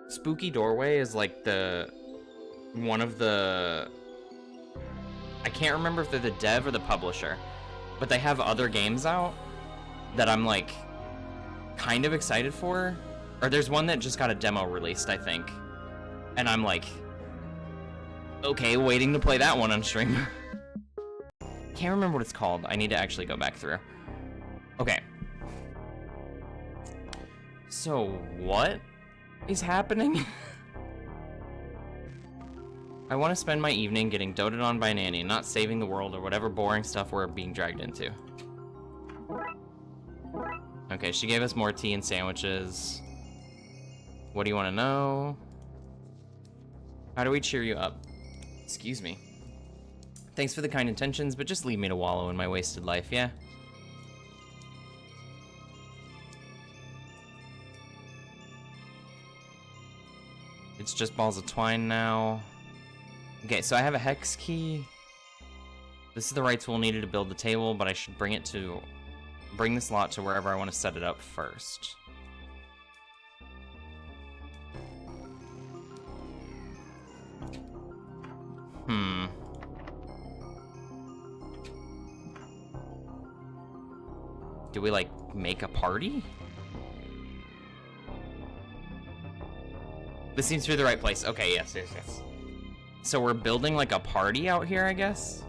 Spooky Doorway is like one of the... I can't remember if they're the dev or the publisher, but they have other games out that I'm like kind of excited for. Or there's one that just got a demo released, I think. And I'm like, okay, waiting to play that one on stream. Can't remember what it's called. I need to actually go back through. Okay. So what is happening? I want to spend my evening getting doted on by a nanny, not saving the world or whatever boring stuff we're being dragged into. Okay, she gave us more tea and sandwiches. What do you want to know? How do we cheer you up? Excuse me. Thanks for the kind intentions, but just leave me to wallow in my wasted life, yeah? It's just balls of twine now. Okay, so I have a hex key. This is the right tool needed to build the table, but I should bring this lot to wherever I want to set it up first. Do we, like, make a party? This seems to be the right place. Okay, yes. So we're building, like, a party out here, I guess?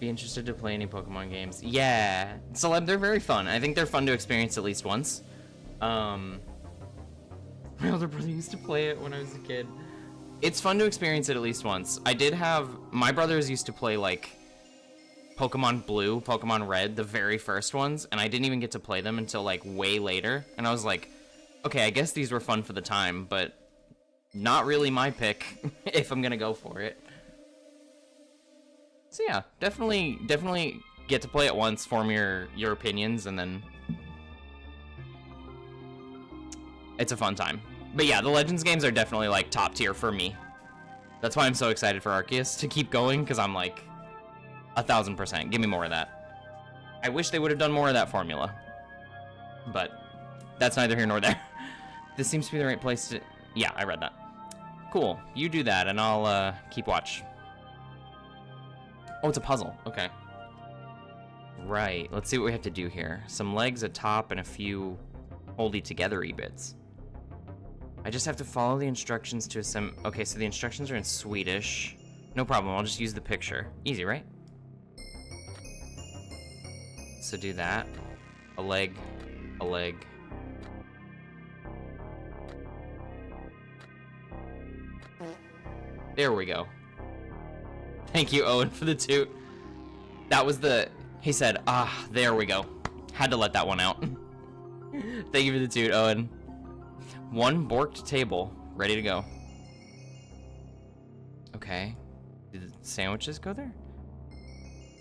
Be interested to play any Pokemon games? Yeah. Celeb, they're very fun. I think they're fun to experience at least once. My older brother used to play it when I was a kid. It's fun to experience it at least once. My brothers used to play, like, Pokemon Blue, Pokemon Red, the very first ones, and I didn't even get to play them until, like, way later. And I was like, okay, I guess these were fun for the time, but not really my pick if I'm gonna go for it. So yeah, definitely get to play it once, form your opinions, and then it's a fun time. But yeah, the Legends games are definitely, like, top tier for me. That's why I'm so excited for Arceus to keep going, because I'm like, 1000%. Give me more of that. I wish they would have done more of that formula. But that's neither here nor there. This seems to be the right place to... Yeah, I read that. Cool. You do that, and I'll keep watch. Oh, it's a puzzle. Okay. Right. Let's see what we have to do here. Some legs, a top, and a few holdy together-y bits. I just have to follow the instructions to assemble... Okay, so the instructions are in Swedish. No problem. I'll just use the picture. Easy, right? So do that. A leg. A leg. There we go. Thank you, Owen, for the toot. That was the... He said, there we go. Had to let that one out. Thank you for the toot, Owen. One borked table. Ready to go. Okay. Did the sandwiches go there?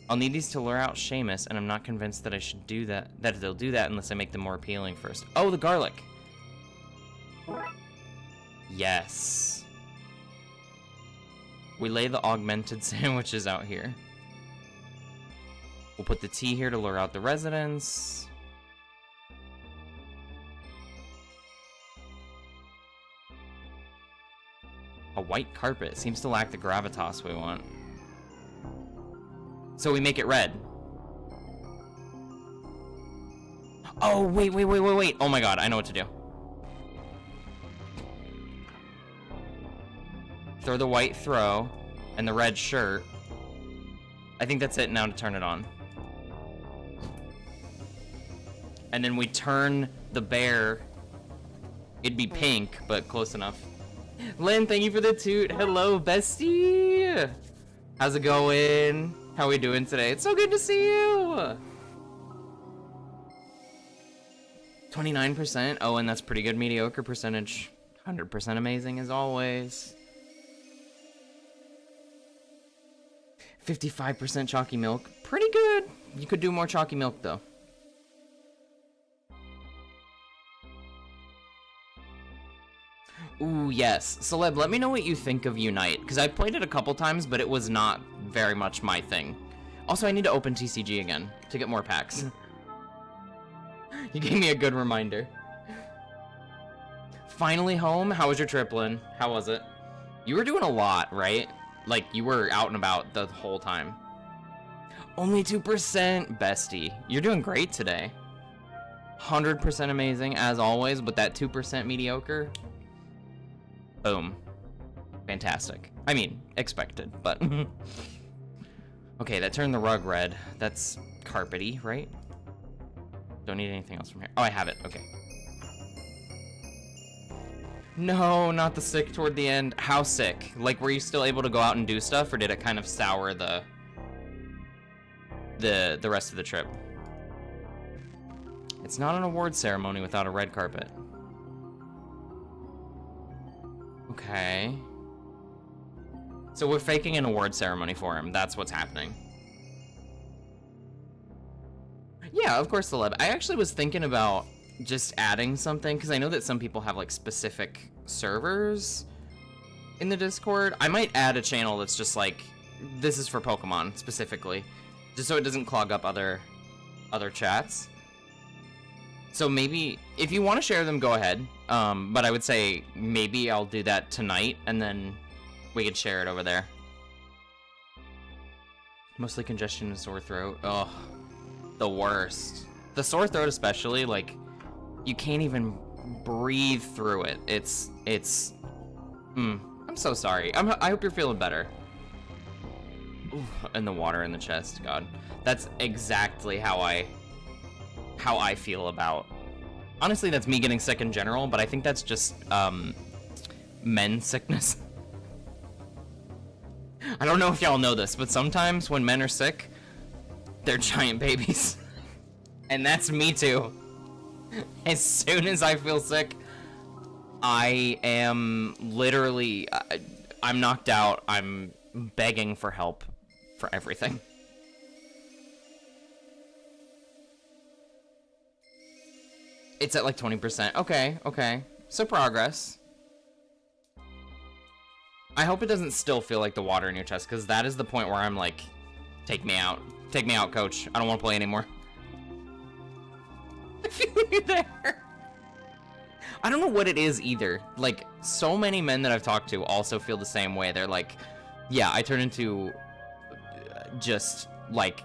I'll need these to lure out Seamus, and I'm not convinced that I should do that. That they'll do that unless I make them more appealing first. Oh, the garlic. Yes. We lay the augmented sandwiches out here. We'll put the tea here to lure out the residents. A white carpet seems to lack the gravitas we want. So we make it red. Oh, wait. Oh my god, I know what to do. Throw the white throw and the red shirt. I think that's it now to turn it on. And then we turn the bear. It'd be pink, but close enough. Lynn, thank you for the toot. Hello, bestie. How's it going? How we doing today? It's so good to see you. 29%. Oh, and that's pretty good mediocre percentage. 100% amazing as always. 55% chalky milk. Pretty good. You could do more chalky milk though. Ooh, yes. Celeb, let me know what you think of Unite, because I played it a couple times, but it was not very much my thing. Also, I need to open TCG again to get more packs. You gave me a good reminder. Finally home? How was your trip, Lynn? How was it? You were doing a lot, right? Like, you were out and about the whole time. Only 2%, bestie. You're doing great today. 100% amazing, as always, but that 2% mediocre? Boom. Fantastic. I mean, expected, but... Okay, that turned the rug red. That's carpety, right? Don't need anything else from here. Oh, I have it. Okay. No, not the sick toward the end. How sick? Like, were you still able to go out and do stuff, or did it kind of sour the rest of the trip? It's not an award ceremony without a red carpet. Okay. So we're faking an award ceremony for him. That's what's happening. Yeah, of course, Celeb. I actually was thinking about just adding something, because I know that some people have, like, specific servers in the Discord. I might add a channel that's just, like, this is for Pokemon, specifically. Just so it doesn't clog up other chats. So maybe, if you want to share them, go ahead. But I would say maybe I'll do that tonight, and then we could share it over there. Mostly congestion and sore throat. Ugh, the worst. The sore throat especially, like, you can't even breathe through it. I'm so sorry. I hope you're feeling better. Ooh, and the water in the chest, God. That's exactly how I feel about... Honestly, that's me getting sick in general, but I think that's just, men's sickness. I don't know if y'all know this, but sometimes when men are sick, they're giant babies. And that's me too. As soon as I feel sick, I am literally, I'm knocked out. I'm begging for help for everything. It's at like 20%. Okay. So progress. I hope it doesn't still feel like the water in your chest, because that is the point where I'm like, take me out. Take me out, coach. I don't want to play anymore. I feel you there. I don't know what it is either. Like, so many men that I've talked to also feel the same way. They're like, yeah, I turn into just like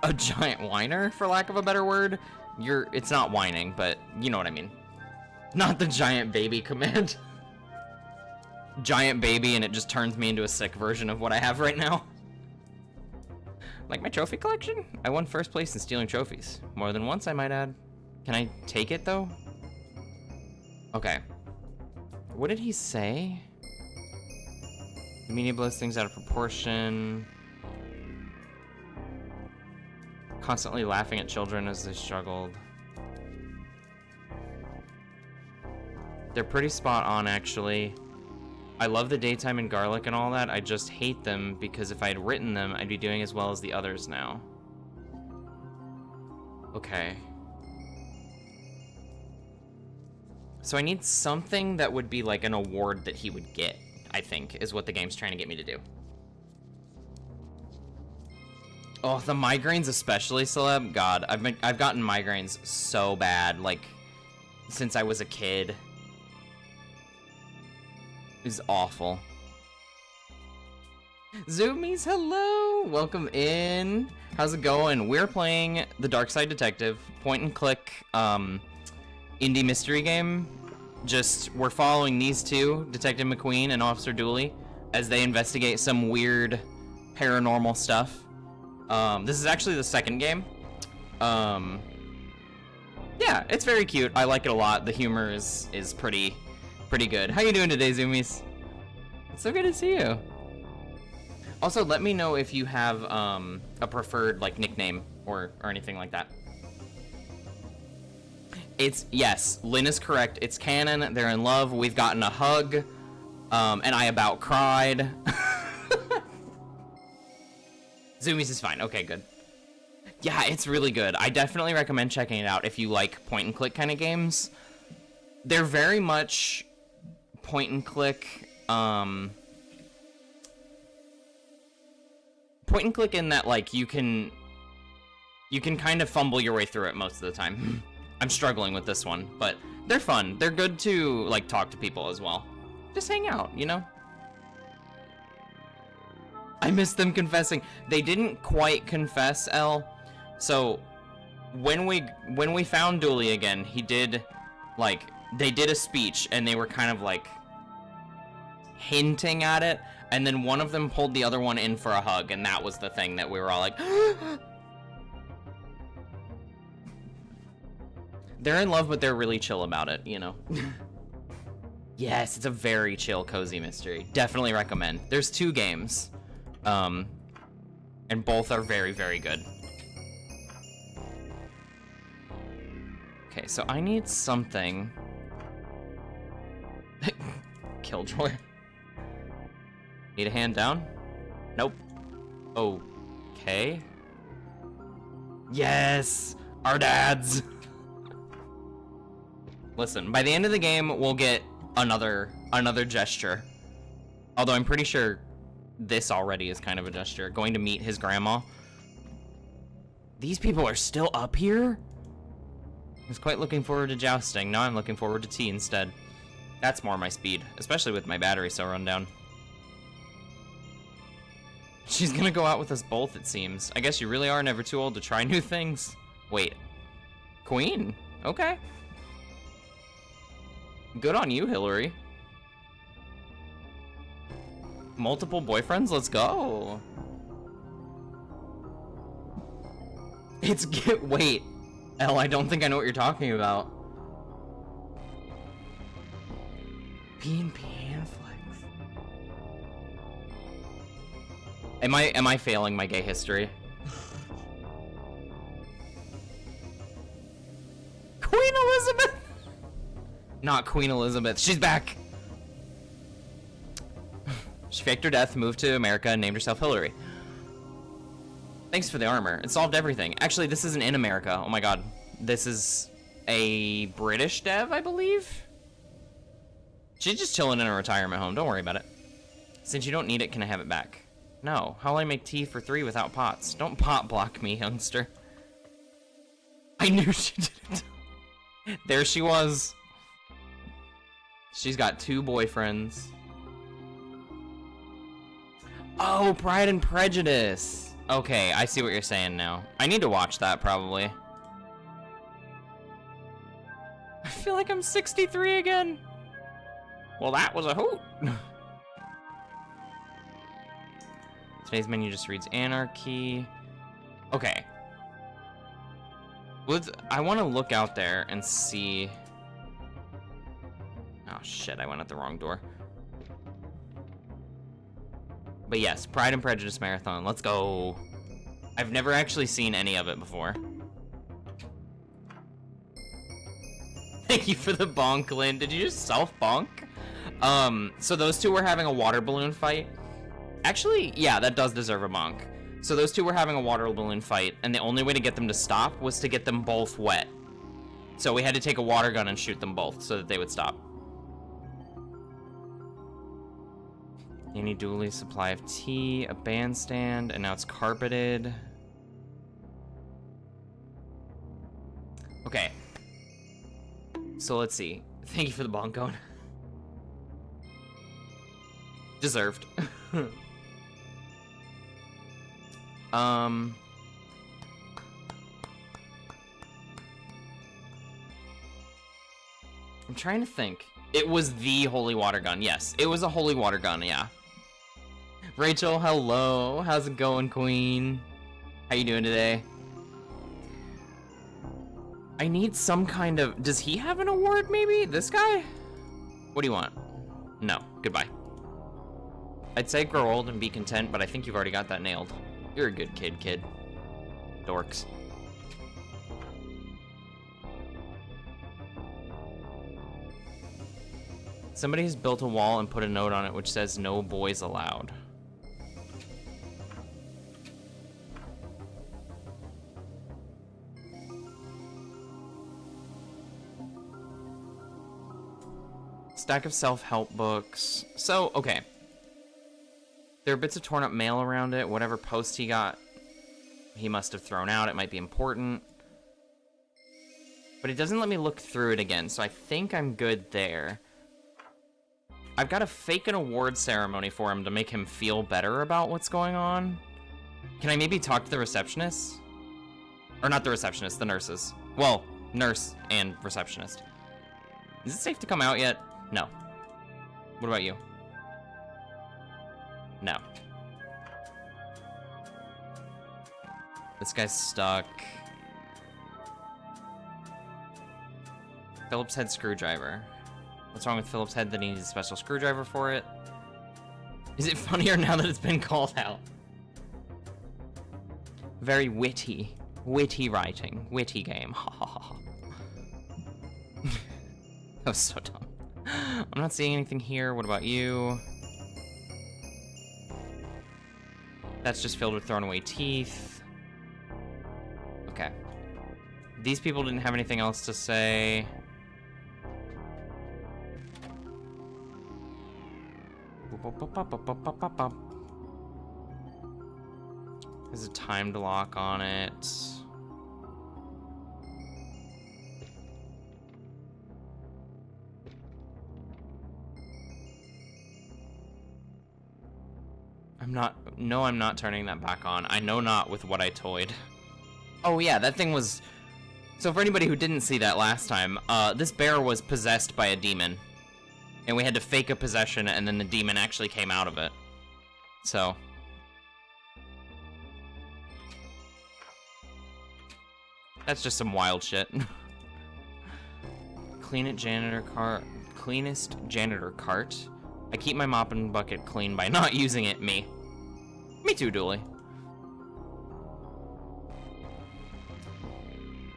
a giant whiner, for lack of a better word. It's not whining, but you know what I mean. Not the giant baby command. Giant baby, and it just turns me into a sick version of what I have right now. Like my trophy collection? I won first place in stealing trophies. More than once, I might add. Can I take it, though? Okay. What did he say? The media blows things out of proportion. Constantly laughing at children as they struggled. They're pretty spot on, actually. I love the daytime and garlic and all that. I just hate them because if I had written them, I'd be doing as well as the others now. Okay. So I need something that would be like an award that he would get, I think, is what the game's trying to get me to do. Oh, the migraines especially, Celeb. God, I've gotten migraines so bad, like, since I was a kid. It's awful. Zoomies, hello! Welcome in. How's it going? We're playing the Darkside Detective, point and click, indie mystery game. We're following these two, Detective McQueen and Officer Dooley, as they investigate some weird paranormal stuff. This is actually the second game. Yeah, it's very cute. I like it a lot. The humor is pretty good. How you doing today, Zoomies? It's so good to see you. Also, let me know if you have a preferred like nickname or anything like that. Yes, Lynn is correct. It's canon. They're in love. We've gotten a hug, and I about cried. Zoomies is fine. Okay, good. Yeah, it's really good. I definitely recommend checking it out if you like point and click kind of games. They're very much point and click. Point and click in that like you can kind of fumble your way through it most of the time. I'm struggling with this one, but They're fun. They're good to, like, talk to people as well. Just hang out, you know? I miss them confessing. They didn't quite confess, Elle. So, when we found Dooley again, he did, like, they did a speech, and they were kind of, like, hinting at it, and then one of them pulled the other one in for a hug, and that was the thing that we were all like, they're in love, but they're really chill about it, you know? Yes, it's a very chill, cozy mystery. Definitely recommend. There's 2 games, and both are very, very good. Okay, so I need something. Killjoy. Need a hand down? Nope. Okay. Yes! Our dads! Listen, by the end of the game, we'll get another gesture. Although I'm pretty sure this already is kind of a gesture. Going to meet his grandma. These people are still up here? I was quite looking forward to jousting. Now I'm looking forward to tea instead. That's more my speed, especially with my battery so run down. She's gonna go out with us both, it seems. I guess you really are never too old to try new things. Wait. Queen? Okay. Good on you, Hillary. Multiple boyfriends? Let's go. Wait. Elle, I don't think I know what you're talking about. P&P Handflex. Am I failing my gay history? Queen Elizabeth! Not Queen Elizabeth. She's back! She faked her death, moved to America, and named herself Hillary. Thanks for the armor. It solved everything. Actually, this isn't in America. Oh my god. This is a British dev, I believe? She's just chilling in a retirement home. Don't worry about it. Since you don't need it, can I have it back? No. How will I make tea for 3 without pots? Don't pot block me, youngster. I knew she didn't. There she was. She's got 2 boyfriends. Oh, Pride and Prejudice. Okay, I see what you're saying now. I need to watch that, probably. I feel like I'm 63 again. Well, that was a hoot. Today's menu just reads anarchy. Okay. I want to look out there and see... Oh, shit, I went out the wrong door. But yes, Pride and Prejudice Marathon. Let's go. I've never actually seen any of it before. Thank you for the bonk, Lynn. Did you just self-bonk? So those 2 were having a water balloon fight. Actually, yeah, that does deserve a bonk. So those 2 were having a water balloon fight, and the only way to get them to stop was to get them both wet. So we had to take a water gun and shoot them both so that they would stop. You need Dooley's supply of tea, a bandstand, and now it's carpeted. Okay. So let's see. Thank you for the bonk cone. Deserved. I'm trying to think. It was the holy water gun. Yes, it was a holy water gun, yeah. Rachel, hello. How's it going, Queen? How you doing today? I need some kind of... Does he have an award, maybe? This guy? What do you want? No. Goodbye. I'd say grow old and be content, but I think you've already got that nailed. You're a good kid. Dorks. Somebody's built a wall and put a note on it which says no boys allowed. Stack of self-help books. So, okay. There are bits of torn up mail around it. Whatever post he got, he must have thrown out. It might be important. But it doesn't let me look through it again, so I think I'm good there. I've got to fake an award ceremony for him to make him feel better about what's going on. Can I maybe talk to the receptionist? Or not the receptionist, the nurses. Well, nurse and receptionist. Is it safe to come out yet? No. What about you? No. This guy's stuck. Phillips head screwdriver. What's wrong with Phillips head that he needs a special screwdriver for it? Is it funnier now that it's been called out? Very witty. Witty writing. Witty game. Ha ha ha. That was so dumb. I'm not seeing anything here. What about you? That's just filled with thrown away teeth. Okay. These people didn't have anything else to say. There's a timed lock on it. I'm not turning that back on. I know not with what I toyed. Oh yeah, that thing was... So for anybody who didn't see that last time, this bear was possessed by a demon. And we had to fake a possession, and then the demon actually came out of it. So... That's just some wild shit. Cleanest janitor cart. I keep my mopping bucket clean by not using it. Me too, Dooley.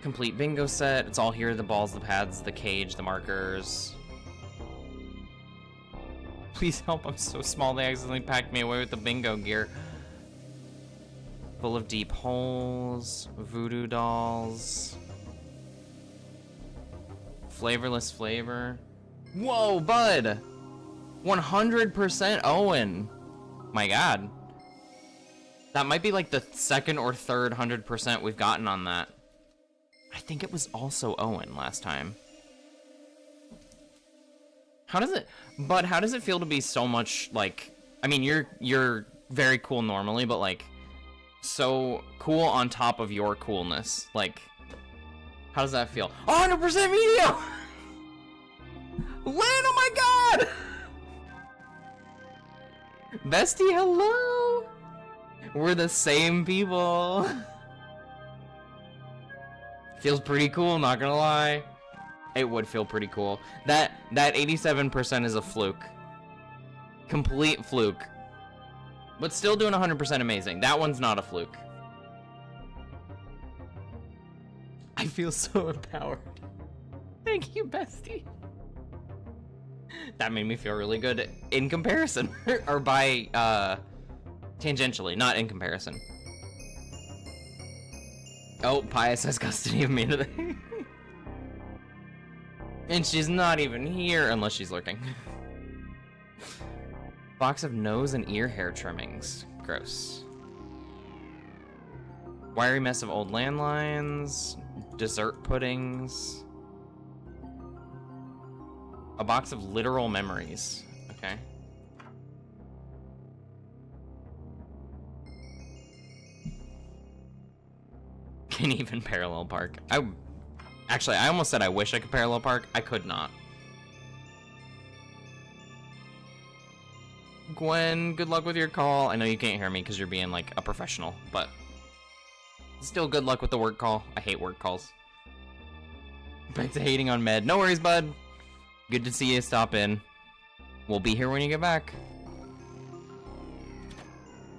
Complete bingo set. It's all here. The balls, the pads, the cage, the markers. Please help. I'm so small they accidentally packed me away with the bingo gear. Full of deep holes. Voodoo dolls. Flavorless flavor. Whoa, bud! 100% Owen. My god. That might be like the second or third 100% we've gotten on that. I think it was also Owen last time. How does it feel to be so much like, I mean, you're very cool normally, but like so cool on top of your coolness. Like, how does that feel? 100% medium! Lynn, oh my god! Bestie, hello! We're the same people. Feels pretty cool, not gonna lie. It would feel pretty cool. That 87% is a fluke. Complete fluke. But still doing 100% amazing. That one's not a fluke. I feel so empowered. Thank you, bestie. That made me feel really good in comparison. Or by, tangentially, not in comparison. Oh, Pius has custody of me today. And she's not even here unless she's lurking. Box of nose and ear hair trimmings. Gross. Wiry mess of old landlines. Dessert puddings. A box of literal memories. Okay. Can even parallel park. Actually, I almost said I wish I could parallel park. I could not. Gwen, good luck with your call. I know you can't hear me because you're being like a professional, but still good luck with the work call. I hate work calls. Back to hating on Med. No worries, bud. Good to see you stop in. We'll be here when you get back.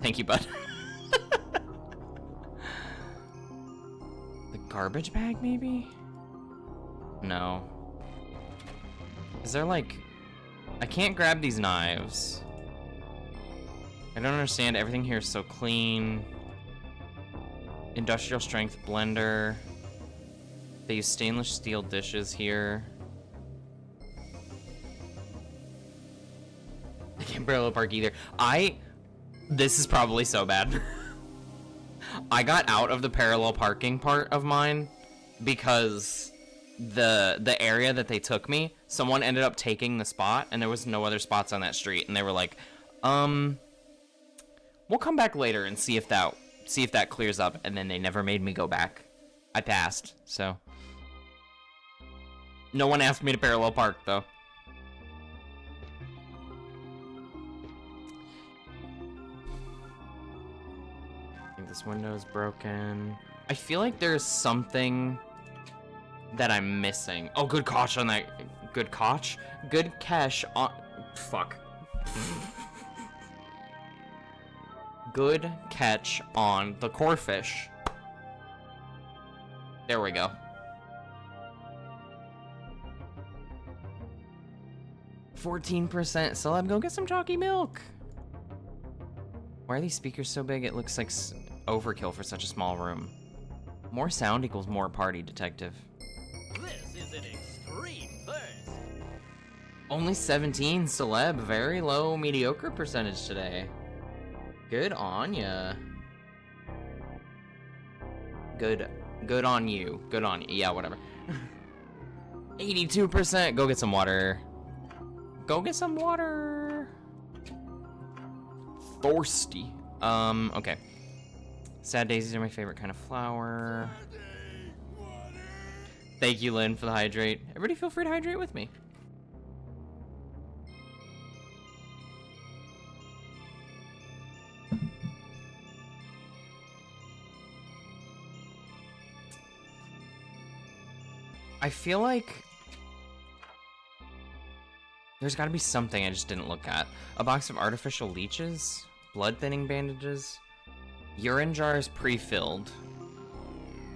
Thank you, bud. The garbage bag, maybe? No. Is there like... I can't grab these knives. I don't understand. Everything here is so clean. Industrial strength blender. They use stainless steel dishes here. I can't parallel park either. This is probably so bad. I got out of the parallel parking part of mine because the area that they took me, someone ended up taking the spot, and there was no other spots on that street, and they were like, we'll come back later and see if that clears up, and then they never made me go back. I passed, so. No one asked me to parallel park, though. I think this window is broken. I feel like there's something that I'm missing. Oh, good catch on that. Good catch? Good catch on... Fuck. Good catch on the core fish. There we go. 14%. Celeb, go get some chalky milk. Why are these speakers so big? It looks like overkill for such a small room. More sound equals more party, detective. This is an extreme thirst. Only 17, Celeb. Very low, mediocre percentage today. Good on ya. Good on you. Good on you. Yeah, whatever. 82%. Go get some water. Go get some water. Thirsty. Okay. Sad daisies are my favorite kind of flower. Thank you, Lynn, for the hydrate. Everybody feel free to hydrate with me. I feel like there's gotta be something I just didn't look at. A box of artificial leeches, blood thinning bandages, urine jars pre-filled,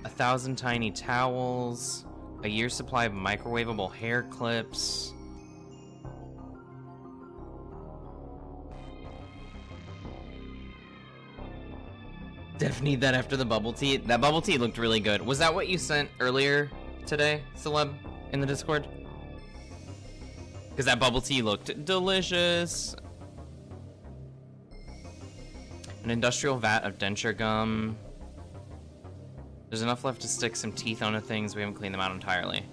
1,000 tiny towels, a year's supply of microwavable hair clips. Definitely need that after the bubble tea. That bubble tea looked really good. Was that what you sent earlier today, Celeb, in the Discord? Because that bubble tea looked delicious. An industrial vat of denture gum. There's enough left to stick some teeth onto things. We haven't cleaned them out entirely.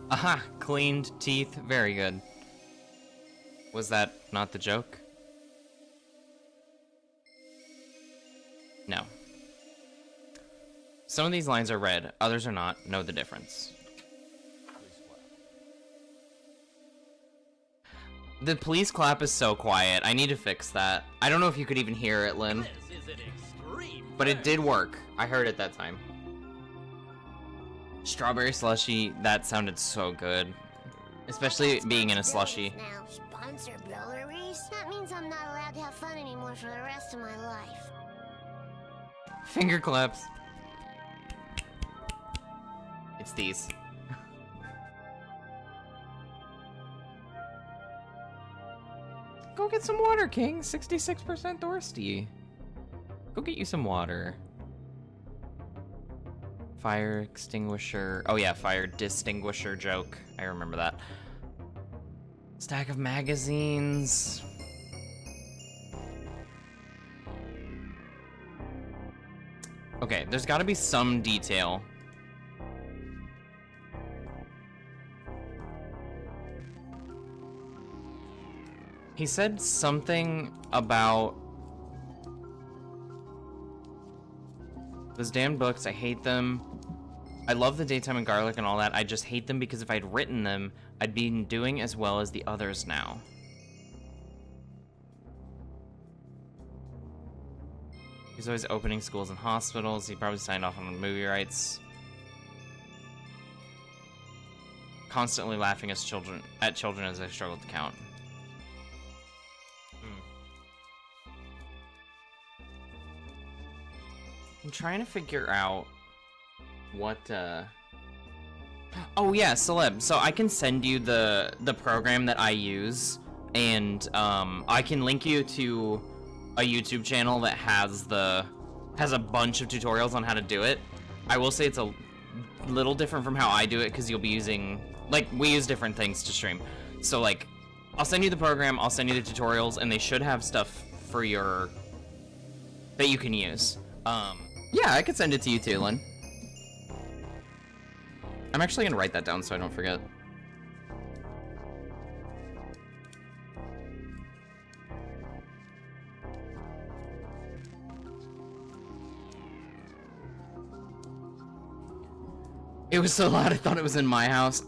Aha! Cleaned teeth. Very good. Was that not the joke? No. Some of these lines are red, others are not. Know the difference. The please clap is so quiet. I need to fix that. I don't know if you could even hear it, Lynn. But it did work. I heard it that time. Strawberry slushy, that sounded so good. Especially being in a slushy. Now, sponsor breweries? That means I'm not allowed to have fun anymore for the rest of my life. Finger claps. It's these. Go get some water, King. 66% thirsty. Go get you some water. Fire extinguisher. Oh yeah, fire distinguisher joke. I remember that. Stack of magazines. Okay, there's gotta be some detail. He said something about those damn books. I hate them. I love the Daytime and Garlic and all that. I just hate them because if I'd written them, I'd be doing as well as the others now. He's always opening schools and hospitals. He probably signed off on movie rights. Constantly laughing at children as they struggle to count. I'm trying to figure out what, Oh yeah, Celeb. So I can send you the program that I use, and I can link you to a YouTube channel that has a bunch of tutorials on how to do it. I will say it's a little different from how I do it because you'll be using, like, we use different things to stream. So like, I'll send you the program, I'll send you the tutorials, and they should have stuff for that you can use. Yeah, I could send it to you too, Lynn. I'm actually gonna write that down so I don't forget. It was so loud I thought it was in my house.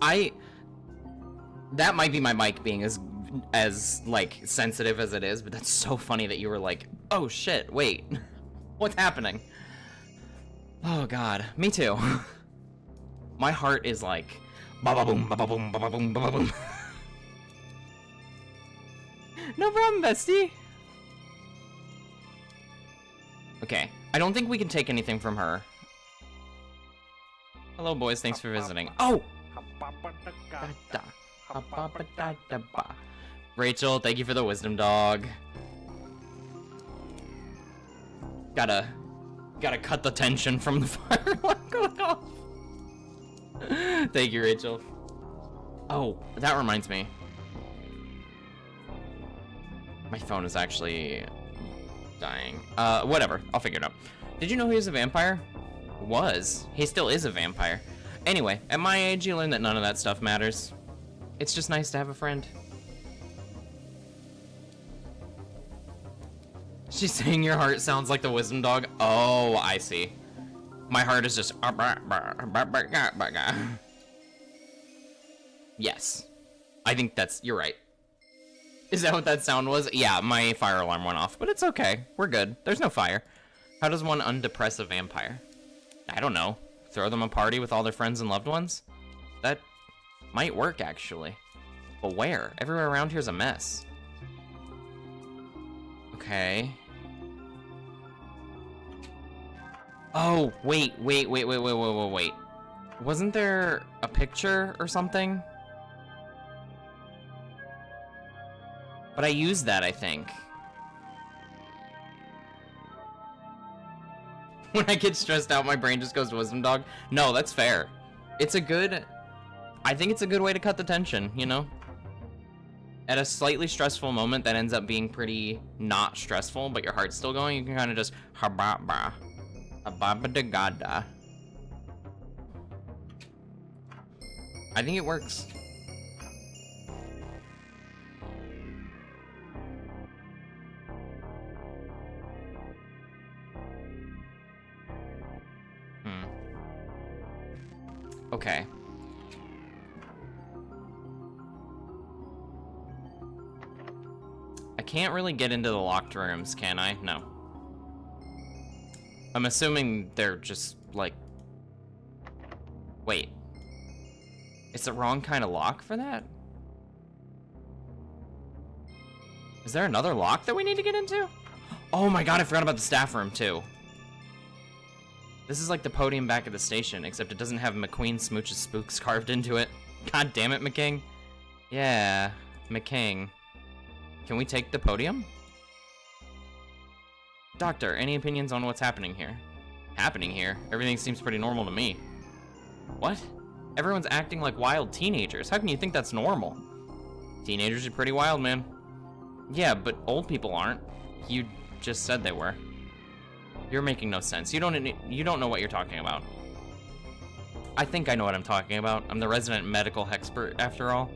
That might be my mic being as like sensitive as it is, but that's so funny that you were like, oh shit, wait. What's happening? Oh god, me too. My heart is like ba-ba-boom, ba-ba-boom, ba-ba-boom, ba-ba-boom. No problem, bestie. Okay, I don't think we can take anything from her. Hello, boys. Thanks for visiting. Oh! Rachel, thank you for the wisdom dog. Gotta cut the tension from the fire alarm going off. Thank you, Rachel. Oh, that reminds me. My phone is actually dying. Whatever. I'll figure it out. Did you know he was a vampire? Was. He still is a vampire. Anyway, at my age, you learn that none of that stuff matters. It's just nice to have a friend. She's saying your heart sounds like the wisdom dog. Oh, I see. My heart is just... Yes. I think you're right. Is that what that sound was? Yeah, my fire alarm went off, but it's okay. We're good. There's no fire. How does one undepress a vampire? I don't know. Throw them a party with all their friends and loved ones? That might work, actually. But where? Everywhere around here's a mess. Okay. Oh, wait. Wasn't there a picture or something? But I used that, I think. When I get stressed out, my brain just goes to wisdom dog. No, that's fair. I think it's a good way to cut the tension, you know? At a slightly stressful moment that ends up being pretty not stressful, but your heart's still going, you can kind of just ha-ba-ba. Ha-ba-ba-da-ga-da. I think it works. Okay. I can't really get into the locked rooms, can I? No. I'm assuming they're just, like... Wait. It's the wrong kind of lock for that? Is there another lock that we need to get into? Oh my god, I forgot about the staff room, too. This is like the podium back at the station, except it doesn't have McQueen Smooch's spooks carved into it. God damn it, McKing. Yeah, McKing. Can we take the podium? Doctor, any opinions on what's happening here? Happening here? Everything seems pretty normal to me. What? Everyone's acting like wild teenagers. How can you think that's normal? Teenagers are pretty wild, man. Yeah, but old people aren't. You just said they were. You're making no sense. You don't know what you're talking about. I think I know what I'm talking about. I'm the resident medical expert, after all.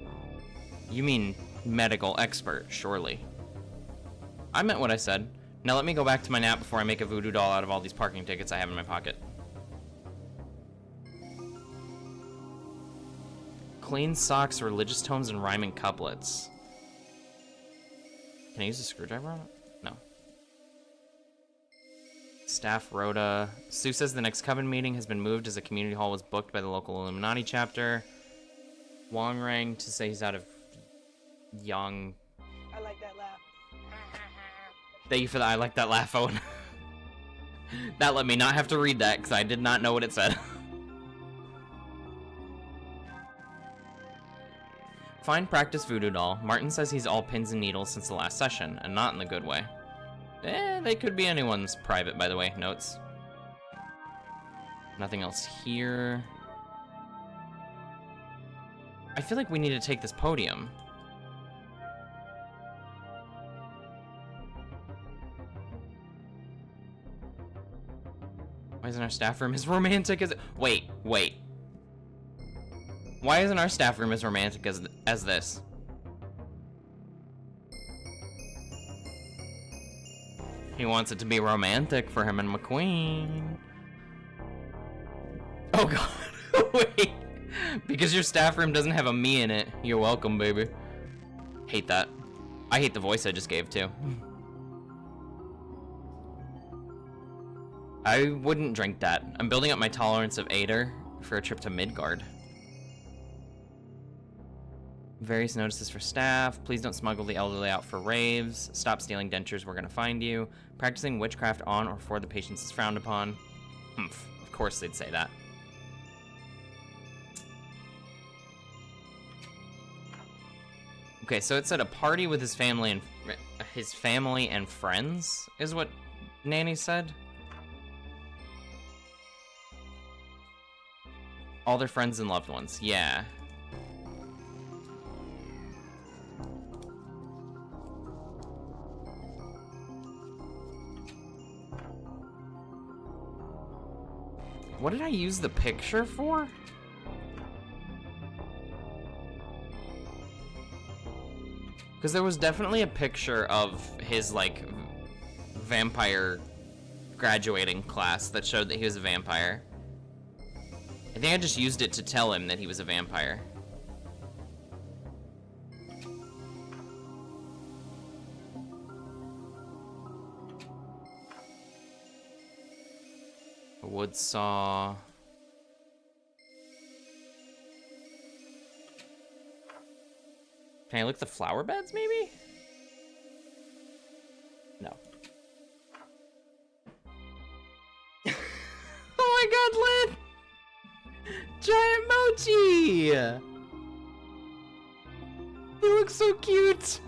You mean medical expert, surely. I meant what I said. Now let me go back to my nap before I make a voodoo doll out of all these parking tickets I have in my pocket. Clean socks, religious tomes, and rhyming couplets. Can I use a screwdriver on it? No. Staff Rhoda. Sue says the next Coven meeting has been moved as a community hall was booked by the local Illuminati chapter. Wong rang to say he's out of young. I like that laugh. Thank you for the I like that laugh, Owen. That let me not have to read that because I did not know what it said. Fine practice voodoo doll. Martin says he's all pins and needles since the last session, and not in the good way. They could be anyone's private, by the way. Notes. Nothing else here. I feel like we need to take this podium. Why isn't our staff room as romantic as it? Wait. Why isn't our staff room as romantic as this? He wants it to be romantic for him and McQueen. Oh god, wait. Because your staff room doesn't have a me in it. You're welcome, baby. Hate that. I hate the voice I just gave, too. I wouldn't drink that. I'm building up my tolerance of Ader for a trip to Midgard. Various notices for staff. Please don't smuggle the elderly out for raves. Stop stealing dentures, we're gonna find you. Practicing witchcraft on or for the patients is frowned upon. Humph. Of course they'd say that. Okay, so it said a party with his family and friends is what Nanny said. All their friends and loved ones, yeah. What did I use the picture for? Because there was definitely a picture of his, like, vampire graduating class that showed that he was a vampire. I think I just used it to tell him that he was a vampire. A wood saw. Can I look at the flower beds, maybe? No. Oh my god, Lynn! Giant mochi! He looks so cute!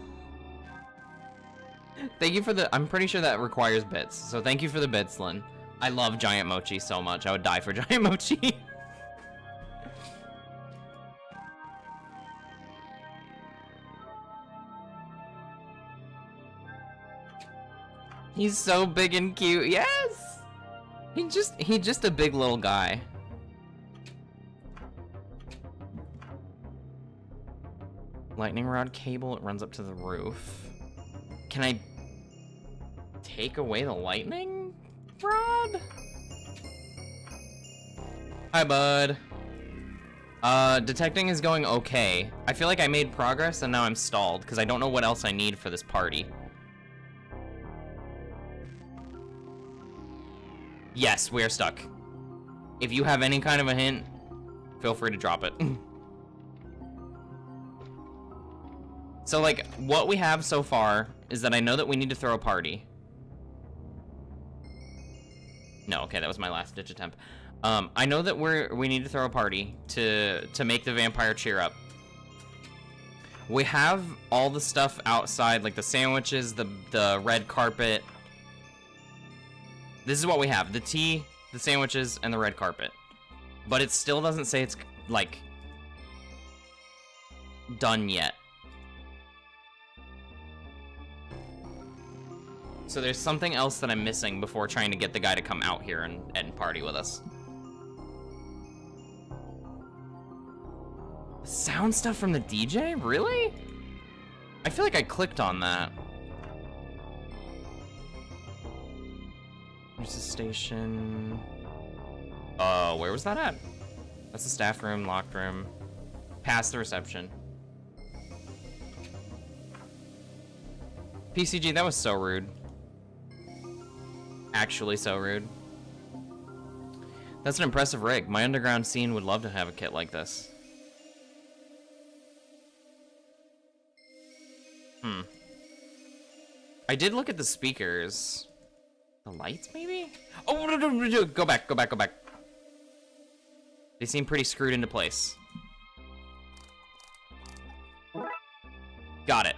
Thank you for the... I'm pretty sure that requires bits, so thank you for the bits, Lynn. I love giant mochi so much. I would die for giant mochi. He's so big and cute. Yes! He's just a big little guy. Lightning rod cable, it runs up to the roof. Can I take away the lightning rod? Hi, bud. Detecting is going okay. I feel like I made progress and now I'm stalled because I don't know what else I need for this party. Yes, we are stuck. If you have any kind of a hint, feel free to drop it. So, like, what we have so far is that I know that we need to throw a party. No, okay, that was my last ditch attempt. I know that we need to throw a party to make the vampire cheer up. We have all the stuff outside, like the sandwiches, the red carpet. This is what we have: the tea, the sandwiches, and the red carpet. But it still doesn't say it's, like, done yet. So there's something else that I'm missing before trying to get the guy to come out here and party with us. Sound stuff from the DJ? Really? I feel like I clicked on that. There's a station. Where was that at? That's the staff room, locked room. Past the reception. PCG, that was so rude. Actually so rude. That's an impressive rig. My underground scene would love to have a kit like this. I did look at the speakers. The lights, maybe? Oh, no, go back. They seem pretty screwed into place. Got it.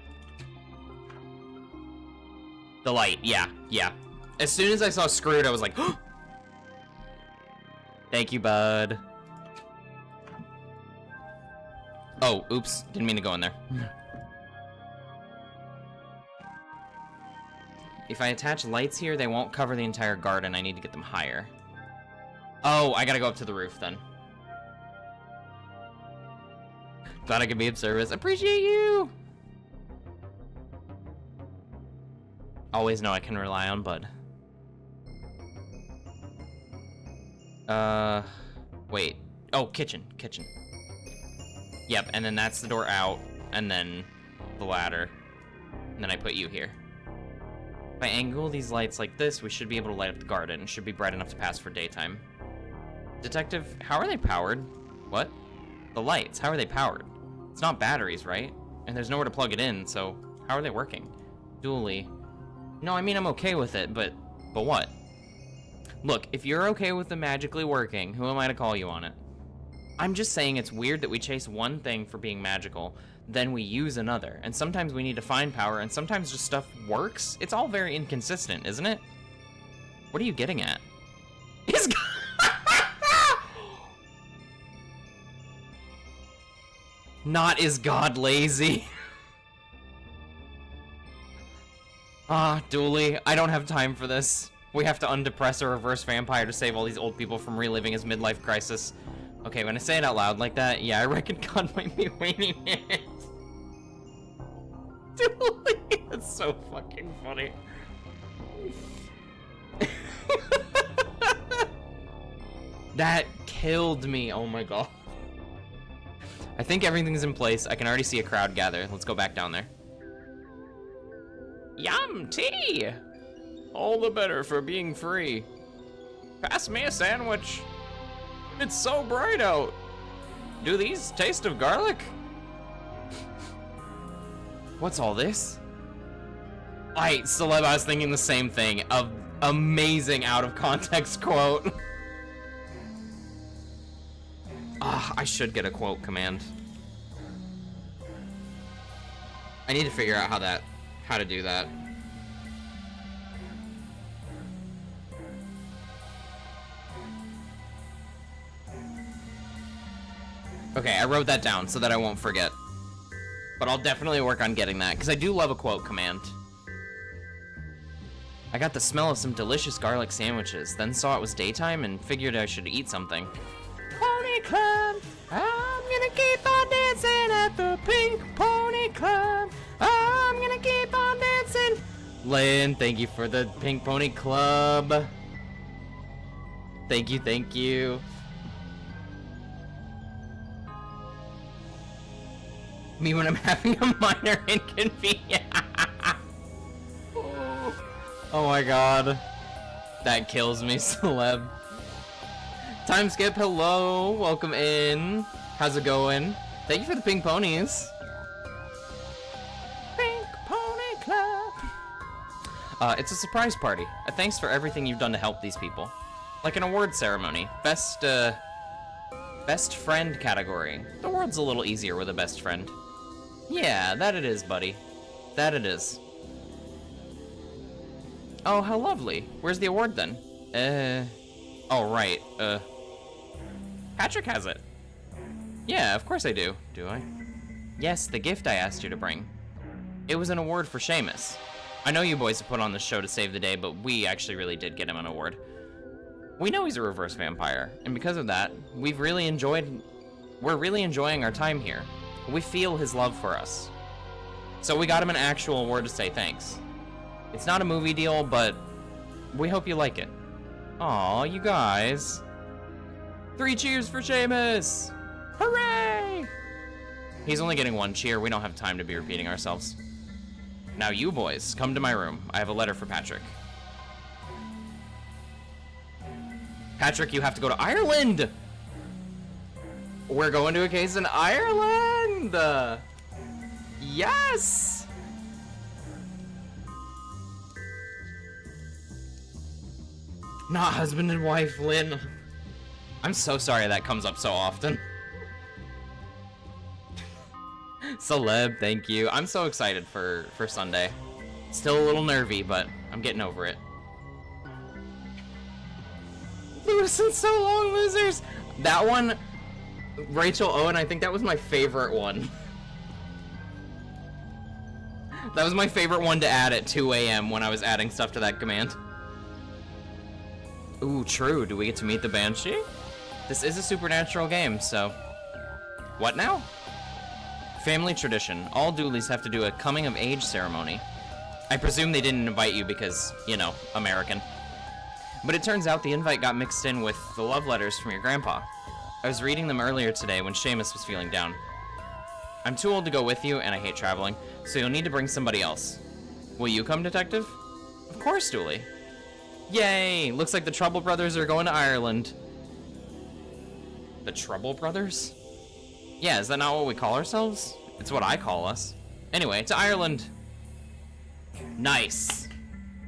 The light, yeah. As soon as I saw screwed, I was like, oh! Thank you, bud. Oh, oops. Didn't mean to go in there. If I attach lights here, they won't cover the entire garden. I need to get them higher. Oh, I gotta go up to the roof then. Glad I could be of service. Appreciate you! Always know I can rely on Bud. Wait. Oh, kitchen. Yep, and then that's the door out, and then the ladder. And then I put you here. If I angle these lights like this, we should be able to light up the garden. It should be bright enough to pass for daytime. Detective, how are they powered? What? The lights, how are they powered? It's not batteries, right? And there's nowhere to plug it in, so how are they working? Dually. No, I mean, I'm okay with it, but what? Look, if you're okay with them magically working, who am I to call you on it? I'm just saying it's weird that we chase one thing for being magical, then we use another, and sometimes we need to find power, and sometimes just stuff works. It's all very inconsistent, isn't it? What are you getting at? Not is God lazy. Dooley, I don't have time for this. We have to undepress a reverse vampire to save all these old people from reliving his midlife crisis. Okay, when I say it out loud like that, yeah, I reckon God might be waiting it. Dooley, that's so fucking funny. That killed me, oh my god. I think everything's in place. I can already see a crowd gather. Let's go back down there. Yum, tea! All the better for being free. Pass me a sandwich. It's so bright out. Do these taste of garlic? What's all this? Celeb, I was thinking the same thing. Amazing out of context quote. I should get a quote command. I need to figure out how to do that. Okay, I wrote that down so that I won't forget. But I'll definitely work on getting that, because I do love a quote command. I got the smell of some delicious garlic sandwiches, then saw it was daytime and figured I should eat something. Pony Club, I'm gonna keep on dancing at the Pink Pony Club. I'm gonna keep on dancing. Lynn, thank you for the Pink Pony Club. Thank you. Me when I'm having a minor inconvenience. Oh my god. That kills me, celeb. Time skip, hello. Welcome in. How's it going? Thank you for the pink ponies. Pink Pony Club. It's a surprise party. Thanks for everything you've done to help these people. Like an award ceremony. Best friend category. The world's a little easier with a best friend. Yeah, that it is, buddy. That it is. Oh, how lovely. Where's the award then? Oh, right. Patrick has it. Yeah, of course I do. Do I? Yes, the gift I asked you to bring. It was an award for Seamus. I know you boys have put on the show to save the day, but we actually really did get him an award. We know he's a reverse vampire, and because of that, we're really enjoying our time here. We feel his love for us. So we got him an actual award to say thanks. It's not a movie deal, but we hope you like it. Aw, you guys. 3 cheers for Seamus! Hooray! He's only getting 1 cheer. We don't have time to be repeating ourselves. Now you boys, come to my room. I have a letter for Patrick. Patrick, you have to go to Ireland! We're going to a case in Ireland! Yes! Not husband and wife, Lynn. I'm so sorry that comes up so often. Celeb, thank you. I'm so excited for Sunday. Still a little nervy, but I'm getting over it. Lewis and So Long, losers! That one, Rachel Owen, I think that was my favorite one. That was my favorite one to add at 2 a.m. when I was adding stuff to that command. Ooh, true. Do we get to meet the Banshee? This is a supernatural game, so... What now? Family tradition. All Doolies have to do a coming-of-age ceremony. I presume they didn't invite you because, you know, American. But it turns out the invite got mixed in with the love letters from your grandpa. I was reading them earlier today when Seamus was feeling down. I'm too old to go with you, and I hate traveling, so you'll need to bring somebody else. Will you come, Detective? Of course, Dooley. Yay! Looks like the Trouble Brothers are going to Ireland. The Trouble Brothers? Yeah, is that not what we call ourselves? It's what I call us. Anyway, to Ireland. Nice.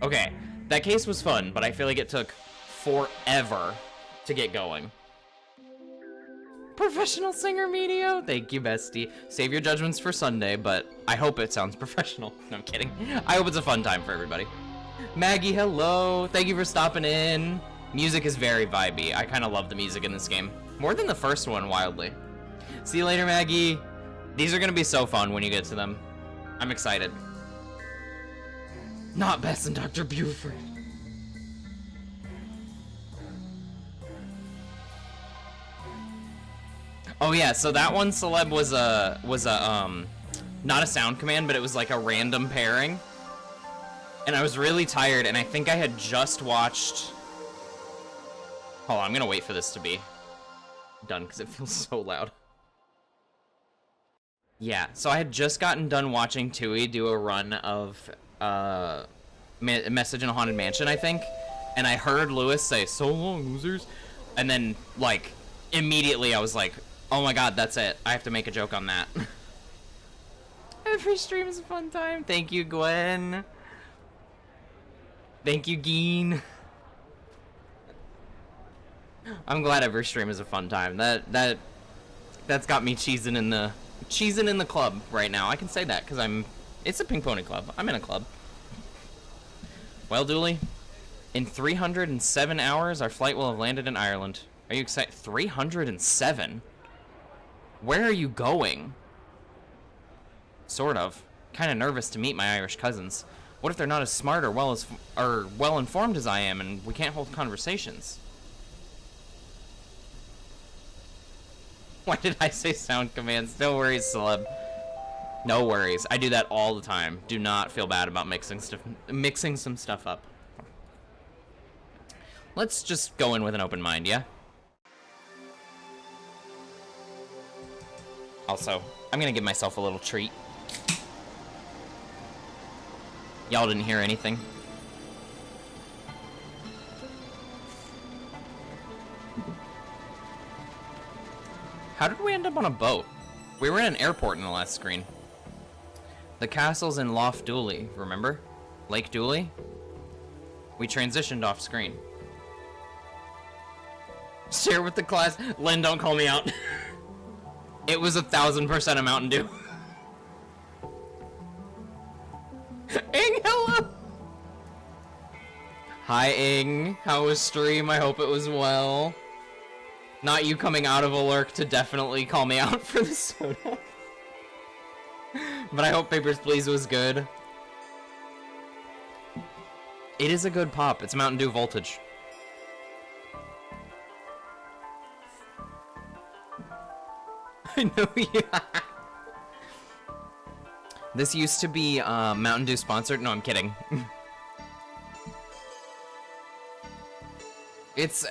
Okay, that case was fun, but I feel like it took forever to get going. Professional singer Medio. Thank you, bestie. Save your judgments for Sunday, but I hope it sounds professional. No, I'm kidding. I hope it's a fun time for everybody. Maggie, hello. Thank you for stopping in. Music is very vibey. I kind of love the music in this game. More than the first one, wildly. See you later, Maggie. These are going to be so fun when you get to them. I'm excited. Not Bess and Dr. Buford. Oh yeah, so that one celeb was a not a sound command, but it was like a random pairing. And I was really tired, and I think I had just watched... Hold on, I'm gonna wait for this to be done because it feels so loud. Yeah, so I had just gotten done watching Tui do a run of Message in a Haunted Mansion, I think, and I heard Lewis say, "So long, losers," and then, like, immediately I was like, oh my god, that's it. I have to make a joke on that. Every stream is a fun time. Thank you, Gwen. Thank you, Geen. I'm glad every stream is a fun time. That's got me cheesing in the club right now. I can say that because it's a Pink Pony Club. I'm in a club. Well, Dooley, in 307 hours, our flight will have landed in Ireland. Are you excited? 307? Where are you going? Sort of. Kind of nervous to meet my Irish cousins. What if they're not as smart or well-informed as I am, and we can't hold conversations? Why did I say sound commands? No worries, celeb. No worries. I do that all the time. Do not feel bad about mixing some stuff up. Let's just go in with an open mind, yeah? Also, I'm gonna give myself a little treat. Y'all didn't hear anything. How did we end up on a boat? We were in an airport in the last screen. The castle's in Lough Dooley, remember? Lake Dooley? We transitioned off screen. Share with the class. Len, don't call me out. It was 1000% a Mountain Dew. Ing, hello! Hi, Ing. How was stream? I hope it was well. Not you coming out of a lurk to definitely call me out for the soda. But I hope Papers, Please was good. It is a good pop. It's Mountain Dew Voltage. I know you. This used to be Mountain Dew sponsored. No, I'm kidding. It's...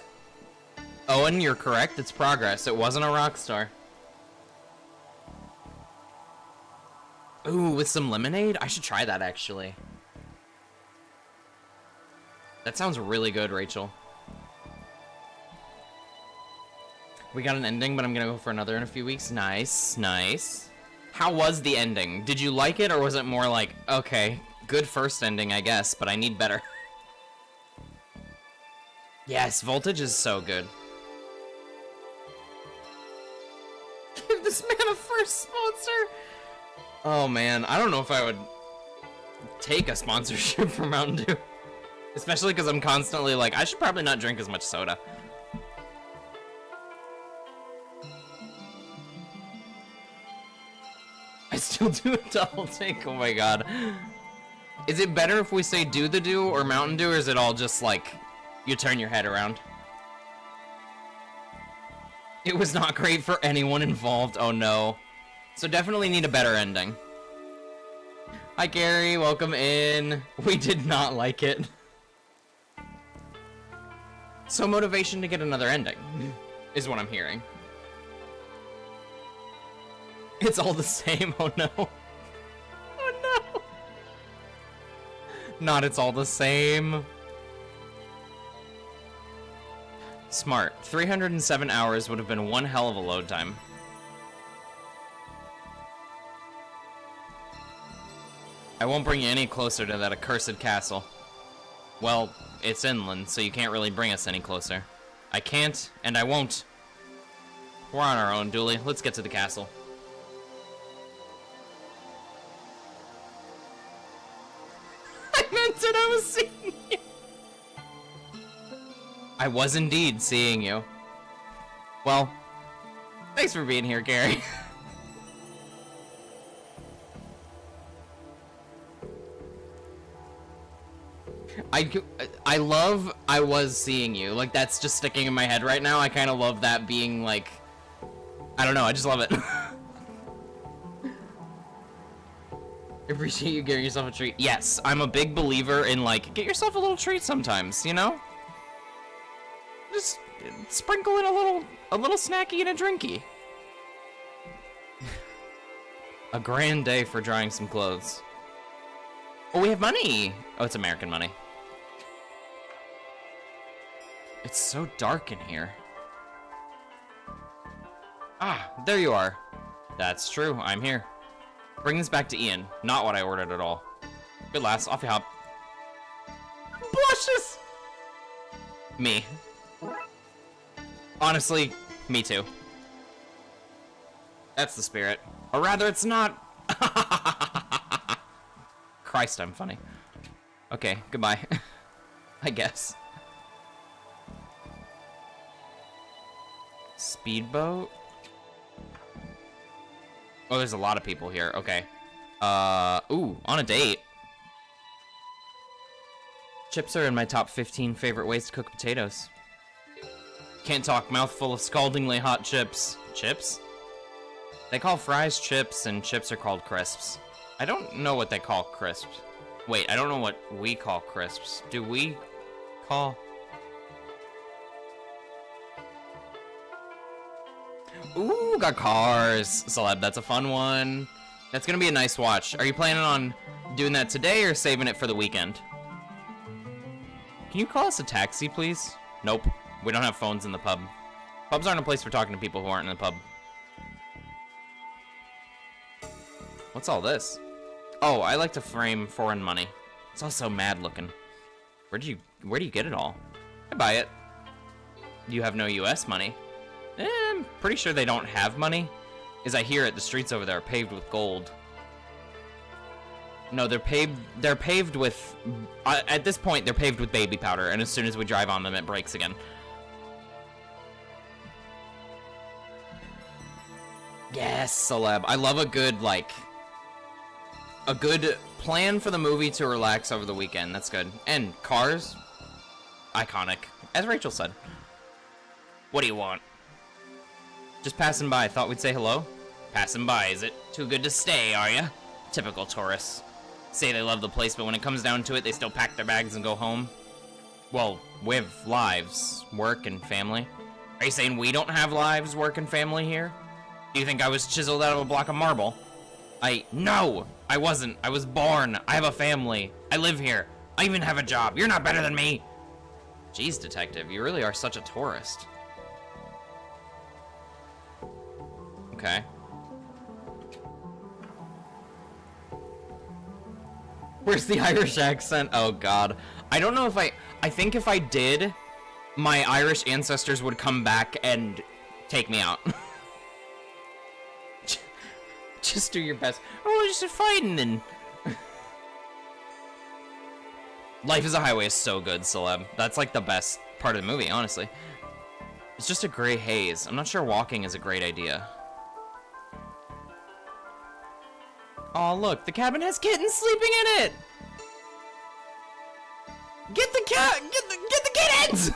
Owen, you're correct. It's Progress. It wasn't a Rockstar. Ooh, with some lemonade? I should try that, actually. That sounds really good, Rachel. We got an ending, but I'm gonna go for another in a few weeks. Nice, nice. How was the ending? Did you like it, or was it more like, okay, good first ending, I guess, but I need better? Yes, Voltage is so good. Give this man a first sponsor! Oh man, I don't know if I would take a sponsorship from Mountain Dew. Especially because I'm constantly like, I should probably not drink as much soda. I still do a double take, oh my god. Is it better if we say do the Dew or Mountain Dew, or is it all just like, you turn your head around? It was not great for anyone involved, oh no. So definitely need a better ending. Hi Gary, welcome in. We did not like it. So motivation to get another ending is what I'm hearing. It's all the same, oh no. Oh no. Not it's all the same. Smart. 307 hours would have been one hell of a load time. I won't bring you any closer to that accursed castle. Well, it's inland, so you can't really bring us any closer. I can't, and I won't. We're on our own, Dooley. Let's get to the castle. I meant it, I was seeing you. I was indeed seeing you. Well, thanks for being here, Gary. I love I was seeing you. Like, that's just sticking in my head right now. I kind of love that being, like, I don't know, I just love it. Appreciate you giving yourself a treat. Yes, I'm a big believer in, like, get yourself a little treat sometimes, you know? Just sprinkle in a little snacky and a drinky. A grand day for drying some clothes. Oh, we have money! Oh, it's American money. It's so dark in here. Ah, there you are. That's true, I'm here. Bring this back to Ian. Not what I ordered at all. Good lass, off you hop. Blushes! Me. Honestly, me too. That's the spirit. Or rather, it's not. Christ, I'm funny. Okay, goodbye. I guess. Speedboat? Oh, there's a lot of people here. Okay. Ooh, on a date. Chips are in my top 15 favorite ways to cook potatoes. Can't talk, mouthful of scaldingly hot chips. Chips? They call fries chips, and chips are called crisps. I don't know what they call crisps. Wait, I don't know what we call crisps. Do we call... Ooh, got cars. Celeb, that's a fun one. That's gonna be a nice watch. Are you planning on doing that today or saving it for the weekend? Can you call us a taxi, please? Nope. We don't have phones in the pub. Pubs aren't a place for talking to people who aren't in the pub. What's all this? Oh, I like to frame foreign money. It's all so mad looking. Where do you get it all? I buy it. You have no US money. I'm pretty sure they don't have money. As I hear it, the streets over there are paved with gold. No, they're paved with, at this point, they're paved with baby powder, and as soon as we drive on them, it breaks again. Yes, celeb. I love a good, like, a good plan for the movie to relax over the weekend. That's good. And cars, iconic. As Rachel said. What do you want? Just passing by. Thought we'd say hello? Passing by, is it? Too good to stay, are ya? Typical tourists. Say they love the place, but when it comes down to it, they still pack their bags and go home. Well, we have lives, work, and family. Are you saying we don't have lives, work, and family here? Do you think I was chiseled out of a block of marble? No! I wasn't. I was born. I have a family. I live here. I even have a job. You're not better than me! Jeez, detective, you really are such a tourist. Okay. Where's the Irish accent? Oh god. I don't know if I think if I did, my Irish ancestors would come back and take me out. Just do your best. Oh, just fighting and... Life is a Highway is so good, celeb. That's like the best part of the movie, honestly. It's just a gray haze. I'm not sure walking is a great idea. Oh, look, the cabin has kittens sleeping in it! Get the kittens!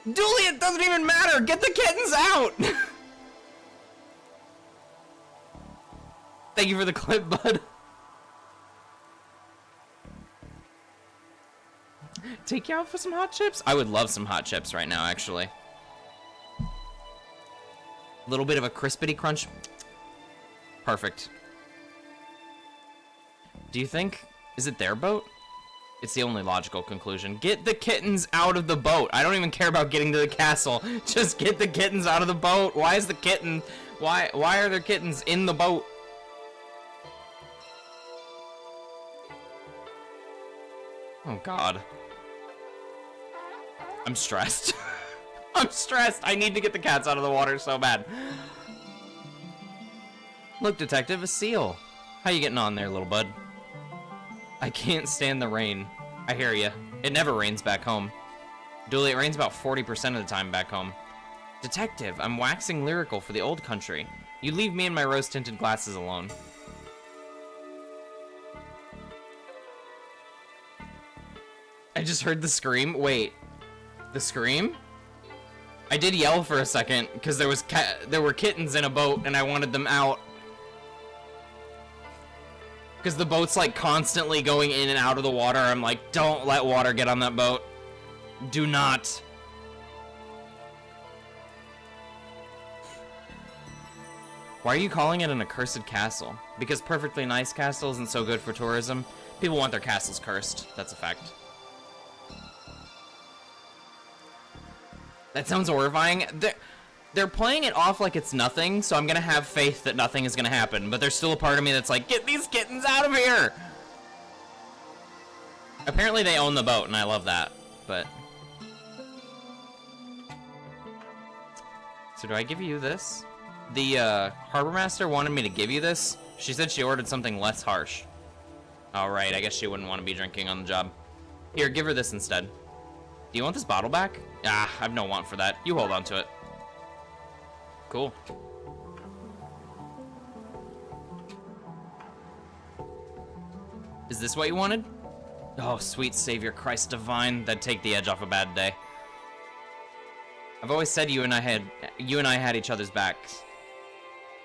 Dooley, it doesn't even matter! Get the kittens out! Thank you for the clip, bud. Take you out for some hot chips? I would love some hot chips right now, actually. A little bit of a crispity crunch. Perfect. Do you think... Is it their boat? It's the only logical conclusion. Get the kittens out of the boat. I don't even care about getting to the castle. Just get the kittens out of the boat. Why is the kitten... Why are there kittens in the boat? Oh, God. I'm stressed. I'm stressed. I need to get the cats out of the water so bad. Look, detective, a seal. How you getting on there, little bud? I can't stand the rain. I hear ya. It never rains back home. Dooley, it rains about 40% of the time back home. Detective, I'm waxing lyrical for the old country. You leave me and my rose-tinted glasses alone. I just heard the scream. Wait. The scream? I did yell for a second because there were kittens in a boat and I wanted them out. Because the boat's like constantly going in and out of the water. I'm like, don't let water get on that boat. Do not. Why are you calling it an accursed castle? Because perfectly nice castle isn't so good for tourism. People want their castles cursed. That's a fact. That sounds horrifying. They're playing it off like it's nothing, so I'm gonna have faith that nothing is gonna happen. But there's still a part of me that's like, get these kittens out of here! Apparently they own the boat, and I love that, but... So do I give you this? The, harbor master wanted me to give you this. She said she ordered something less harsh. Alright, I guess she wouldn't want to be drinking on the job. Here, give her this instead. Do you want this bottle back? Ah, I've no want for that. You hold on to it. Cool. Is this what you wanted? Oh, sweet Savior Christ divine, that'd take the edge off a bad day. I've always said you and I had each other's backs.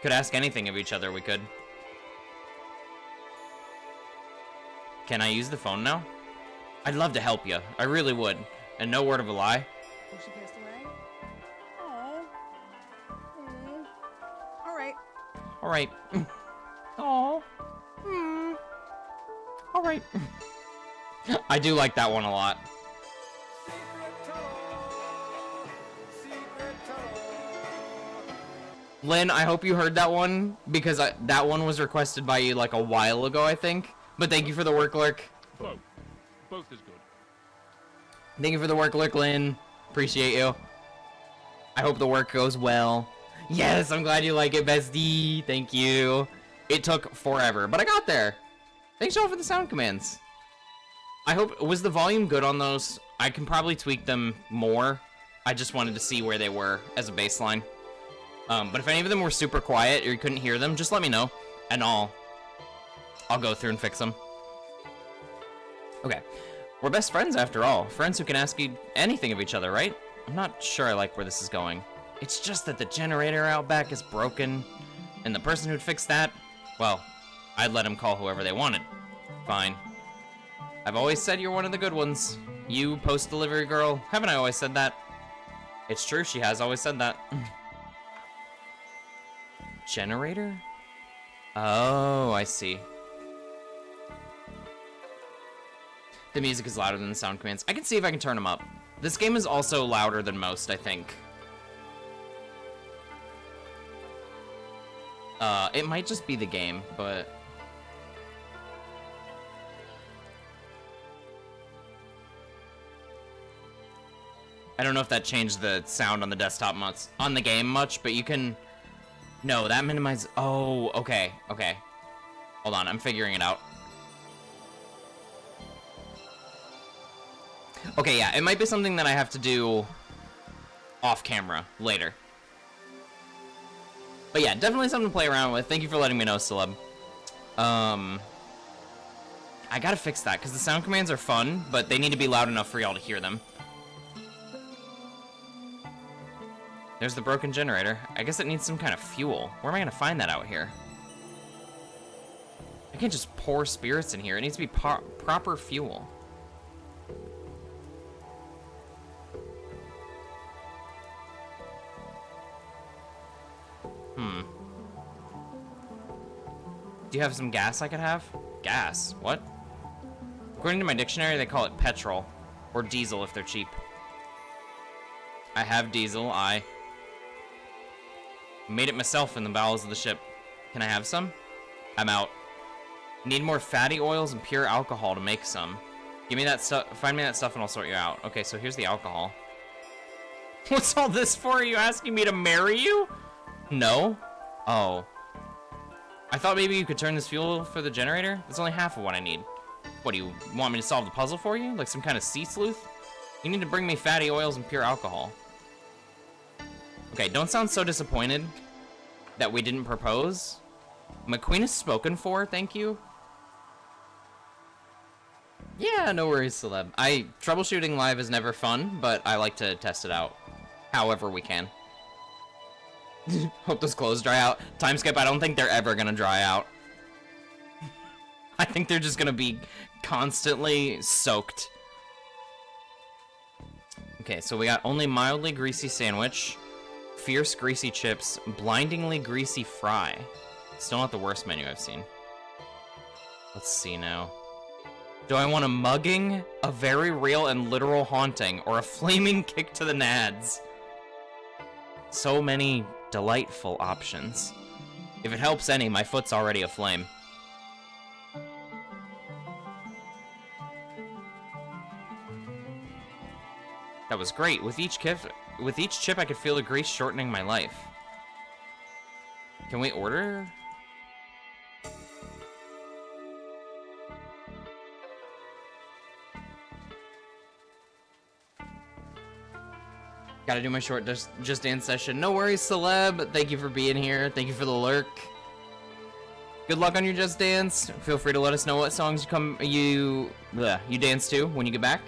Could ask anything of each other, we could. Can I use the phone now? I'd love to help you. I really would. And no word of a lie. Oh, she passed away? Oh. Alright. Alright. Aw. Alright. I do like that one a lot. Lynn, I hope you heard that one, because that one was requested by you like a while ago, I think. But thank you for the work, Lurk. Both. Both is good. Thank you for the work, Lurk, Lynn. Appreciate you. I hope the work goes well. Yes, I'm glad you like it, bestie. Thank you. It took forever, but I got there. Thanks y'all for the sound commands. I hope, was the volume good on those? I can probably tweak them more. I just wanted to see where they were as a baseline. But if any of them were super quiet or you couldn't hear them, just let me know, and I'll go through and fix them. Okay. We're best friends after all. Friends who can ask you anything of each other, right? I'm not sure I like where this is going. It's just that the generator out back is broken, and the person who'd fix that, well, I'd let him call whoever they wanted. Fine. I've always said you're one of the good ones. You, post-delivery girl. Haven't I always said that? It's true, she has always said that. Generator? Oh, I see. The music is louder than the sound commands. I can see if I can turn them up. This game is also louder than most, I think. It might just be the game, but... I don't know if that changed the sound on the desktop much, on the game much, but you can... No, that minimizes... Oh, okay, okay. Hold on, I'm figuring it out. Okay, yeah, it might be something that I have to do off camera later. But yeah, definitely something to play around with. Thank you for letting me know, Celeb. I gotta fix that, because the sound commands are fun, but they need to be loud enough for y'all to hear them. There's the broken generator. I guess it needs some kind of fuel. Where am I gonna find that out here? can't just pour spirits in here. It needs to be proper fuel. Do you have some gas I could have? Gas? What? According to my dictionary, they call it petrol. Or diesel if they're cheap. I have diesel. I made it myself in the bowels of the ship. Can I have some? I'm out. Need more fatty oils and pure alcohol to make some. Give me that stuff. Find me that stuff and I'll sort you out. Okay, so here's the alcohol. What's all this for? Are you asking me to marry you? No? Oh. I thought maybe you could turn this fuel for the generator. That's only half of what I need. What, do you want me to solve the puzzle for you? Like some kind of sea sleuth? You need to bring me fatty oils and pure alcohol. Okay, don't sound so disappointed that we didn't propose. My queen is spoken for, thank you. Yeah, no worries, celeb. Troubleshooting live is never fun, but I like to test it out however we can. Hope those clothes dry out. Time skip, I don't think they're ever gonna dry out. I think they're just gonna be constantly soaked. Okay, so we got only mildly greasy sandwich, fierce greasy chips, blindingly greasy fry. Still not the worst menu I've seen. Let's see now. Do I want a mugging, a very real and literal haunting, or a flaming kick to the nads? So many delightful options. If it helps any, my foot's already aflame. That was great. With each chip, I could feel the grease shortening my life. Can we order? Gotta do my short Just Dance session. No worries, celeb. Thank you for being here. Thank you for the lurk. Good luck on your Just Dance. Feel free to let us know what songs you dance to when you get back.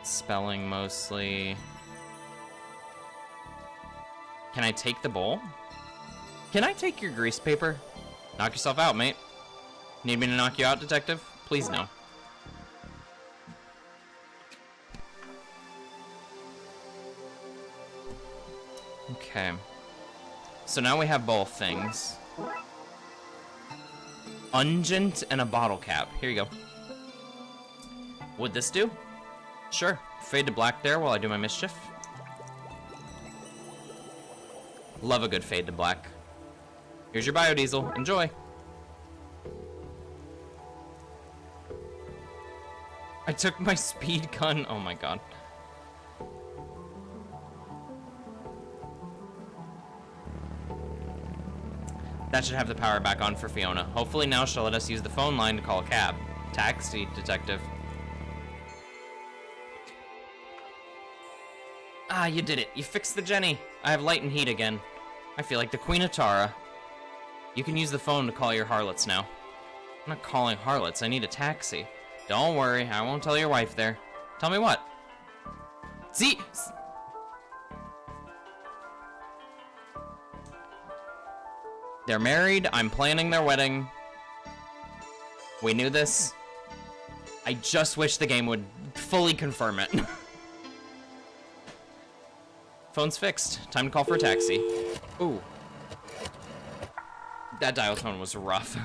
Spelling mostly. Can I take the bowl? Can I take your grease paper? Knock yourself out, mate. Need me to knock you out, detective? Please no. Okay. So now we have both things. Ungent and a bottle cap. Here you go. Would this do? Sure. Fade to black there while I do my mischief. Love a good fade to black. Here's your biodiesel. Enjoy. I took my speed gun. Oh my god. That should have the power back on for Fiona. Hopefully now she'll let us use the phone line to call a cab. Taxi, detective. Ah, you did it. You fixed the Jenny. I have light and heat again. I feel like the Queen of Tara. You can use the phone to call your harlots now. I'm not calling harlots. I need a taxi. Don't worry. I won't tell your wife there. Tell me what? See? They're married. I'm planning their wedding. We knew this. I just wish the game would fully confirm it. Phone's fixed. Time to call for a taxi. Ooh. That dial tone was rough.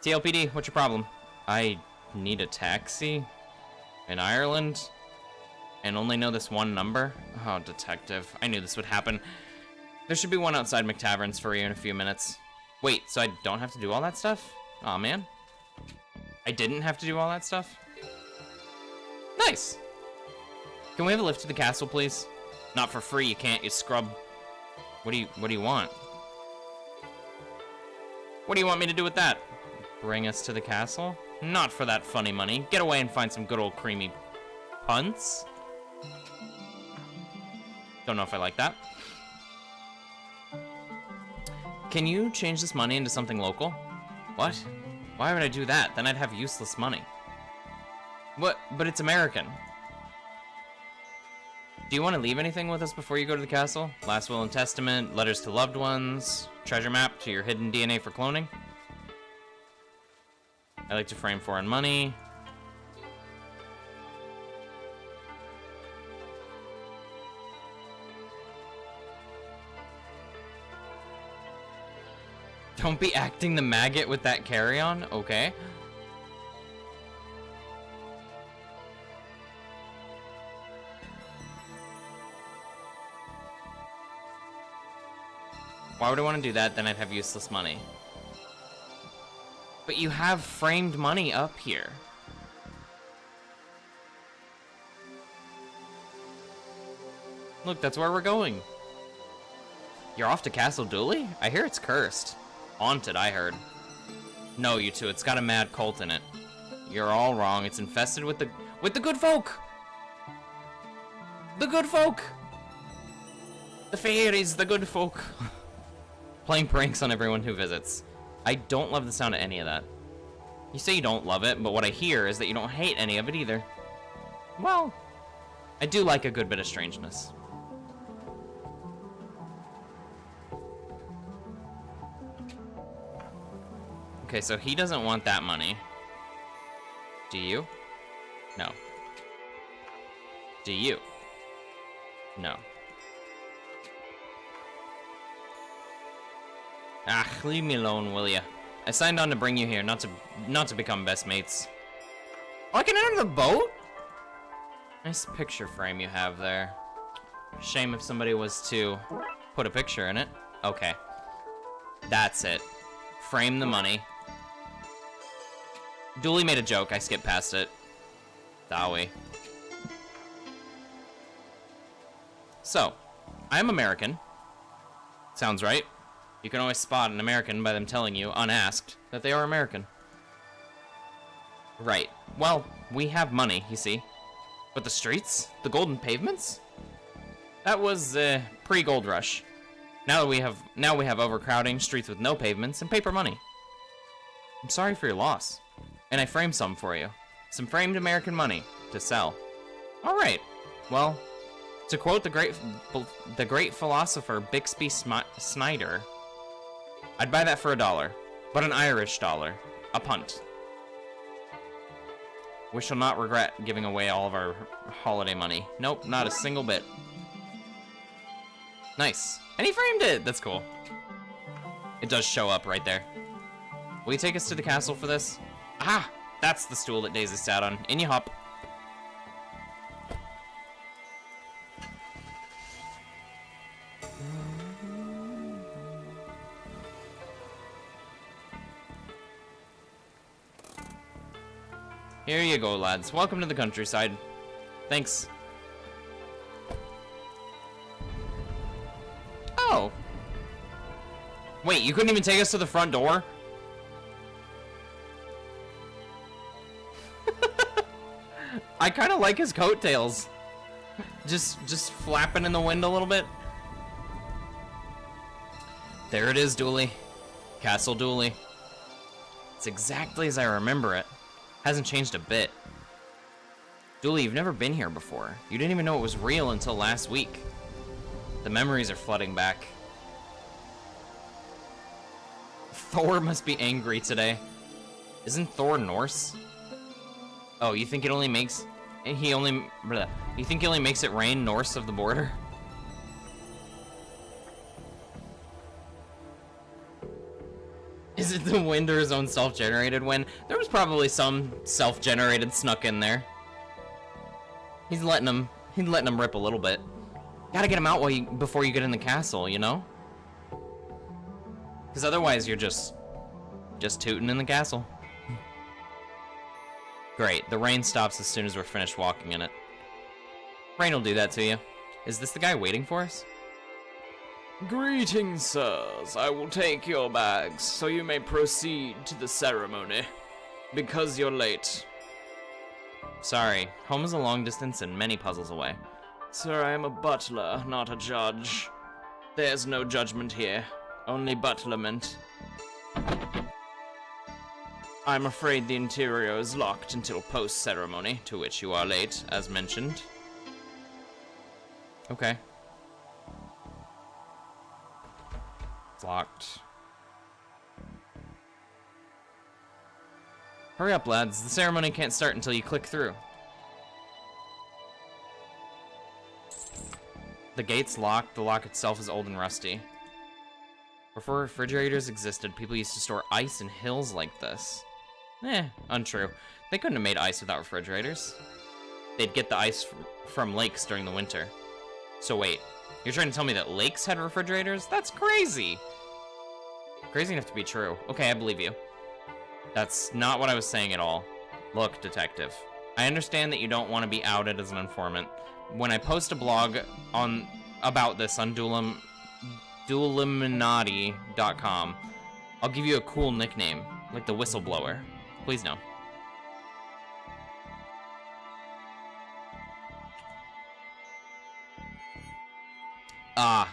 TLPD, what's your problem? I need a taxi in Ireland and only know this one number? Oh, detective. I knew this would happen. There should be one outside McTavern's for you in a few minutes. Wait, so I don't have to do all that stuff? Aw, man. I didn't have to do all that stuff? Nice! Can we have a lift to the castle, please? Not for free, you can't, you scrub. What do you want? What do you want me to do with that? Bring us to the castle? Not for that funny money. Get away and find some good old creamy punts. Don't know if I like that. Can you change this money into something local? What? Why would I do that? Then I'd have useless money. What? But it's American. Do you want to leave anything with us before you go to the castle? Last will and testament, letters to loved ones, treasure map to your hidden DNA for cloning. I like to frame foreign money. Don't be acting the maggot with that carry-on? Okay. Why would I want to do that? Then I'd have useless money. But you have framed money up here. Look, that's where we're going. You're off to Castle Dooley? I hear it's cursed. Haunted, I heard. No, you two, it's got a mad cult in it. You're all wrong. It's infested with the good folk. The good folk. The fairies, the good folk. Playing pranks on everyone who visits. I don't love the sound of any of that. You say you don't love it, but what I hear is that you don't hate any of it either. Well, I do like a good bit of strangeness. Okay, so he doesn't want that money. Do you? No. Do you? No. Ah, leave me alone, will ya? I signed on to bring you here, not to become best mates. Oh, I can enter the boat? Nice picture frame you have there. Shame if somebody was to put a picture in it. Okay. That's it. Frame the money. Dooley made a joke, I skipped past it. Dowie. So, I'm American. Sounds right. You can always spot an American by them telling you, unasked, that they are American. Right. Well, we have money, you see. But the streets? The golden pavements? That was, pre-gold rush. Now we have overcrowding, streets with no pavements, and paper money. I'm sorry for your loss. And I framed some for you. Some framed American money to sell. Alright. Well, to quote the great philosopher Bixby Snyder, I'd buy that for $1, but an Irish dollar. A punt. We shall not regret giving away all of our holiday money. Nope, not a single bit. Nice. And he framed it! That's cool. It does show up right there. Will you take us to the castle for this? Ah! That's the stool that Daisy sat on. In you hop. Here you go, lads. Welcome to the countryside. Thanks. Oh. Wait, you couldn't even take us to the front door? I kind of like his coattails. Just flapping in the wind a little bit. There it is, Dooley. Castle Dooley. It's exactly as I remember it. Hasn't changed a bit. Dooley, you've never been here before. You didn't even know it was real until last week. The memories are flooding back. Thor must be angry today. Isn't Thor Norse? Oh, you think it only makes... You think he only makes it rain north of the border? Is it the wind or his own self-generated wind? There was probably some self-generated snuck in there. He's letting him rip a little bit. Gotta get him out before you get in the castle, you know? Because otherwise you're just tooting in the castle. Great, the rain stops as soon as we're finished walking in it. Rain will do that to you. Is this the guy waiting for us? Greetings, sirs. I will take your bags, so you may proceed to the ceremony. Because you're late. Sorry, home is a long distance and many puzzles away. Sir, I am a butler, not a judge. There's no judgment here, only butlerment. I'm afraid the interior is locked until post-ceremony, To which you are late, as mentioned. Okay. It's locked. Hurry up, lads. The ceremony can't start until you click through. The gate's locked. The lock itself is old and rusty. Before refrigerators existed, people used to store ice in hills like this. Untrue. They couldn't have made ice without refrigerators. They'd get the ice from lakes during the winter. So wait, you're trying to tell me that lakes had refrigerators? That's crazy! Crazy enough to be true. Okay, I believe you. That's not what I was saying at all. Look, detective. I understand that you don't want to be outed as an informant. When I post a blog about this on Dueliminati.com, I'll give you a cool nickname, like the whistleblower. Please no.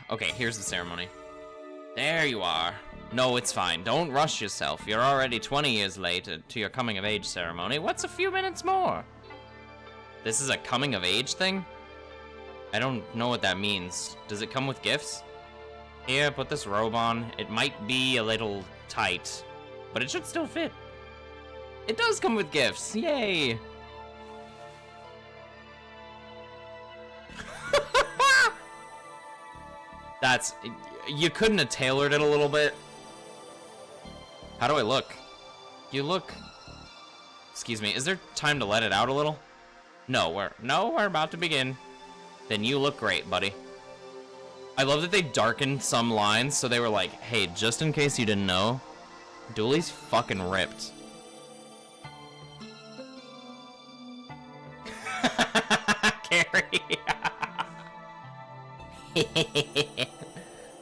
Okay, here's the ceremony. There you are. No, it's fine. Don't rush yourself. You're already 20 years late to your coming-of-age ceremony. What's a few minutes more? This is a coming-of-age thing? I don't know what that means. Does it come with gifts? Here, put this robe on. It might be a little tight, but it should still fit. It does come with gifts. Yay! That's... You couldn't have tailored it a little bit? How do I look? You look... Excuse me, is there time to let it out a little? No, we're about to begin. Then you look great, buddy. I love that they darkened some lines, so they were like, hey, just in case you didn't know, Dooley's fucking ripped. Carrie.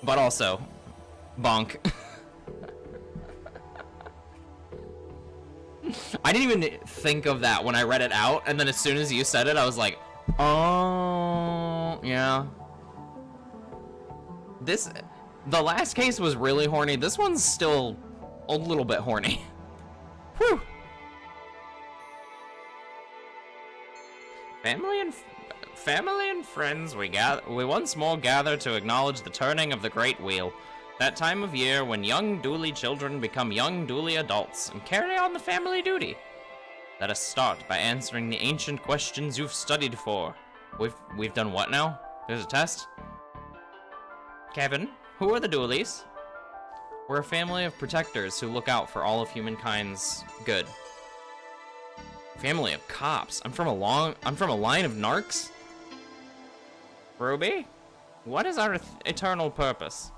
But also, bonk. I didn't even think of that when I read it out, and then as soon as you said it, I was like, oh, yeah. The last case was really horny. This one's still a little bit horny. Whew. Family and friends, we once more gather to acknowledge the turning of the Great Wheel. That time of year when young Dooley children become young Dooley adults and carry on the family duty. Let us start by answering the ancient questions you've studied for. We've done what now? There's a test? Kevin, who are the Dooleys? We're a family of protectors who look out for all of humankind's good. Family of cops. I'm from a line of narcs? Ruby, what is our eternal purpose?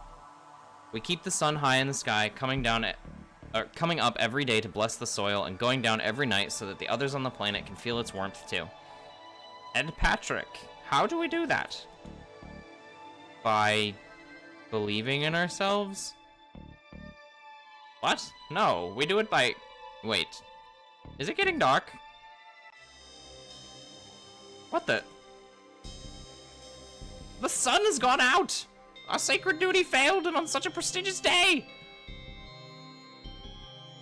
We keep the sun high in the sky, coming up every day to bless the soil, and going down every night so that the others on the planet can feel its warmth too. Ed Patrick, how do we do that? By believing in ourselves? What? No, we do it by... Wait. Is it getting dark? What the... The sun has gone out! Our sacred duty failed, and on such a prestigious day!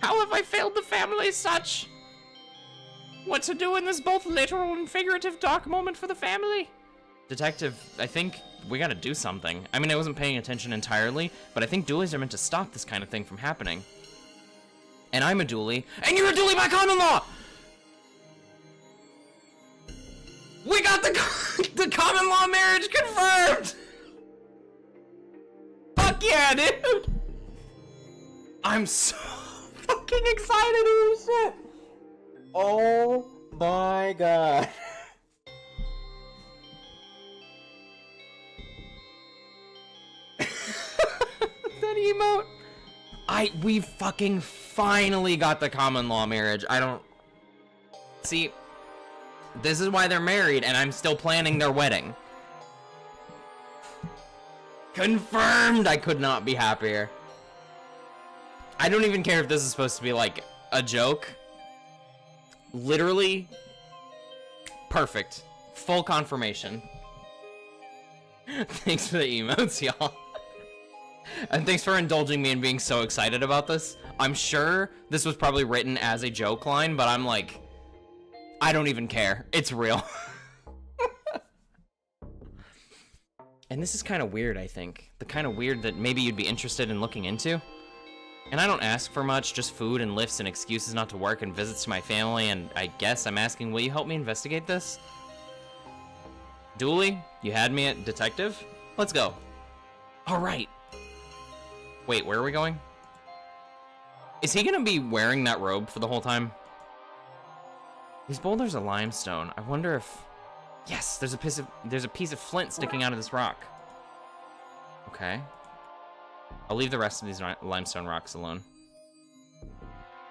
How have I failed the family as such? What to do in this both literal and figurative dark moment for the family? Detective, I think we gotta do something. I mean, I wasn't paying attention entirely, but I think Dooleys are meant to stop this kind of thing from happening. And I'm a Dooley, and you're a Dooley by common law! We got the common law marriage confirmed! Fuck yeah, dude! I'm so fucking excited, holy shit! Oh my god. That emote. We fucking finally got the common law marriage. I don't... See, this is why they're married, and I'm still planning their wedding. Confirmed! I could not be happier. I don't even care if this is supposed to be, like, a joke. Literally, perfect. Full confirmation. Thanks for the emotes, y'all. And thanks for indulging me in being so excited about this. I'm sure this was probably written as a joke line, but I'm like, I don't even care. It's real. And this is kind of weird, I think. The kind of weird that maybe you'd be interested in looking into. And I don't ask for much, just food and lifts and excuses not to work and visits to my family, and I guess I'm asking, will you help me investigate this? Dooley, you had me at detective? Let's go. All right. Wait, where are we going? Is he gonna be wearing that robe for the whole time? These boulders are limestone. I wonder if... Yes, there's a piece of flint sticking out of this rock. Okay. I'll leave the rest of these limestone rocks alone.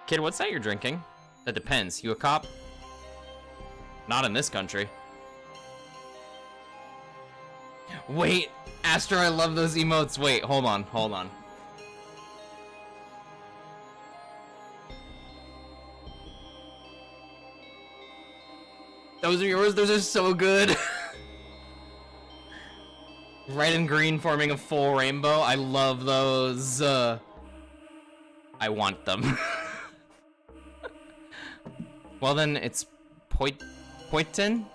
Kid, what's that you're drinking? That depends. You a cop? Not in this country. Wait, Astro, I love those emotes. Wait, hold on. Those are yours? Those are so good. Red and green forming a full rainbow. I love those. I want them. Well then, it's Poitin?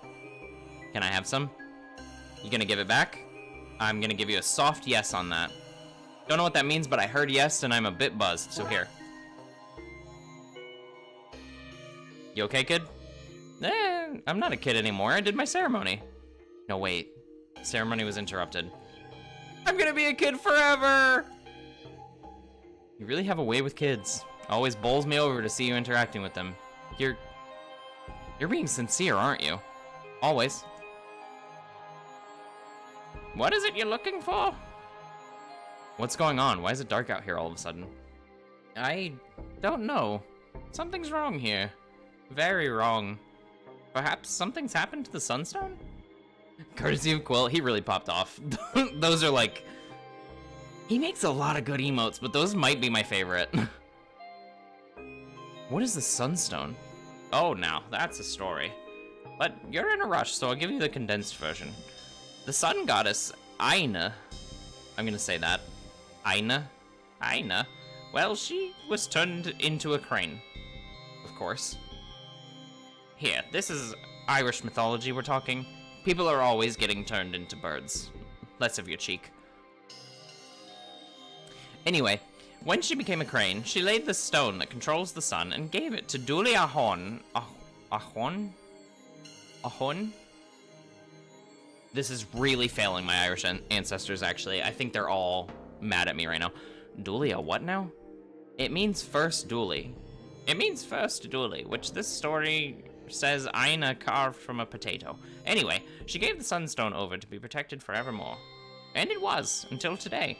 Can I have some? You gonna give it back? I'm gonna give you a soft yes on that. Don't know what that means, but I heard yes and I'm a bit buzzed, so here. You okay, kid? I'm not a kid anymore. I did my ceremony. No, wait. Ceremony was interrupted. I'm gonna be a kid forever! You really have a way with kids. Always bowls me over to see you interacting with them. You're being sincere, aren't you? Always. What is it you're looking for? What's going on? Why is it dark out here all of a sudden? I don't know. Something's wrong here. Very wrong. Perhaps something's happened to the Sunstone? Courtesy of Quill, he really popped off. Those are like... He makes a lot of good emotes, but those might be my favorite. What is the Sunstone? Oh, now, that's a story. But you're in a rush, so I'll give you the condensed version. The sun goddess, Aina... I'm gonna say that. Aina? Well, she was turned into a crane. Of course. Here, this is Irish mythology we're talking. People are always getting turned into birds. Less of your cheek. Anyway, when she became a crane, she laid the stone that controls the sun and gave it to Dooley Ahon. Ahon? This is really failing my Irish ancestors, actually. I think they're all mad at me right now. Dooley, what now? It means first Dooley. Which this story says Aina carved from a potato. Anyway, she gave the Sunstone over to be protected forevermore. And it was, until today.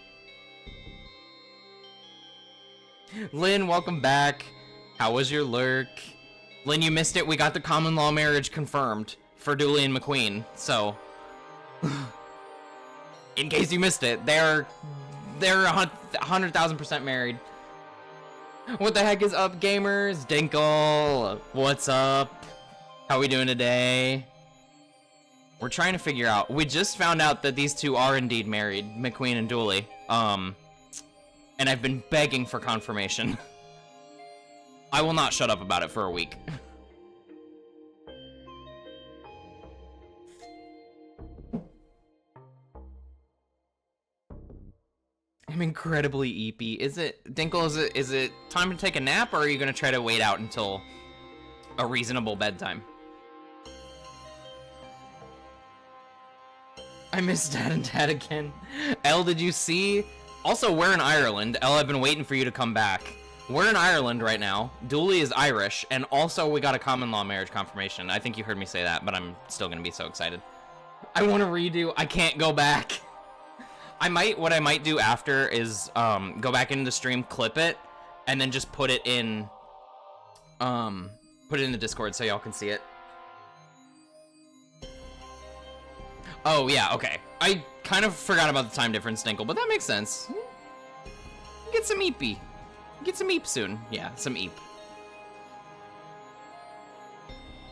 Lynn, welcome back. How was your lurk? Lynn, you missed it. We got the common law marriage confirmed for Dooley and McQueen, so... In case you missed it, they're 100,000% married. What the heck is up, gamers? Dinkle, what's up? How we doing today? We're trying to figure out. We just found out that these two are indeed married, McQueen and Dooley. And I've been begging for confirmation. I will not shut up about it for a week. I'm incredibly eepy. Is it, Dinkle, is it time to take a nap, or are you gonna try to wait out until a reasonable bedtime? I miss Dad and Dad again. Elle, did you see? Also, we're in Ireland. Elle, I've been waiting for you to come back. We're in Ireland right now. Dooley is Irish, and also we got a common law marriage confirmation. I think you heard me say that, but I'm still gonna be so excited. I want to redo. I can't go back. What I might do after is go back into the stream, clip it, and then just put it in the Discord so y'all can see it. Oh yeah, okay. I kind of forgot about the time difference, Dinkle, but that makes sense. Get some eepy. Get some eep soon. Yeah, some eep.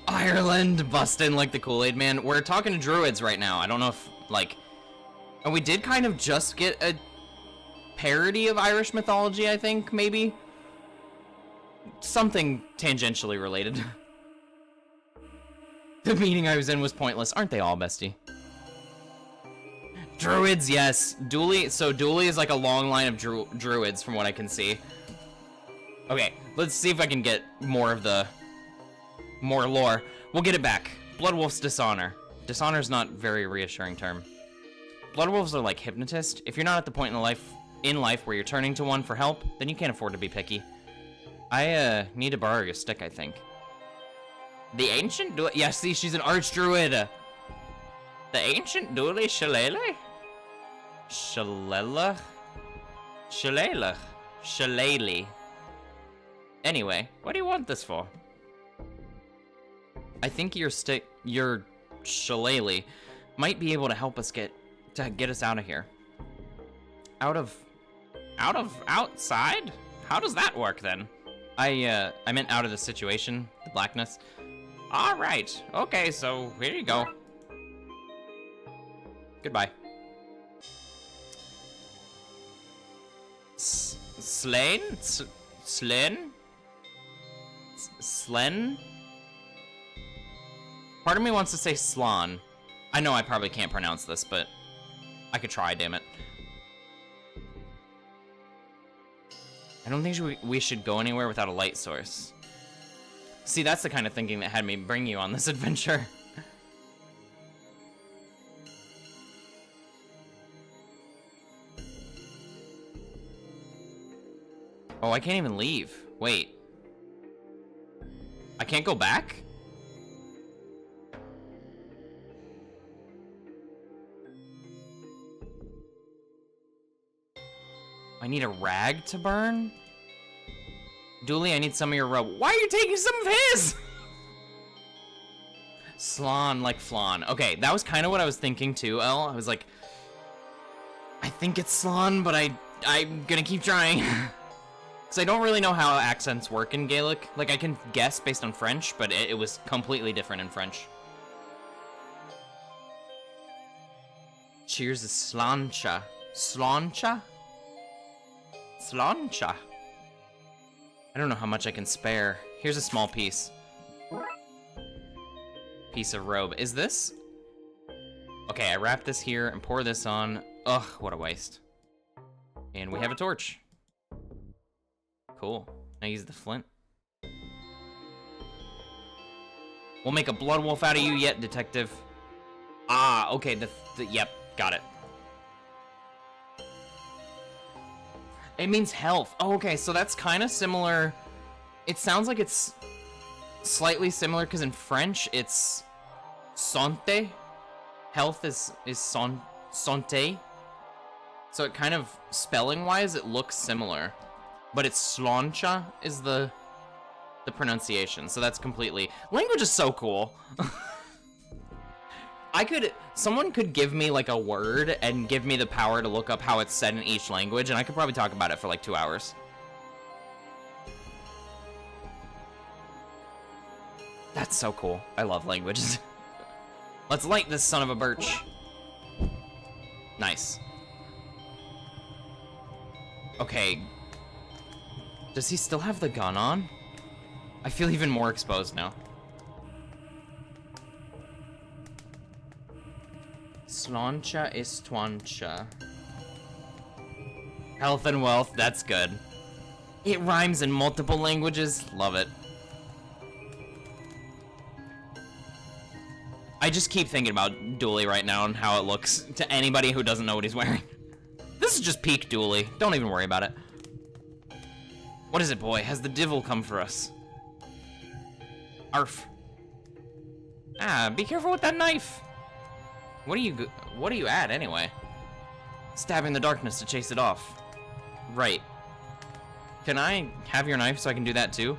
Ireland, bustin' like the Kool-Aid man. We're talking to druids right now. I don't know if, like... And we did kind of just get a parody of Irish mythology, I think, maybe? Something tangentially related. The meeting I was in was pointless. Aren't they all, bestie? Druids, yes. Dooley, so Dooley is like a long line of druids from what I can see. Okay, let's see if I can get more lore. We'll get it back. Bloodwolf's Dishonor. Dishonor is not very reassuring term. Bloodwolves are like hypnotists. If you're not at the point in life where you're turning to one for help, then you can't afford to be picky. I need to borrow your stick, I think. The ancient Dooley, yeah, see, she's an archdruid. The ancient Dooley Shillelagh? Shillelagh. Anyway, what do you want this for? I think your Shillelagh might be able to help us get us out of here. Outside? How does that work then? I meant out of the situation, the blackness. All right. Okay, so here you go. Goodbye. Slen? Part of me wants to say Slan. I know I probably can't pronounce this, but I could try, damn it. I don't think we should go anywhere without a light source. See, that's the kind of thinking that had me bring you on this adventure. Oh, I can't even leave. Wait. I can't go back? I need a rag to burn? Dooley, I need some of your robe. Why are you taking some of his? Slan like flan. Okay, that was kind of what I was thinking too, El. I was like, I think it's Slan, but I'm gonna keep trying. Because I don't really know how accents work in Gaelic. Like, I can guess based on French, but it was completely different in French. Cheers is slancha. Slancha? Slancha. I don't know how much I can spare. Here's a small piece. Piece of robe. Is this? Okay, I wrap this here and pour this on. Ugh, what a waste. And we have a torch. Cool. Now use the flint. We'll make a blood wolf out of you yet, detective. Ah, okay, yep, got it. It means health. Oh, okay, so that's kind of similar. It sounds like it's slightly similar because in French it's santé. Health is santé. So it kind of, spelling-wise, it looks similar. But it's slancha is the pronunciation. So that's completely... Language is so cool. Someone could give me like a word and give me the power to look up how it's said in each language, and I could probably talk about it for like 2 hours. That's so cool. I love languages. Let's light this son of a birch. Nice. Okay. Does he still have the gun on? I feel even more exposed now. Slancha is twancha. Health and wealth, that's good. It rhymes in multiple languages, love it. I just keep thinking about Dooley right now and how it looks to anybody who doesn't know what he's wearing. This is just peak Dooley, don't even worry about it. What is it, boy? Has the divil come for us? Arf. Ah, be careful with that knife. What are you at, anyway? Stabbing the darkness to chase it off. Right. Can I have your knife so I can do that too?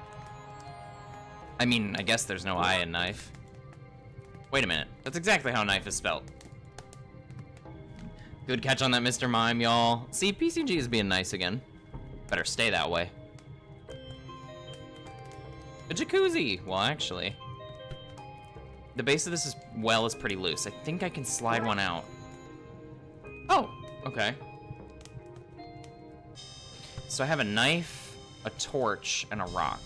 I mean, I guess there's no I in knife. Wait a minute. That's exactly how knife is spelled. Good catch on that, Mr. Mime, y'all. See, PCG is being nice again. Better stay that way. A jacuzzi! Well, actually, the base of this well is pretty loose. I think I can slide one out. Oh, okay. So I have a knife, a torch, and a rock.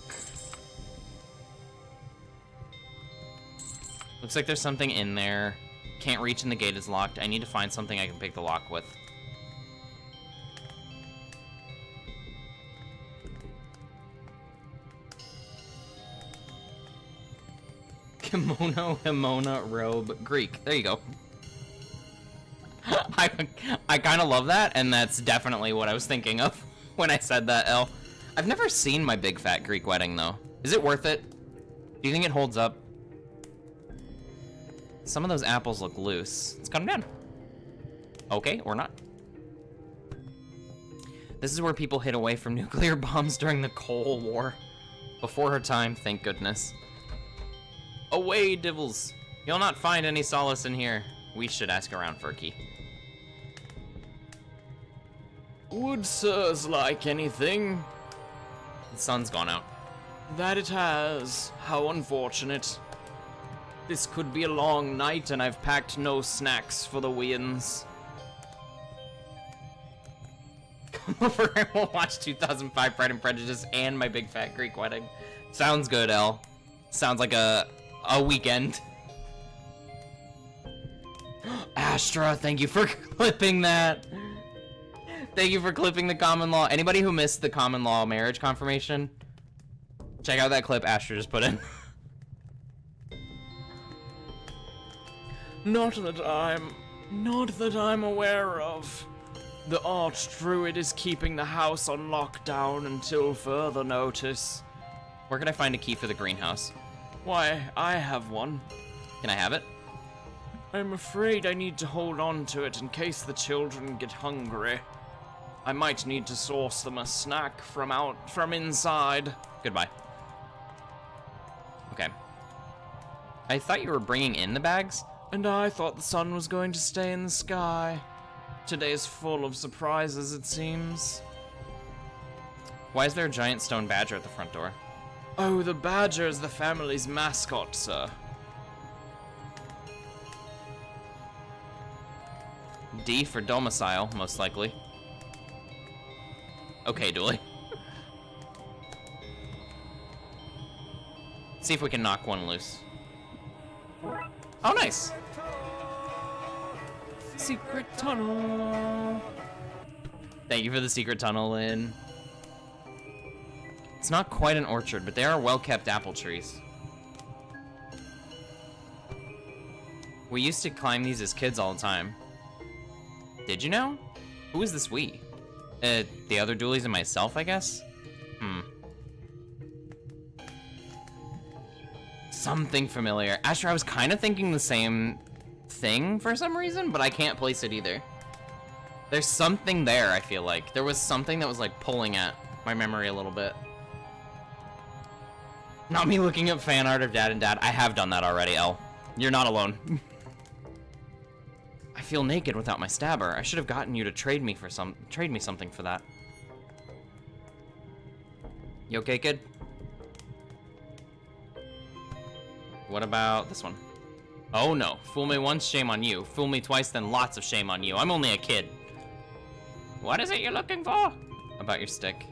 Looks like there's something in there. Can't reach and the gate is locked. I need to find something I can pick the lock with. Kimono, Himona, robe, Greek. There you go. I kind of love that, and that's definitely what I was thinking of when I said that, L. I've never seen my big fat Greek wedding, though. Is it worth it? Do you think it holds up? Some of those apples look loose. Let's cut them down. Okay, or not. This is where people hid away from nuclear bombs during the Cold War. Before her time, thank goodness. Away, divils. You'll not find any solace in here. We should ask around for a key. Would sirs like anything? The sun's gone out. That it has. How unfortunate. This could be a long night, and I've packed no snacks for the weans. Come over and we'll watch 2005 Pride and Prejudice and My Big Fat Greek Wedding. Sounds good, L. Sounds like a weekend. Astra, thank you for clipping that. Thank you for clipping the common law. Anybody who missed the common law marriage confirmation, check out that clip Astra just put in. Not that I'm aware of. The Archdruid is keeping the house on lockdown until further notice. Where can I find a key for the greenhouse? Why, I have one. Can I have it? I'm afraid I need to hold on to it in case the children get hungry. I might need to source them a snack from inside. Goodbye. Okay. I thought you were bringing in the bags. And I thought the sun was going to stay in the sky. Today's full of surprises, it seems. Why is there a giant stone badger at the front door? Oh, the badger is the family's mascot, sir. D for domicile, most likely. Okay, Dooley. See if we can knock one loose. Oh, nice. Secret tunnel. Thank you for the secret tunnel, Lynn. It's not quite an orchard, but they are well-kept apple trees. We used to climb these as kids all the time. Did you know? Who is this we? The other Doolies and myself, I guess? Something familiar. Asher, I was kind of thinking the same thing for some reason, but I can't place it either. There's something there, I feel like. There was something that was like pulling at my memory a little bit. Not me looking up fan art of Dad and Dad. I have done that already, Elle. You're not alone. I feel naked without my stabber. I should have gotten you to trade me something for that. You okay, kid? What about this one? Oh no, fool me once, shame on you. Fool me twice, then lots of shame on you. I'm only a kid. What is it you're looking for? About your stick.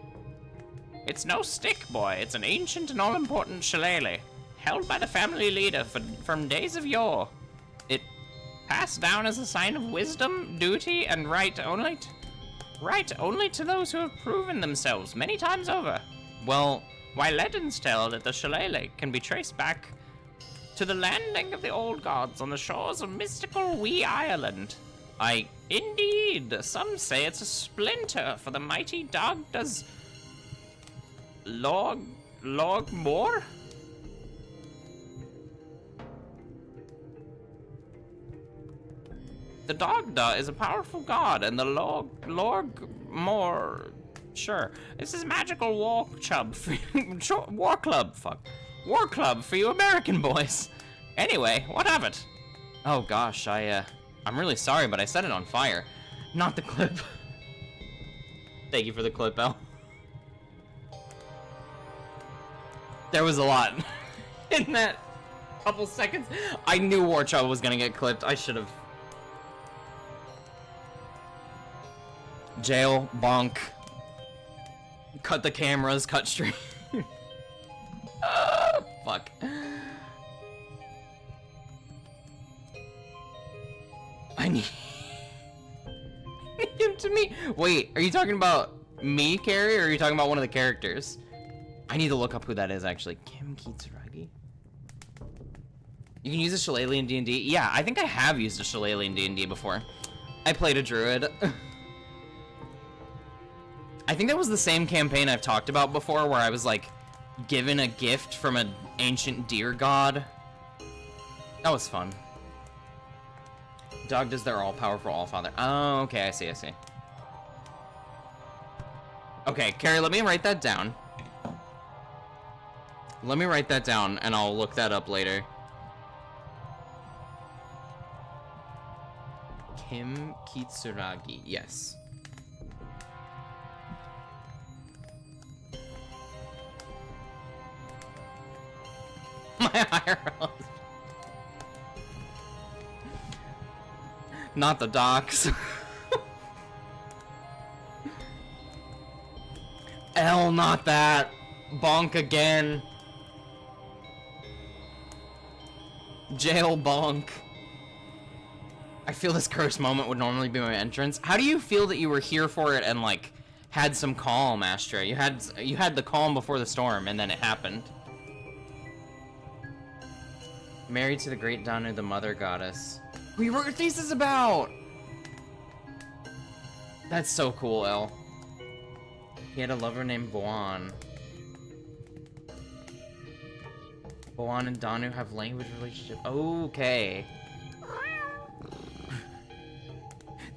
It's no stick, boy. It's an ancient and all-important shillelagh, held by the family leader from days of yore. It passed down as a sign of wisdom, duty, and right only to those who have proven themselves many times over. Well, while legends tell that the shillelagh can be traced back to the landing of the old gods on the shores of mystical Wee Ireland. Indeed, some say it's a splinter for the mighty Dagda's Logmore? The Dagda is a powerful god, and the Logmore, sure. This is magical war club for war club for you American boys. Anyway, what of it? Oh gosh, I'm really sorry, but I set it on fire. Not the clip. Thank you for the clip, Elle. There was a lot in that couple seconds. I knew War Chub was gonna get clipped. I should have. Jail, bonk. Cut the cameras, cut stream. Fuck. need him to me. Wait, are you talking about me, Carrie, or are you talking about one of the characters? I need to look up who that is, actually. Kim Kitsuragi? You can use a shillelagh in D&D? Yeah, I think I have used a shillelagh in D&D before. I played a druid. I think that was the same campaign I've talked about before, where I was, like, given a gift from an ancient deer god. That was fun. Dog does their all-powerful all-father. Oh, okay, I see, I see. Okay, Carrie, let me write that down. Let me write that down, and I'll look that up later. Kim Kitsuragi, yes. My IRL. Not the docs. L, not that. Bonk again. Jail bonk. I feel this cursed moment would normally be my entrance. How do you feel that you were here for it and, like, had some calm, Astra? You had the calm before the storm, and then it happened. Married to the great Danu, the mother goddess. Who you wrote your thesis about! That's so cool, El. He had a lover named Boan. Boan and Danu have language relationship. Okay.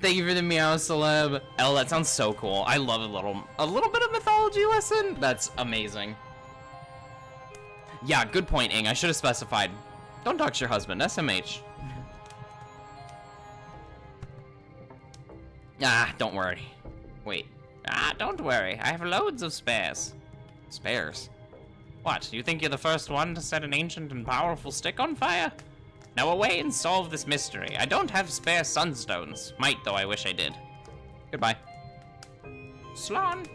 Thank you for the meow, celeb. El, that sounds so cool. I love a little bit of mythology lesson. That's amazing. Yeah, good point, Ing. I should have specified. Don't dox your husband, SMH. Ah, don't worry. Wait. Ah, don't worry. I have loads of spares. Spares? What, you think you're the first one to set an ancient and powerful stick on fire? Now away and solve this mystery. I don't have spare sunstones. Might, though I wish I did. Goodbye. Slan.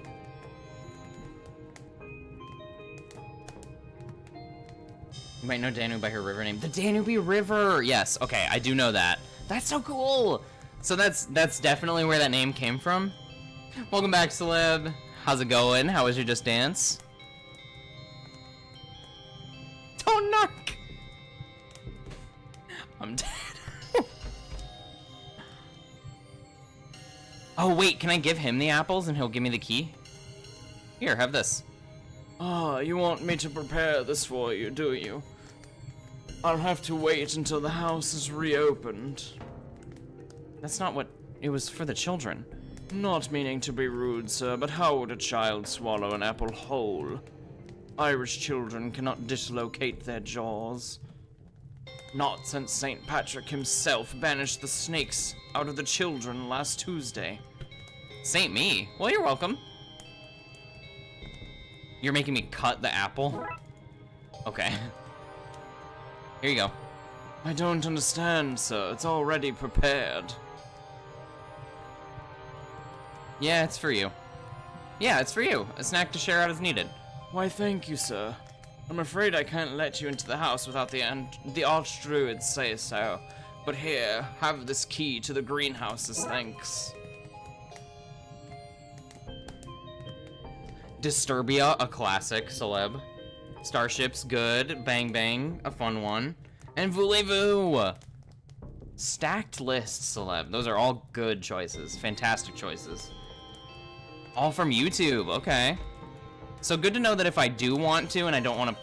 You might know Danu by her river name. The Danube River! Yes, okay, I do know that. That's so cool! So that's definitely where that name came from. Welcome back, celeb. How's it going? How was your Just Dance? Don't knock! I'm dead. Oh, wait, can I give him the apples and he'll give me the key? Here, have this. Ah, you want me to prepare this for you, do you? I'll have to wait until the house is reopened. That's not what... It was for the children. Not meaning to be rude, sir, but how would a child swallow an apple whole? Irish children cannot dislocate their jaws. Not since St. Patrick himself banished the snakes out of the children last Tuesday. Saint me? Well, you're welcome. You're making me cut the apple? Okay. Here you go. I don't understand, sir. It's already prepared. Yeah, it's for you. Yeah, it's for you. A snack to share out as needed. Why, thank you, sir. I'm afraid I can't let you into the house without the Archdruids say so. But here, have this key to the greenhouses, thanks. Disturbia, a classic, celeb. Starships, good. Bang Bang, a fun one. And Voulez-Vous! Stacked list, celeb. Those are all good choices. Fantastic choices. All from YouTube, okay. So good to know that if I do want to and I don't want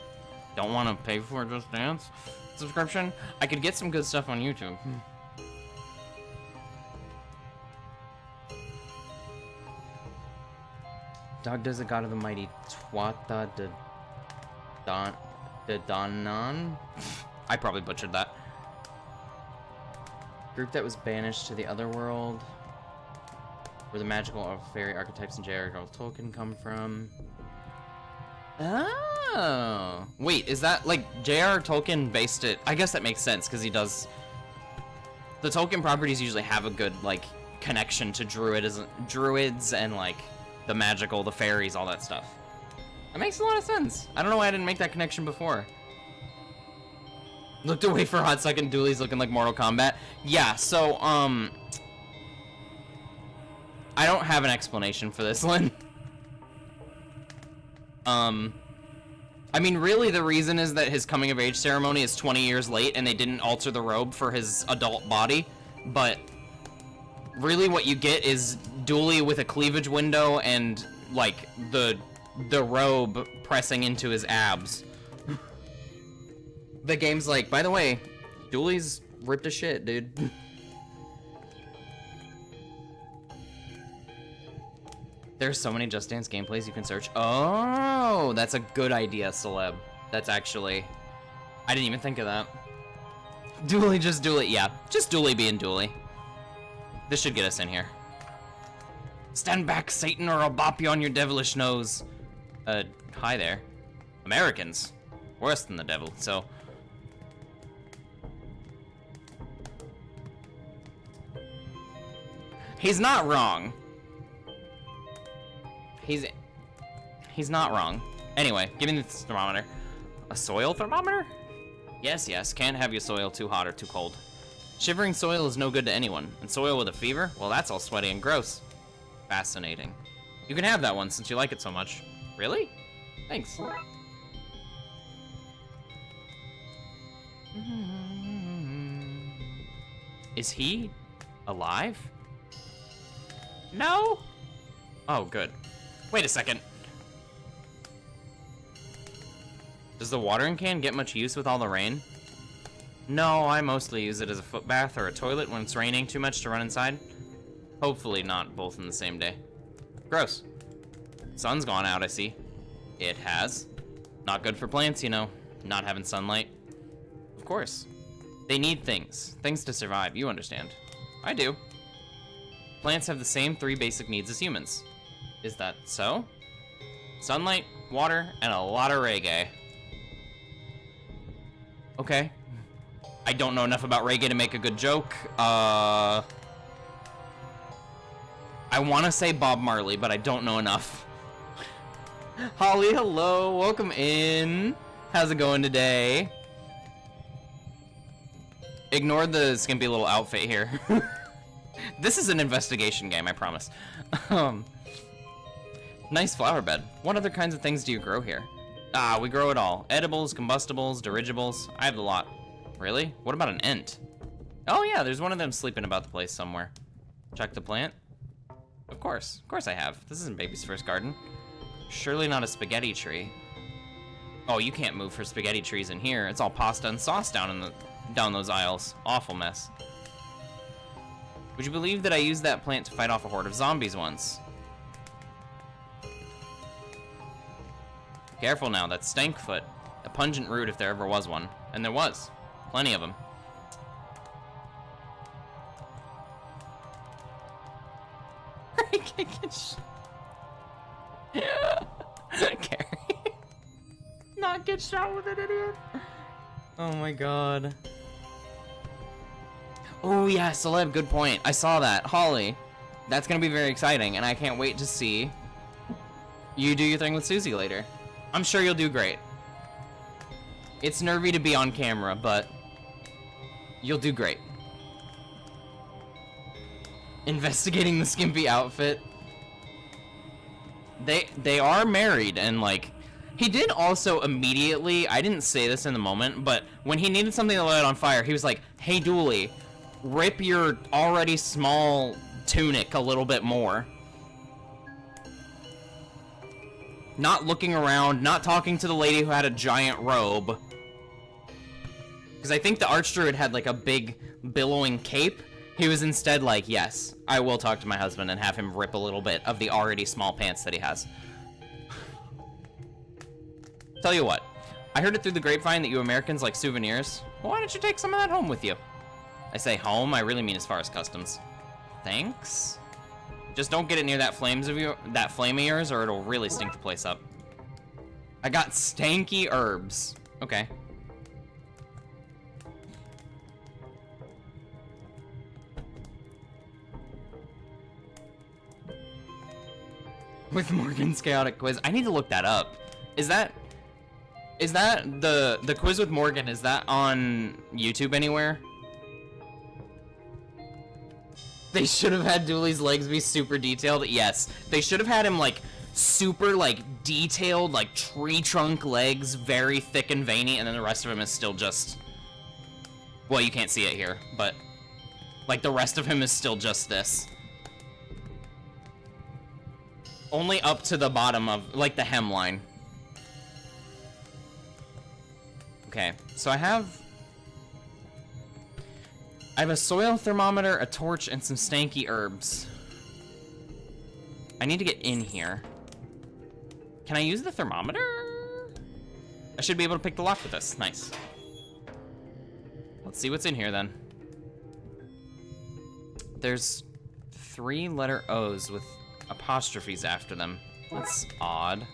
to pay for Just Dance subscription, I could get some good stuff on YouTube. Dog does the god of the mighty Tuatha de Danann? I probably butchered that. Group that was banished to the other world. Where the magical or fairy archetypes and J.R.R. Tolkien come from. Oh. Wait, is that like J.R.R. Tolkien based it? I guess that makes sense because he does. The Tolkien properties usually have a good like connection to druids and like the magical, the fairies, all that stuff. That makes a lot of sense. I don't know why I didn't make that connection before. Looked away for a hot second. Dooley's looking like Mortal Kombat. Yeah, so, I don't have an explanation for this, Lynn. I mean, really, the reason is that his coming-of-age ceremony is 20 years late, and they didn't alter the robe for his adult body, but really what you get is Dooley with a cleavage window and, like, the robe pressing into his abs. The game's like, by the way, Dooley's ripped to shit, dude. There's so many Just Dance gameplays you can search. Oh, that's a good idea, Celeb. That's actually... I didn't even think of that. Dooley, just Dooley. Yeah, just Dooley being Dooley. This should get us in here. Stand back, Satan, or I'll bop you on your devilish nose. Hi there. Americans. Worse than the devil, so... He's not wrong. He's not wrong. Anyway, give me this thermometer. A soil thermometer? Yes, yes, can't have your soil too hot or too cold. Shivering soil is no good to anyone, and soil with a fever? Well, that's all sweaty and gross. Fascinating. You can have that one since you like it so much. Really? Thanks. Is he alive? No? Oh, good. Wait a second. Does the watering can get much use with all the rain? No, I mostly use it as a foot bath or a toilet when it's raining too much to run inside. Hopefully not both in the same day. Gross. Sun's gone out, I see. It has. Not good for plants, you know. Not having sunlight. Of course. They need things. Things to survive, you understand. I do. Plants have the same 3 basic needs as humans. Is that so? Sunlight, water, and a lot of reggae. Okay. I don't know enough about reggae to make a good joke. I want to say Bob Marley, but I don't know enough. Holly, hello. Welcome in. How's it going today? Ignore the skimpy little outfit here. This is an investigation game, I promise. Nice flower bed. What other kinds of things do you grow here? Ah, we grow it all. Edibles, combustibles, dirigibles. I have a lot. Really? What about an ent? Oh yeah, there's one of them sleeping about the place somewhere. Check the plant? Of course I have. This isn't baby's first garden. Surely not a spaghetti tree. Oh, you can't move for spaghetti trees in here. It's all pasta and sauce down those aisles. Awful mess. Would you believe that I used that plant to fight off a horde of zombies once? Careful now, that's Stankfoot. A pungent root if there ever was one. And there was. Plenty of them. Carrie. Not get shot with an idiot. Oh my god. Oh yeah, celeb, good point. I saw that. Holly, that's gonna be very exciting, and I can't wait to see you do your thing with Susie later. I'm sure you'll do great. It's nervy to be on camera, but you'll do great. Investigating the skimpy outfit. They are married, and like, he did also immediately, I didn't say this in the moment, but when he needed something to light on fire, he was like, hey Dooley, rip your already small tunic a little bit more. Not looking around, not talking to the lady who had a giant robe. Because I think the Archdruid had like a big billowing cape. He was instead like, yes, I will talk to my husband and have him rip a little bit of the already small pants that he has. Tell you what, I heard it through the grapevine that you Americans like souvenirs. Well, why don't you take some of that home with you? I say home, I really mean as far as customs. Thanks. Just don't get it near that flame of yours, or it'll really stink the place up. I got stanky herbs. Okay. With Morgan's chaotic quiz. I need to look that up. Is that... Is that the quiz with Morgan, is that on YouTube anywhere? They should have had Dooley's legs be super detailed. Yes. They should have had him like super like detailed, like tree trunk legs, very thick and veiny, and then the rest of him is still just, well, you can't see it here, but like the rest of him is still just this. Only up to the bottom of like the hemline. Okay, so I have a soil thermometer, a torch, and some stanky herbs. I need to get in here. Can I use the thermometer? I should be able to pick the lock with this. Nice. Let's see what's in here then. There's 3-letter O's with apostrophes after them. That's odd.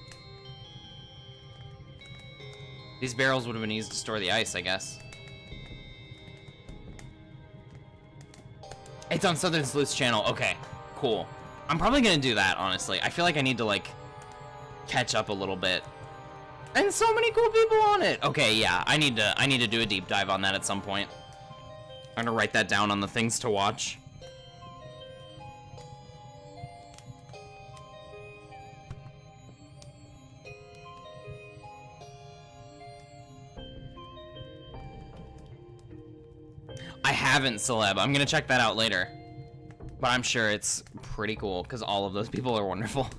These barrels would have been used to store the ice, I guess. It's on Southern Sleuth's channel. Okay, cool. I'm probably gonna do that, honestly. I feel like I need to, like, catch up a little bit. And so many cool people on it! Okay, yeah, I need to do a deep dive on that at some point. I'm gonna write that down on the things to watch. I haven't, Celeb. I'm gonna check that out later. But I'm sure it's pretty cool, because all of those people are wonderful.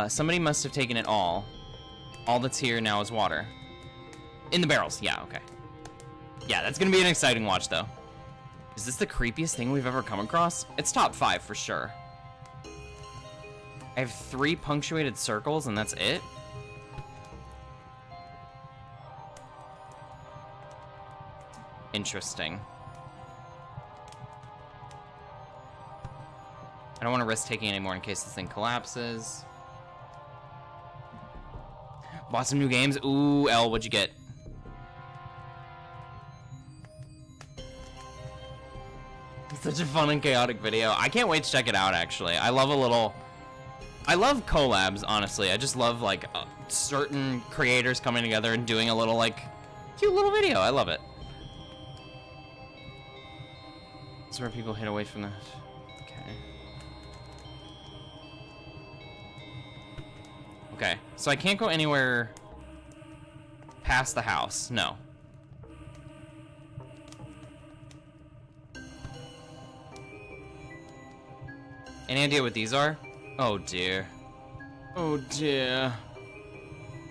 Somebody must have taken it all. All that's here now is water. In the barrels, yeah, okay. Yeah, that's gonna be an exciting watch, though. Is this the creepiest thing we've ever come across? It's top 5, for sure. I have 3 punctuated circles, and that's it? Interesting. I don't want to risk taking any more in case this thing collapses. Bought some new games. Ooh, L, what'd you get? It's such a fun and chaotic video. I can't wait to check it out, actually. I love collabs, honestly. I just love, like, certain creators coming together and doing a little, like, cute little video. I love it. That's where people hit away from that. Okay. Okay, so I can't go anywhere past the house. No. Any idea what these are? Oh dear. Oh dear.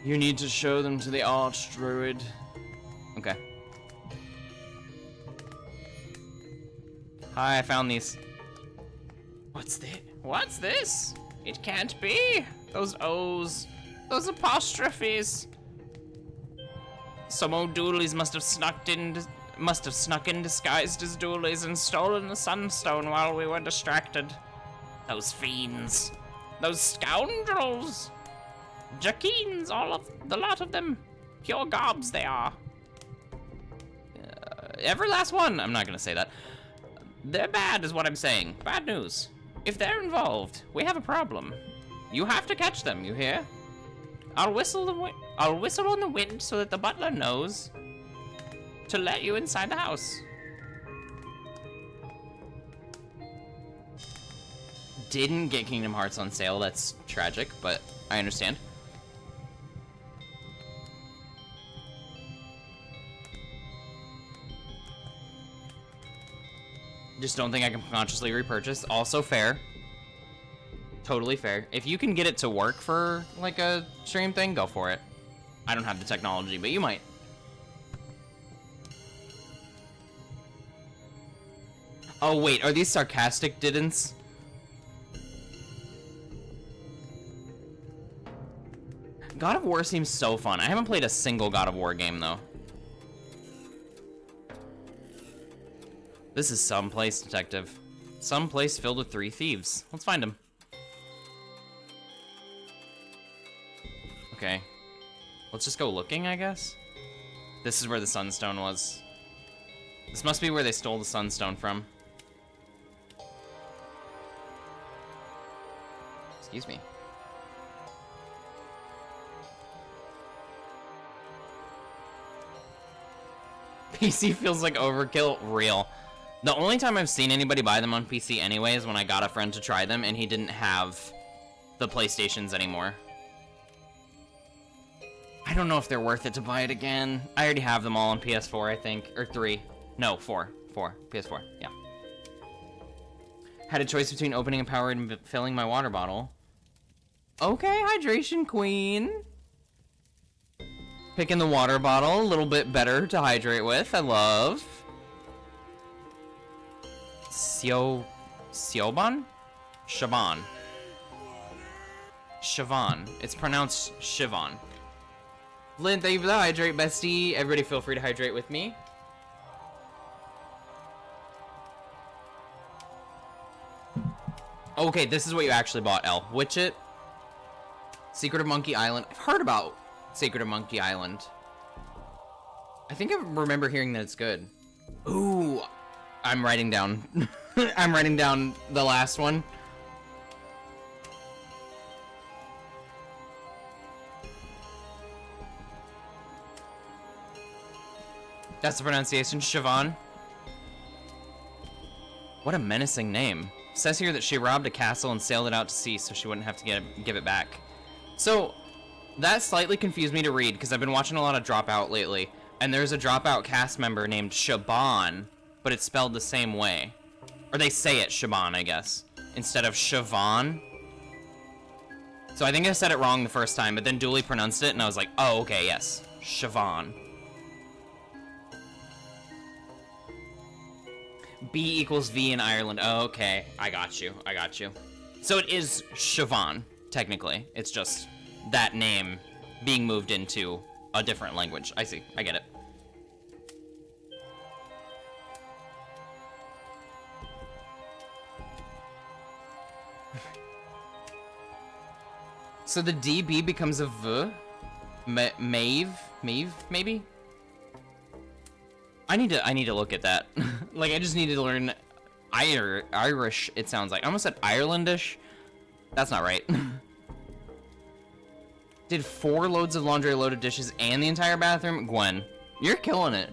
You need to show them to the Archdruid. Okay. Hi, I found these. What's this? What's this? It can't be. Those O's. Those apostrophes. Some old doolies must have snuck in disguised as doolies and stolen the sunstone while we were distracted. Those fiends. Those scoundrels. Jackines, the lot of them. Pure gobs they are. Every last one. I'm not gonna say that. They're bad is what I'm saying. Bad news. If they're involved, we have a problem. You have to catch them, you hear? I'll whistle on the wind so that the butler knows to let you inside the house. Didn't get Kingdom Hearts on sale. That's tragic, but I understand. Just don't think I can consciously repurchase. Also fair. Totally fair. If you can get it to work for, like, a stream thing, go for it. I don't have the technology, but you might. Oh, wait. Are these sarcastic didn'ts? God of War seems so fun. I haven't played a single God of War game, though. This is someplace, detective. Some place filled with 3 thieves. Let's find them. Okay. Let's just go looking, I guess. This is where the Sunstone was. This must be where they stole the Sunstone from. Excuse me. PC feels like overkill. Real. The only time I've seen anybody buy them on PC anyway is when I got a friend to try them and he didn't have the PlayStations anymore. I don't know if they're worth it to buy it again. I already have them all on PS4, I think. Or 3. No, 4. 4. PS4, yeah. Had a choice between opening a power and filling my water bottle. Okay, hydration queen. Picking the water bottle, a little bit better to hydrate with. I love. Siobhan? Siobhan. Siobhan. It's pronounced Siobhan. Lynn, thank you for the hydrate, bestie. Everybody feel free to hydrate with me. Okay, this is what you actually bought, Elle. Witchit. Secret of Monkey Island. I've heard about Secret of Monkey Island. I think I remember hearing that it's good. Ooh, I'm writing down. I'm writing down the last one. That's the pronunciation, Siobhan. What a menacing name. Says here that she robbed a castle and sailed it out to sea so she wouldn't have to give it back. So, that slightly confused me to read because I've been watching a lot of Dropout lately. And there's a Dropout cast member named Shaban, but it's spelled the same way. Or they say it Shaban, I guess, instead of Siobhan. So I think I said it wrong the first time, but then Dooley pronounced it and I was like, oh, okay, yes, Siobhan. B equals V in Ireland. Oh, okay, I got you, I got you. So it is Siobhan, technically. It's just that name being moved into a different language. I see, I get it. So the DB becomes a V? Mave, maybe? I need to look at that. Like, I just need to learn Irish, it sounds like. I almost said Irelandish. That's not right. Did 4 loads of laundry, a load of dishes, and the entire bathroom? Gwen, you're killing it.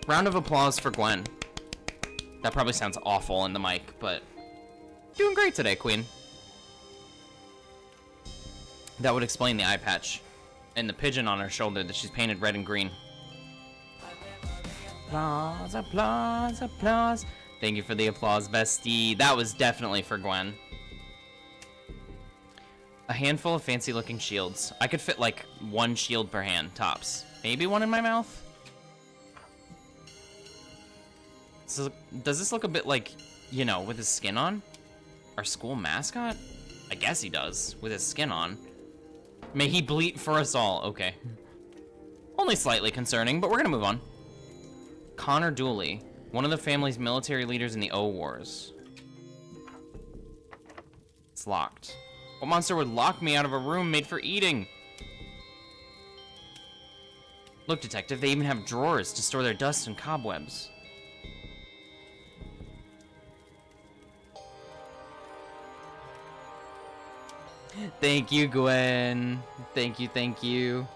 Round of applause for Gwen. That probably sounds awful in the mic, but doing great today, Queen. That would explain the eye patch and the pigeon on her shoulder that she's painted red and green. Applause, applause, applause. Thank you for the applause, bestie. That was definitely for Gwen. A handful of fancy-looking shields. I could fit, like, 1 shield per hand, tops. Maybe 1 in my mouth? So, does this look a bit like, you know, with his skin on? Our school mascot? I guess he does, with his skin on. May he bleat for us all. Okay. Only slightly concerning, but we're gonna move on. Connor Dooley, one of the family's military leaders in the O-Wars. It's locked. What monster would lock me out of a room made for eating? Look, detective, they even have drawers to store their dust and cobwebs. Thank you, Gwen. Thank you, thank you.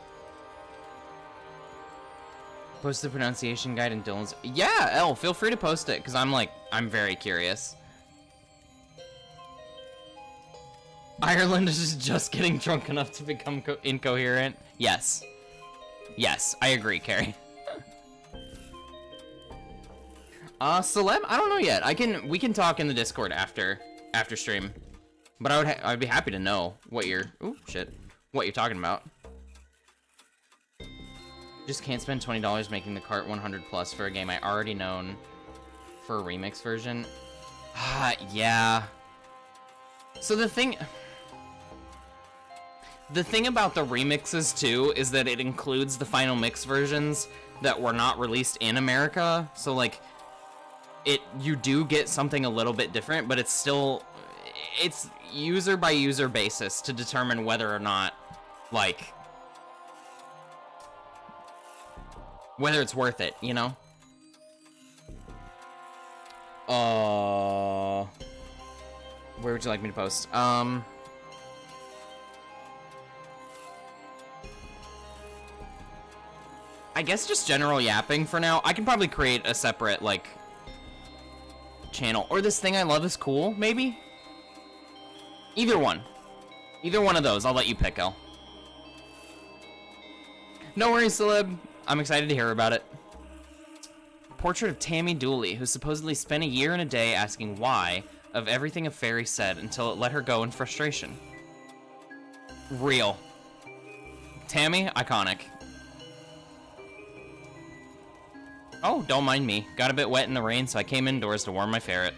Post the pronunciation guide in Dylan's... Yeah, Elle, feel free to post it, because I'm very curious. Ireland is just getting drunk enough to become incoherent. Yes. Yes, I agree, Carrie. Celeb? I don't know yet. We can talk in the Discord after stream. But I'd be happy to know what you're... Ooh, shit. What you're talking about. Just can't spend $20 making the cart 100 plus for a game I already known for a remix version. Yeah. So the thing about the remixes too is that it includes the final mix versions that were not released in America. So like, you do get something a little bit different, but it's user by user basis to determine whether or not, like, whether it's worth it, you know? Where would you like me to post? I guess just general yapping for now. I can probably create a separate, like, channel. Or this thing I love is cool, maybe? Either one. Either one of those. I'll let you pick, El. No worries, Celeb. I'm excited to hear about it. Portrait of Tammy Dooley, who supposedly spent a year and a day asking why of everything a fairy said until it let her go in frustration. Real. Tammy, iconic. Oh, don't mind me. Got a bit wet in the rain, so I came indoors to warm my ferret.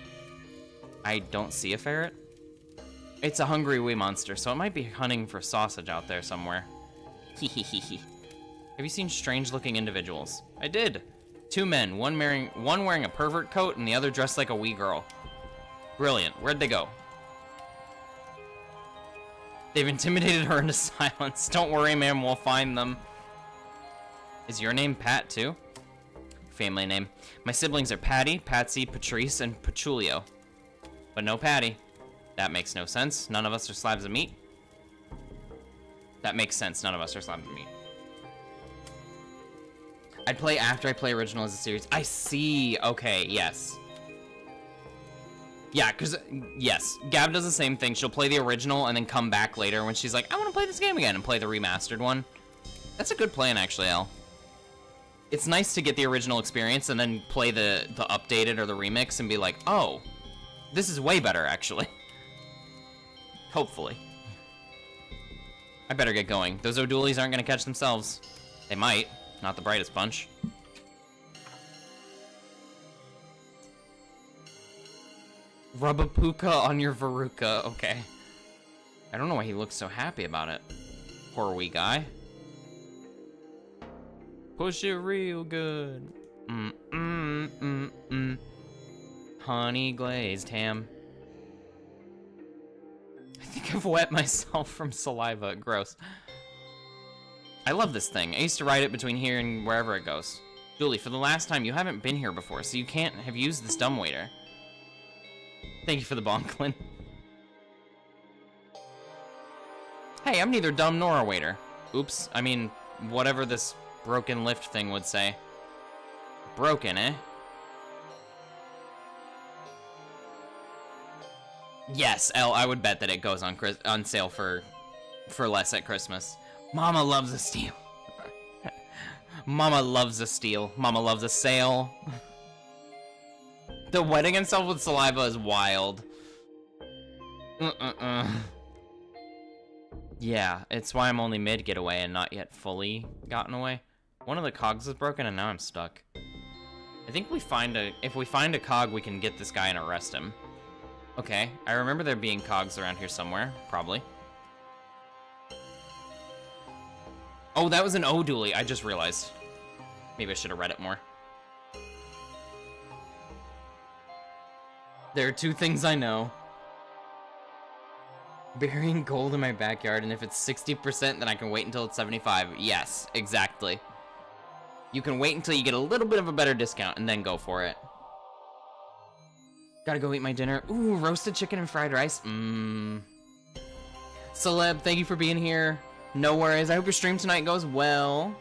I don't see a ferret. It's a hungry wee monster, so it might be hunting for sausage out there somewhere. Hehehehe. Have you seen strange-looking individuals? I did. 2 men, one wearing a pervert coat and the other dressed like a wee girl. Brilliant. Where'd they go? They've intimidated her into silence. Don't worry, ma'am, we'll find them. Is your name Pat, too? Family name. My siblings are Patty, Patsy, Patrice, and Patchoulio. But no Patty. That makes no sense. None of us are slabs of meat. That makes sense. None of us are slabs of meat. I'd play after I play original as a series. I see. Okay, yes. Yeah, because, yes, Gab does the same thing. She'll play the original and then come back later when she's like, I want to play this game again, and play the remastered one. That's a good plan, actually, El. It's nice to get the original experience and then play the updated or the remix and be like, oh, this is way better, actually. Hopefully. I better get going. Those O'Dooleys aren't going to catch themselves. They might. Not the brightest bunch. Rub a puka on your Veruca. Okay. I don't know why he looks so happy about it. Poor wee guy. Push it real good. Honey glazed ham. I think I've wet myself from saliva. Gross. I love this thing. I used to ride it between here and wherever it goes. Julie, for the last time, you haven't been here before, so you can't have used this dumbwaiter. Thank you for the bonklin. Hey, I'm neither dumb nor a waiter. Oops, I mean, whatever this broken lift thing would say. Broken, eh? Yes, Elle, I would bet that it goes on sale for less at Christmas. Mama loves a steal. Mama loves a steal. Mama loves a sale. The wetting himself with saliva is wild. Yeah, it's why I'm only mid-getaway and not yet fully gotten away. One of the cogs is broken and now I'm stuck. I think if we find a cog, we can get this guy and arrest him. Okay, I remember there being cogs around here somewhere, probably. Oh, that was an O'Dooley, I just realized. Maybe I should have read it more. There are 2 things I know. Burying gold in my backyard, and if it's 60%, then I can wait until it's 75. Yes, exactly. You can wait until you get a little bit of a better discount, and then go for it. Gotta go eat my dinner. Ooh, roasted chicken and fried rice. Celeb, thank you for being here. No worries. I hope your stream tonight goes well.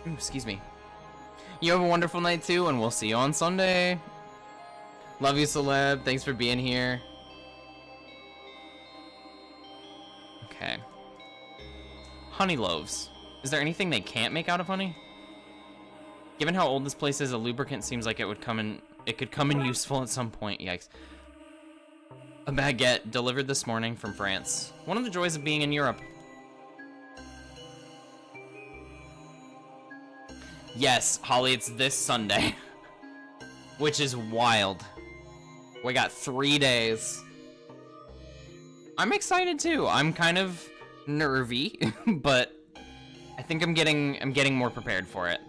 Ooh, excuse me. You have a wonderful night too, and we'll see you on Sunday. Love you, Celeb. Thanks for being here. Okay. Honey loaves. Is there anything they can't make out of honey? Given how old this place is, a lubricant seems like it could come in useful at some point. Yikes. A baguette delivered this morning from France. One of the joys of being in Europe. Yes, Holly, it's this Sunday. Which is wild. We got 3 days. I'm excited too. I'm kind of nervy, but I think I'm getting more prepared for it.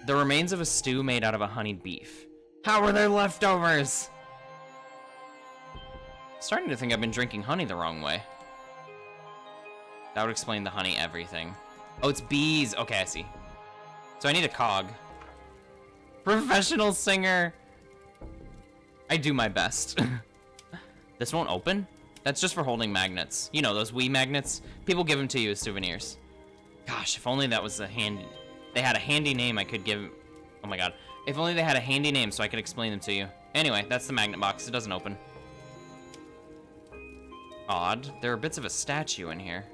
The remains of a stew made out of a honeyed beef. How are there leftovers? Starting to think I've been drinking honey the wrong way. That would explain the honey everything. Oh, it's bees. Okay, I see. So I need a cog. Professional singer. I do my best. This won't open? That's just for holding magnets. You know, those Wii magnets? People give them to you as souvenirs. Gosh, if only that was a handy... They had a handy name I could give... Oh my god. If only they had a handy name so I could explain them to you. Anyway, that's the magnet box. It doesn't open. Odd. There are bits of a statue in here.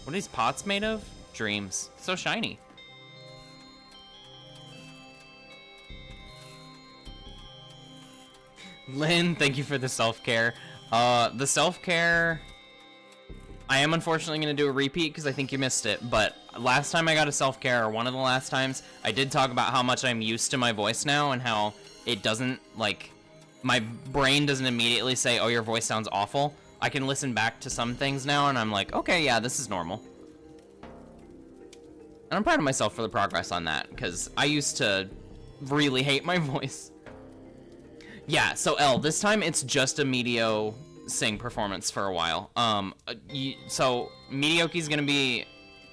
What are these pots made of? Dreams. So shiny. Lynn, thank you for the self-care. The self-care... I am unfortunately going to do a repeat because I think you missed it, but last time I got a self-care, or one of the last times, I did talk about how much I'm used to my voice now and how it doesn't, like, my brain doesn't immediately say, oh, your voice sounds awful. I can listen back to some things now and I'm like, okay, yeah, this is normal. And I'm proud of myself for the progress on that because I used to really hate my voice. Yeah, so Elle, this time it's just a Medio sing performance for a while. So Medioki's gonna be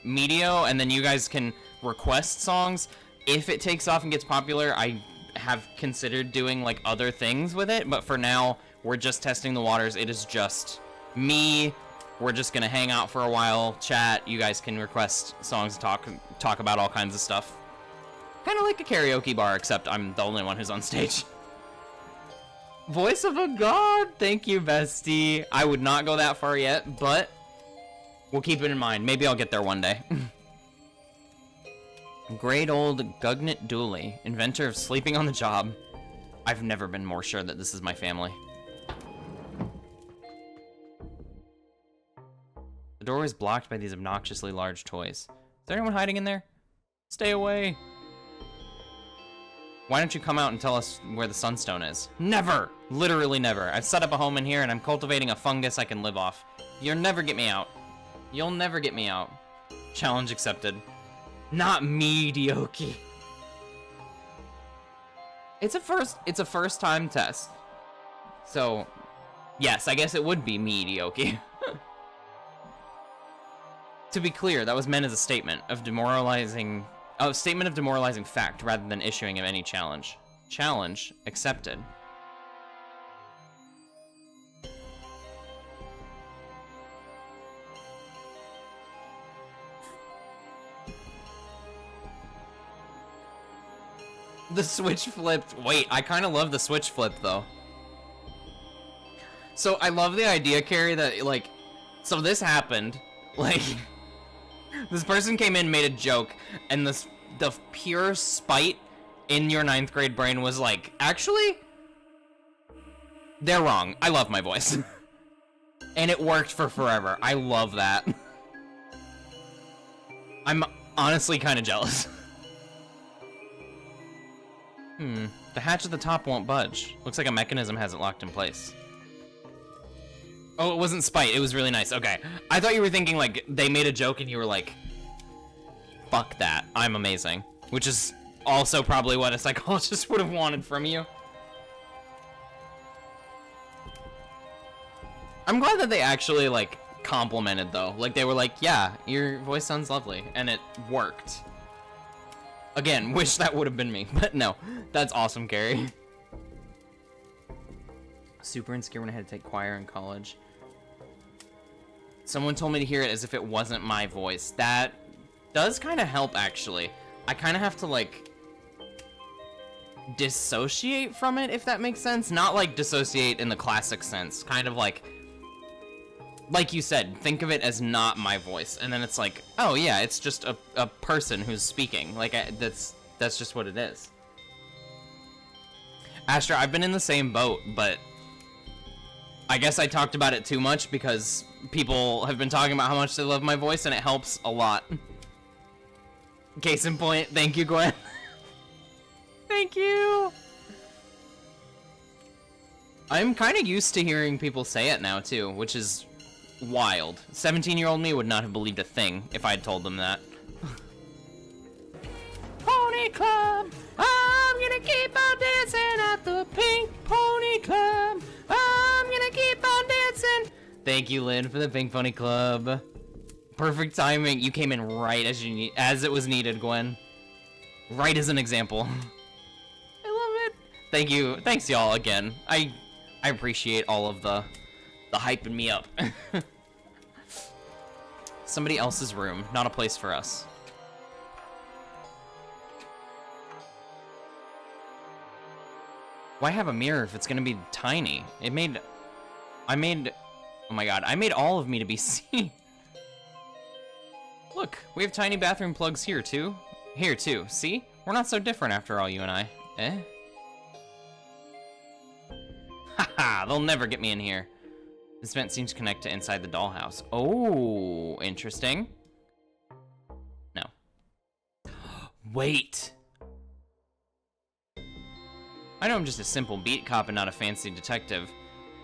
Medio, and then you guys can request songs. If it takes off and gets popular, I have considered doing like other things with it, but for now, we're just testing the waters. It is just me. We're just gonna hang out for a while, chat. You guys can request songs, talk about all kinds of stuff. Kind of like a karaoke bar, except I'm the only one who's on stage. Voice of a god! Thank you, bestie. I would not go that far yet, but we'll keep it in mind. Maybe I'll get there one day. Great old Gugnit Dooley, inventor of sleeping on the job. I've never been more sure that this is my family. The door is blocked by these obnoxiously large toys. Is there anyone hiding in there? Stay away! Why don't you come out and tell us where the sunstone is? Never! Literally never. I've set up a home in here and I'm cultivating a fungus I can live off. You'll never get me out. You'll never get me out. Challenge accepted. Not Medioki. It's a first time test. So, yes, I guess it would be Medioki. To be clear, that was meant as a statement of demoralizing fact rather than issuing of any challenge. Challenge accepted. The switch flipped. Wait, I kind of love the switch flip though. So I love the idea, Carrie, that like, so this happened, like, this person came in, made a joke, and the pure spite in your 9th grade brain was like, actually, they're wrong. I love my voice. And it worked for forever. I love that. I'm honestly kind of jealous. The hatch at the top won't budge. Looks like a mechanism has it locked in place. Oh, it wasn't spite. It was really nice. Okay. I thought you were thinking, like, they made a joke and you were like, fuck that. I'm amazing. Which is also probably what a psychologist would have wanted from you. I'm glad that they actually, like, complimented, though. Like, they were like, yeah, your voice sounds lovely. And it worked. Again, wish that would have been me. But no. That's awesome, Carrie. Super insecure when I had to take choir in college. Someone told me to hear it as if it wasn't my voice. That does kind of help, actually. I kind of have to, like, dissociate from it, if that makes sense. Not, like, dissociate in the classic sense. Kind of like you said, think of it as not my voice. And then it's like, oh, yeah, it's just a person who's speaking. Like, that's just what it is. Astra, I've been in the same boat, but I guess I talked about it too much because people have been talking about how much they love my voice, and it helps a lot. Case in point, thank you, Gwen. Thank you! I'm kind of used to hearing people say it now, too, which is wild. 17-year-old me would not have believed a thing if I had told them that. Pony Club! I'm gonna keep on dancing at the Pink Pony Club! I'm gonna keep on dancing! Thank you, Lynn, for the Pink Pony Club. Perfect timing. You came in right as it was needed, Gwen. Right as an example. I love it. Thank you. Thanks, y'all, again. I appreciate all of the hyping me up. Somebody else's room, not a place for us. Why have a mirror if it's gonna be tiny? I made, oh my god, I made all of me to be seen. Look, we have tiny bathroom plugs here too. Here too, see? We're not so different after all, you and I. Eh? Haha, they'll never get me in here. This vent seems to connect to inside the dollhouse. Oh, interesting. No. Wait. I know I'm just a simple beat cop and not a fancy detective,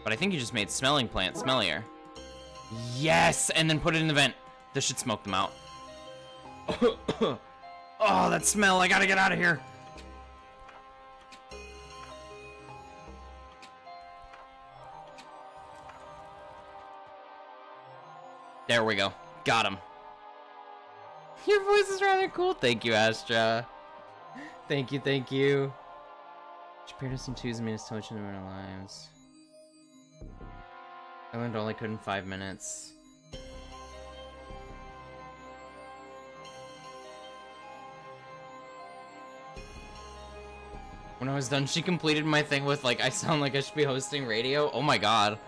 but I think you just made smelling plant smellier. Yes, and then put it in the vent. This should smoke them out. Oh, that smell, I gotta get out of here. There we go. Got him. Your voice is rather cool. Thank you, Astra. Thank you, thank you. She paired us in twos and made us touch in our lives. I learned all I could in 5 minutes. When I was done, she completed my thing with, like, I sound like I should be hosting radio. Oh my god.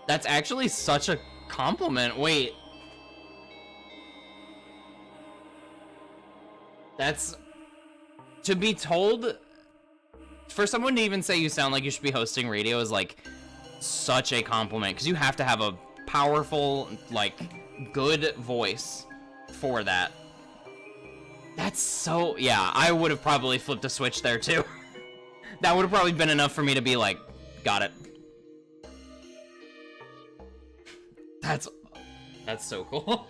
That's actually such a compliment. Wait. That's... To be told... For someone to even say you sound like you should be hosting radio is, like, such a compliment. Because you have to have a powerful, like, good voice for that. That's so... Yeah, I would have probably flipped a switch there, too. That would have probably been enough for me to be like, got it. That's so cool.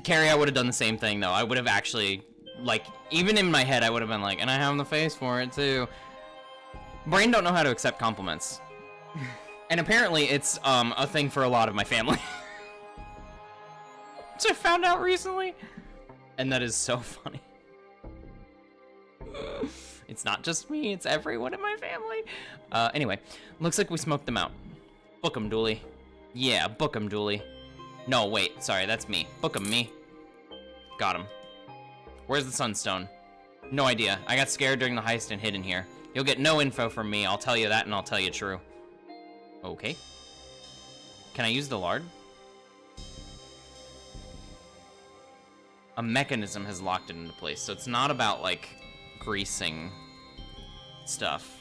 Carrie, I would have done the same thing, though. I would have actually, like, even in my head, I would have been like, and I have the face for it, too. Brain don't know how to accept compliments. And apparently, it's, a thing for a lot of my family. Which I found out recently. And that is so funny. It's not just me, it's everyone in my family. Anyway, looks like we smoked them out. Book 'em, Dooley. Yeah, book 'em, Dooley. No, wait, sorry, that's me. Book 'em, me. Got him. Where's the sunstone? No idea. I got scared during the heist and hid in here. You'll get no info from me. I'll tell you that and I'll tell you true. Okay. Can I use the lard? A mechanism has locked it into place, so it's not about, like, greasing stuff.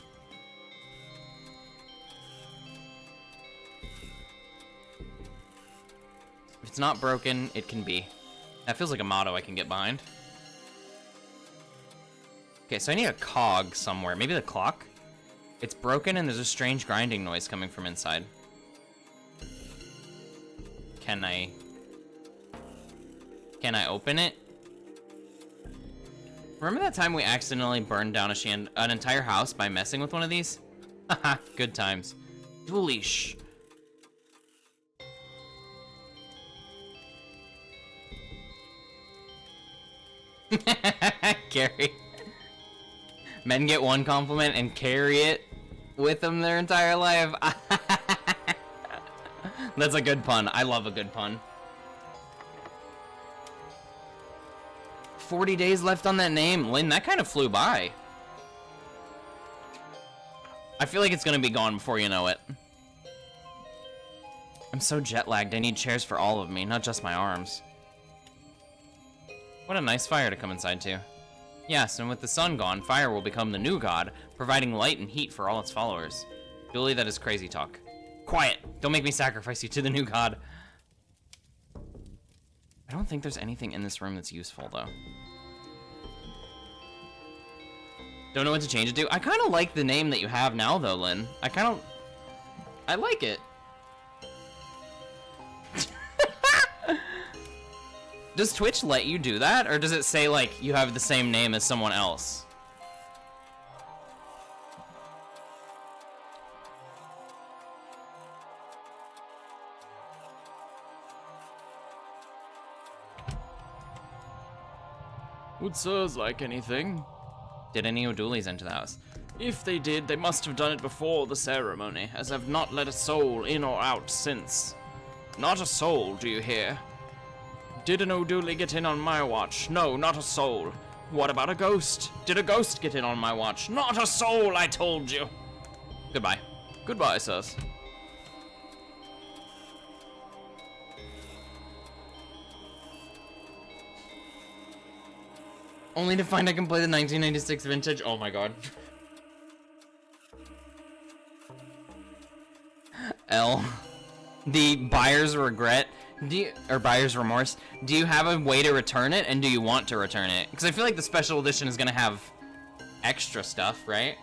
If it's not broken, it can be. That feels like a motto I can get behind. Okay, so I need a cog somewhere. Maybe the clock? It's broken and there's a strange grinding noise coming from inside. Can I open it? Remember that time we accidentally burned down an entire house by messing with one of these? Haha, good times. Foolish. Carry. Men get one compliment and carry it with them their entire life. That's a good pun. I love a good pun. 40 days left on that name. Lynn, that kind of flew by. I feel like it's gonna be gone before you know it. I'm so jet lagged, I need chairs for all of me, not just my arms. What a nice fire to come inside to. Yes, and with the sun gone, fire will become the new god, providing light and heat for all its followers. Julie, that is crazy talk. Quiet! Don't make me sacrifice you to the new god. I don't think there's anything in this room that's useful, though. Don't know what to change it to? I kind of like the name that you have now, though, Lynn. I like it. Does Twitch let you do that? Or does it say, like, you have the same name as someone else? Would sirs like anything? Did any O'Dooleys enter the house? If they did, they must have done it before the ceremony, as I've not let a soul in or out since. Not a soul, do you hear? Did an O'Dooley get in on my watch? No, not a soul. What about a ghost? Did a ghost get in on my watch? Not a soul, I told you! Goodbye. Goodbye, sirs. Only to find I can play the 1996 vintage. Oh my god. L. The buyer's regret. Or buyer's remorse. Do you have a way to return it, and do you want to return it? Because I feel like the special edition is gonna have extra stuff, right?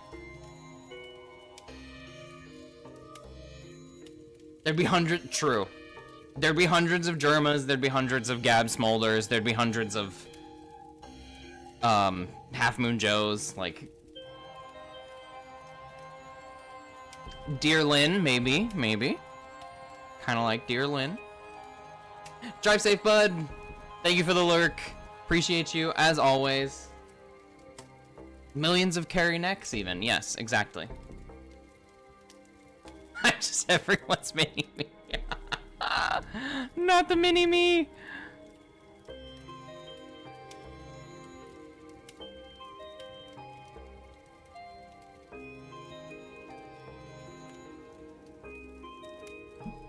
There'd be true. There'd be hundreds of Germas, there'd be hundreds of Gab Smolders, there'd be hundreds of Half Moon Joes, like Dear Lynn, maybe. Kinda like Dear Lynn. Drive safe, bud. Thank you for the lurk. Appreciate you, as always. Millions of carry necks, even. Yes, exactly. I just everyone's mini-me. Not the mini-me.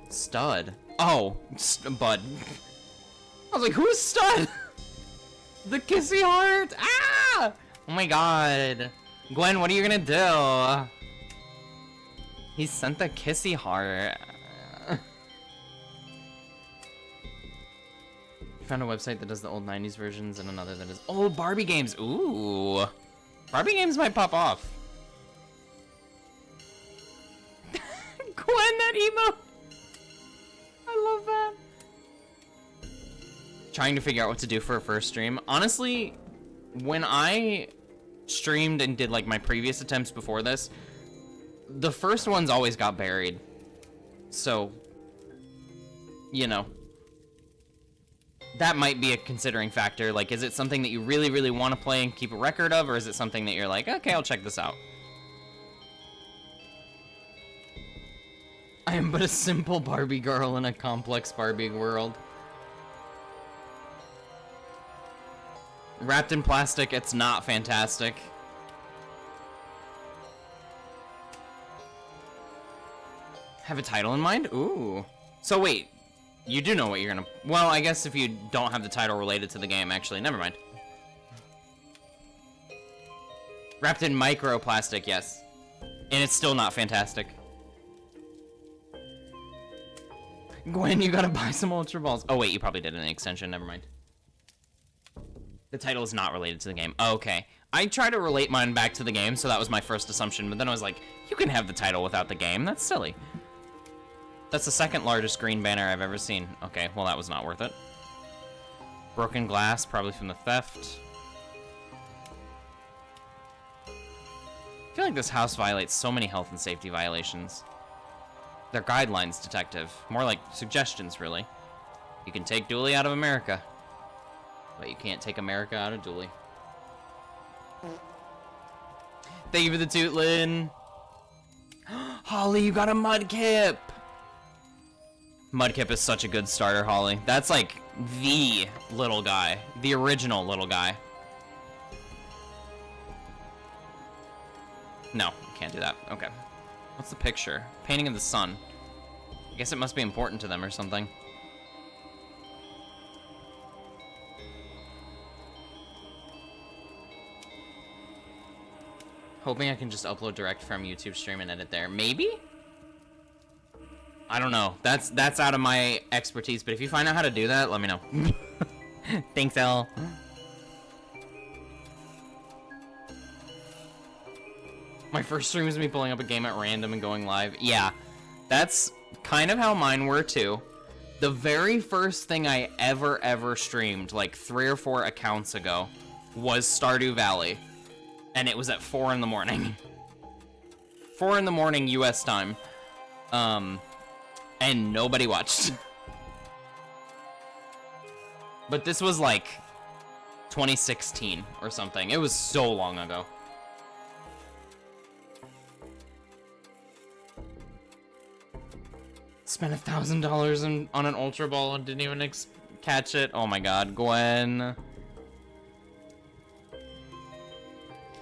Stud. Oh, Bud. I was like, who's Stud? The kissy heart. Ah! Oh my god. Gwen, what are you gonna do? He sent the kissy heart. Found a website that does the old 90s versions and another that is old Barbie games. Ooh. Barbie games might pop off. Gwen, that emo. I love that. Trying to figure out what to do for a first stream. Honestly, when I streamed and did like my previous attempts before this, the first ones always got buried. So, you know, that might be a considering factor. Like, is it something that you really, really want to play and keep a record of, or is it something that you're like, okay, I'll check this out? I am but a simple Barbie girl in a complex Barbie world. Wrapped in plastic, it's not fantastic. Have a title in mind? Ooh. So wait, you do know what you're gonna... Well, I guess if you don't have the title related to the game, actually, never mind. Wrapped in microplastic, yes. And it's still not fantastic. Gwen, you gotta buy some Ultra Balls. Oh wait, you probably did an extension, never mind. The title is not related to the game. Oh, okay. I try to relate mine back to the game, so that was my first assumption, but then I was like, you can have the title without the game, that's silly. That's the second largest green banner I've ever seen. Okay, well that was not worth it. Broken glass, probably from the theft. I feel like this house violates so many health and safety violations. They're guidelines, detective. More like suggestions, really. You can take Dooley out of America, but you can't take America out of Dooley. Thank you for the toot, Lynn. Holly, you got a Mudkip! Mudkip is such a good starter, Holly. That's like the little guy. The original little guy. No, can't do that. Okay. What's the picture? Painting of the sun. I guess it must be important to them or something. Hoping I can just upload direct from YouTube stream and edit there. Maybe? I don't know. That's out of my expertise, but if you find out how to do that, let me know. Thanks, L. My first stream was me pulling up a game at random and going live. Yeah, that's kind of how mine were too. The very first thing I ever streamed, like 3 or 4 accounts ago, was Stardew Valley. And it was at 4 in the morning. 4 in the morning US time. And nobody watched. But this was like 2016 or something. It was so long ago. Spent $1,000 on an Ultra Ball and didn't even catch it. Oh my god, Gwen.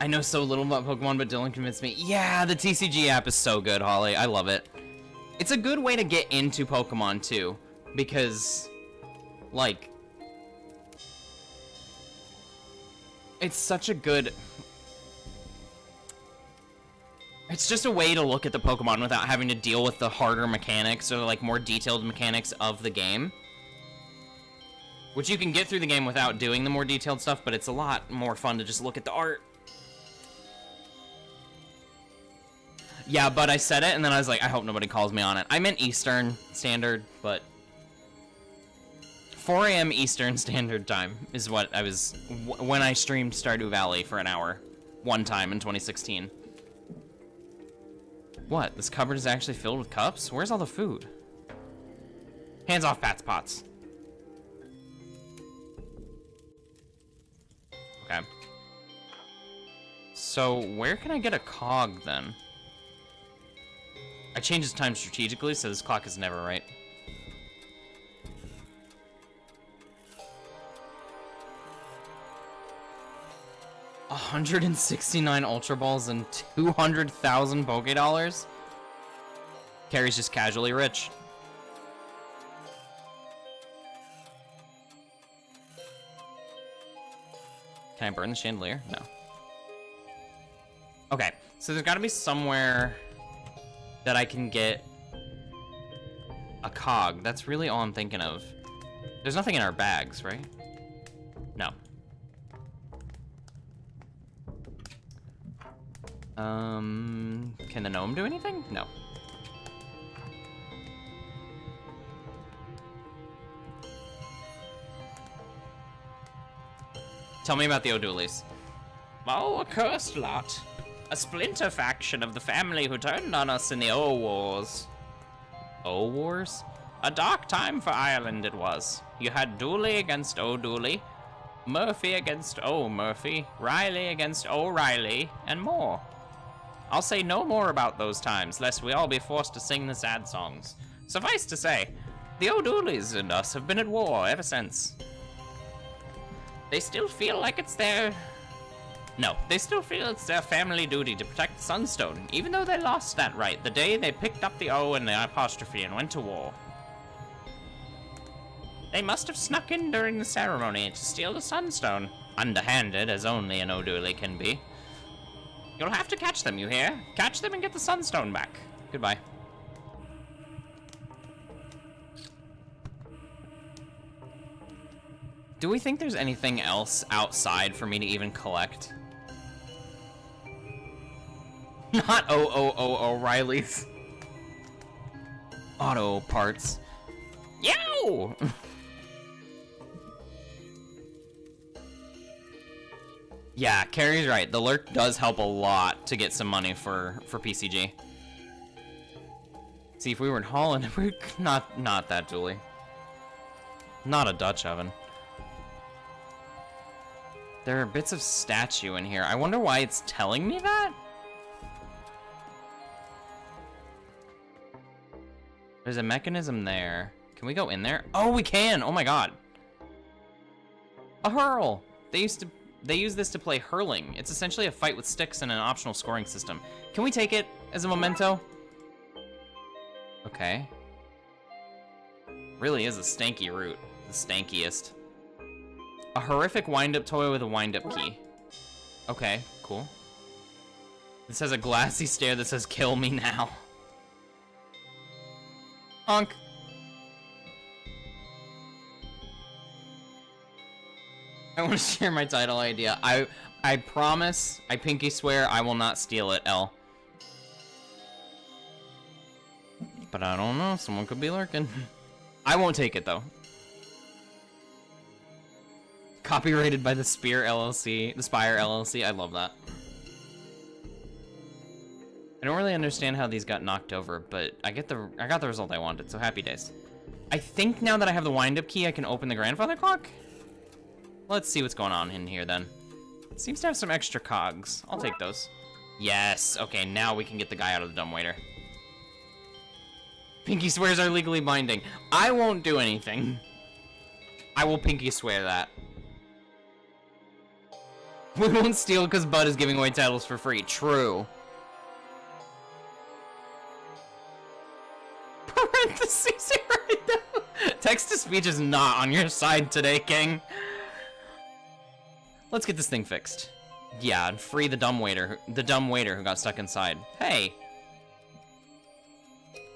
I know so little about Pokemon, but Dylan convinced me. Yeah, the TCG app is so good, Holly. I love it. It's a good way to get into Pokemon, too. Because, like... It's such a good... It's just a way to look at the Pokemon without having to deal with the harder mechanics or, like, more detailed mechanics of the game. Which you can get through the game without doing the more detailed stuff, but it's a lot more fun to just look at the art. Yeah, but I said it, and then I was like, I hope nobody calls me on it. I meant Eastern Standard, but... 4 a.m. Eastern Standard Time is what I was... when I streamed Stardew Valley for an hour. One time in 2016. What? This cupboard is actually filled with cups? Where's all the food? Hands off Pat's Pots. Okay. So, where can I get a cog, then? I changed this time strategically, so this clock is never right. $169 Ultra Balls and 200,000 Pokédollars? Carrie's just casually rich. Can I burn the chandelier? No. Okay, so there's gotta be somewhere that I can get a cog. That's really all I'm thinking of. There's nothing in our bags, right? No. Can the gnome do anything? No. Tell me about the O'Douleys. Oh, a cursed lot. A splinter faction of the family who turned on us in the O-Wars. O-Wars? A dark time for Ireland it was. You had Dooley against O'Dooley, Murphy against O'Murphy, Riley against O'Reilly, and more. I'll say no more about those times, lest we all be forced to sing the sad songs. Suffice to say, the O'Douleys and us have been at war ever since. They still feel like it's their... No, they still feel it's their family duty to protect the Sunstone, even though they lost that right the day they picked up the O and the apostrophe and went to war. They must have snuck in during the ceremony to steal the Sunstone, underhanded as only an O'Dooley can be. You'll have to catch them, you hear? Catch them and get the Sunstone back. Goodbye. Do we think there's anything else outside for me to even collect? Not O'Reilly's. Auto parts. Yow! Yeah, Carrie's right. The lurk does help a lot to get some money for PCG. See, if we were in Holland, we're not that, Julie. Not a Dutch oven. There are bits of statue in here. I wonder why it's telling me that? There's a mechanism there. Can we go in there? Oh, we can! Oh my god. A hurl! They use this to play hurling. It's essentially a fight with sticks and an optional scoring system. Can we take it as a memento? Okay. Really is a stanky route. The stankiest. A horrific wind-up toy with a wind-up key. Okay, cool. This has a glassy stare that says, "Kill me now." Honk. I want to share my title idea. I promise, I pinky swear, I will not steal it, L. But I don't know, someone could be lurking. I won't take it, though. Copyrighted by the Spire LLC. I love that. I don't really understand how these got knocked over, but I got the result I wanted, so happy days. I think now that I have the wind-up key, I can open the grandfather clock? Let's see what's going on in here, then. It seems to have some extra cogs. I'll take those. Yes, okay, now we can get the guy out of the dumbwaiter. Pinky swears are legally binding. I won't do anything. I will pinky swear that. We won't steal because Bud is giving away titles for free. True. Parentheses right now. Text-to-speech is not on your side today, King. Let's get this thing fixed. Yeah, and free the dumb waiter who got stuck inside. Hey.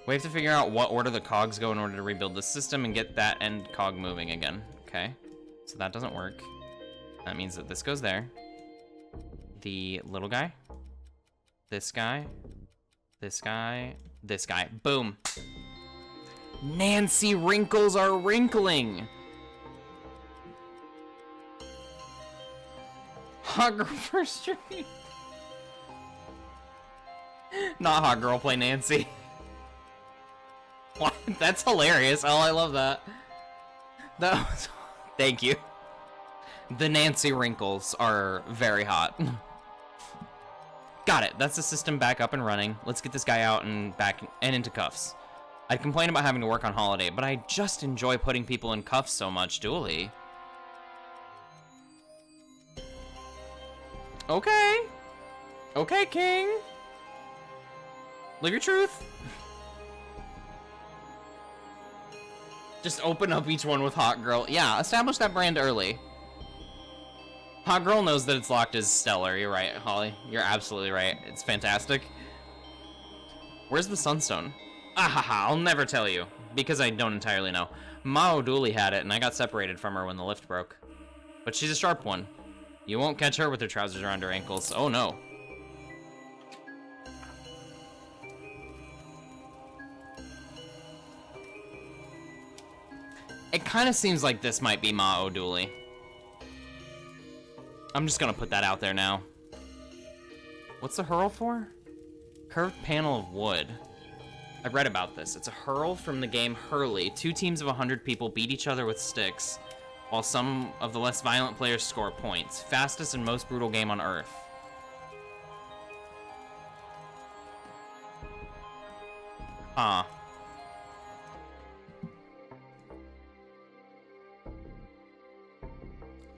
We have to figure out what order the cogs go in order to rebuild the system and get that end cog moving again. Okay. So that doesn't work. That means that this goes there. The little guy. This guy. This guy. This guy. Boom. Nancy wrinkles are wrinkling. Hot girl first stream. Not hot girl, play Nancy. What? That's hilarious. Oh, I love that. That was... Thank you. The Nancy wrinkles are very hot. Got it. That's the system back up and running. Let's get this guy out and back and into cuffs. I'd complain about having to work on holiday, but I just enjoy putting people in cuffs so much, Dooley. Okay. Okay, King. Live your truth. Just open up each one with Hot Girl. Yeah, establish that brand early. Hot Girl knows that it's locked as stellar. You're right, Holly. You're absolutely right. It's fantastic. Where's the Sunstone? Ahaha, I'll never tell you. Because I don't entirely know. Mao Dooley had it, and I got separated from her when the lift broke. But she's a sharp one. You won't catch her with her trousers around her ankles. Oh no. It kind of seems like this might be Mao Dooley. I'm just gonna put that out there now. What's the hurl for? Curved panel of wood. I've read about this. It's a hurl from the game Hurley. 2 teams of 100 people beat each other with sticks, while some of the less violent players score points. Fastest and most brutal game on Earth. Huh.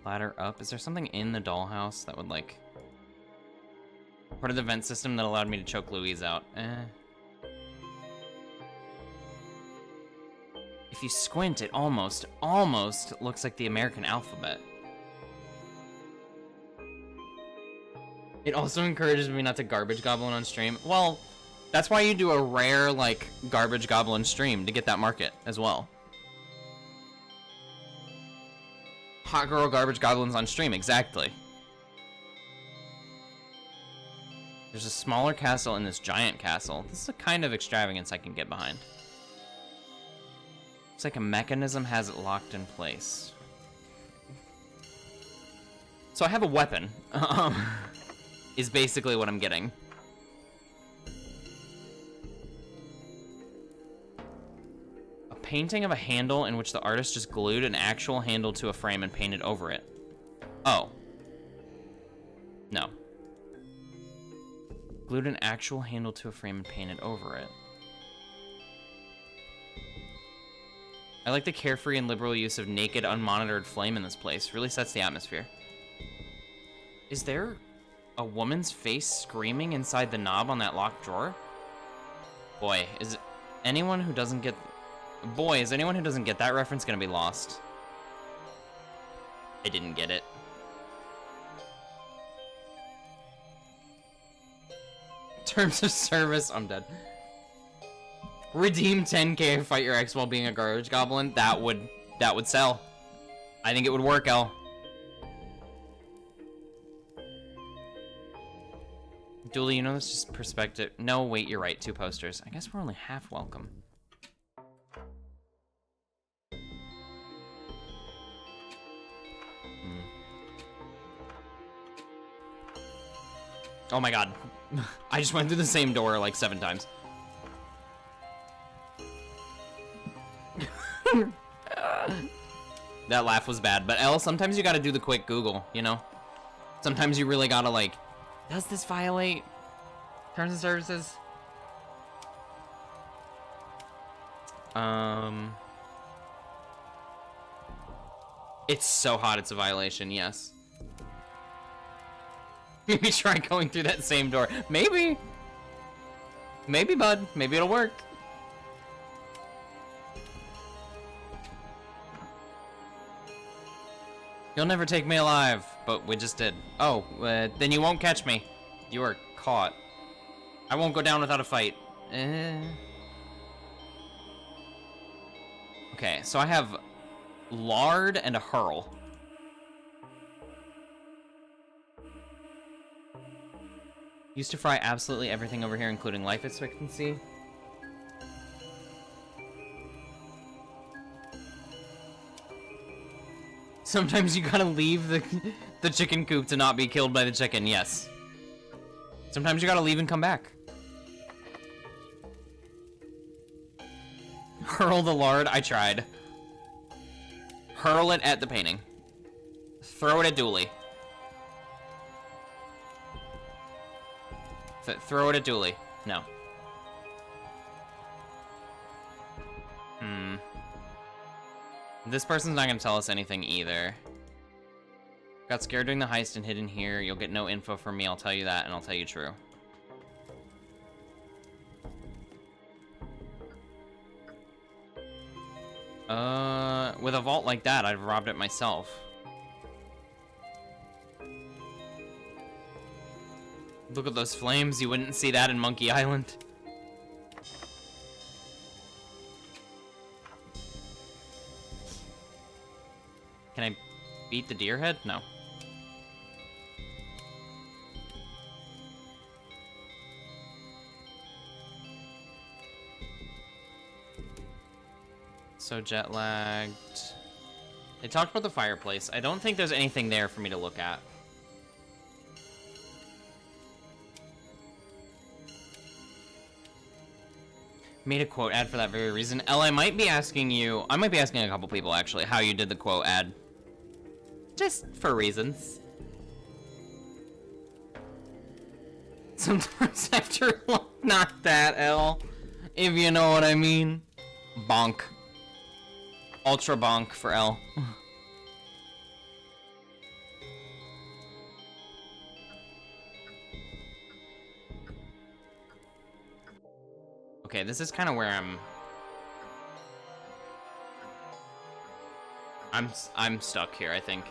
Ladder up. Is there something in the dollhouse that would, like... part of the vent system that allowed me to choke Louise out? If you squint, it almost looks like the American alphabet. It also encourages me not to garbage goblin on stream. Well, that's why you do a rare, like, garbage goblin stream, to get that market as well. Hot girl garbage goblins on stream, exactly. There's a smaller castle in this giant castle. This is a kind of extravagance I can get behind. It's like a mechanism has it locked in place. So I have a weapon, is basically what I'm getting. A painting of a handle in which the artist just glued an actual handle to a frame and painted over it. Oh. No. Glued an actual handle to a frame and painted over it. I like the carefree and liberal use of naked, unmonitored flame in this place. Really sets the atmosphere. Is there a woman's face screaming inside the knob on that locked drawer? Boy, is anyone who doesn't get that reference gonna be lost? I didn't get it. Terms of service, I'm dead. Redeem 10k and fight your ex while being a garbage goblin. That would sell. I think it would work, El. Dooley, you know this is perspective. No, wait, you're right. 2 posters. I guess we're only half welcome. Oh my god. I just went through the same door like 7 times. That laugh was bad, but Elle, sometimes you gotta do the quick Google, you know? Sometimes you really gotta, like, does this violate terms and services? It's so hot, it's a violation, yes. Maybe try going through that same door. Maybe. Maybe, bud. Maybe it'll work. You'll never take me alive, but we just did. Oh, then you won't catch me. You are caught. I won't go down without a fight. Okay, so I have lard and a hurl. Used to fry absolutely everything over here, including life expectancy. Sometimes you gotta leave the chicken coop to not be killed by the chicken, yes. Sometimes you gotta leave and come back. Hurl the lard, I tried. Hurl it at the painting. Throw it at Dooley. Throw it at Dooley. No. This person's not gonna tell us anything either. Got scared during the heist and hid in here. You'll get no info from me, I'll tell you that, and I'll tell you true. With a vault like that, I'd have robbed it myself. Look at those flames, you wouldn't see that in Monkey Island. Can I beat the deer head? No. So jet lagged. They talked about the fireplace. I don't think there's anything there for me to look at. Made a quote ad for that very reason. Elle, I might be asking you, I might be asking a couple people actually, how you did the quote ad. Just for reasons. Sometimes after not that, Elle. If you know what I mean. Bonk. Ultra bonk for Elle. Okay, this is kind of where I'm stuck here, I think.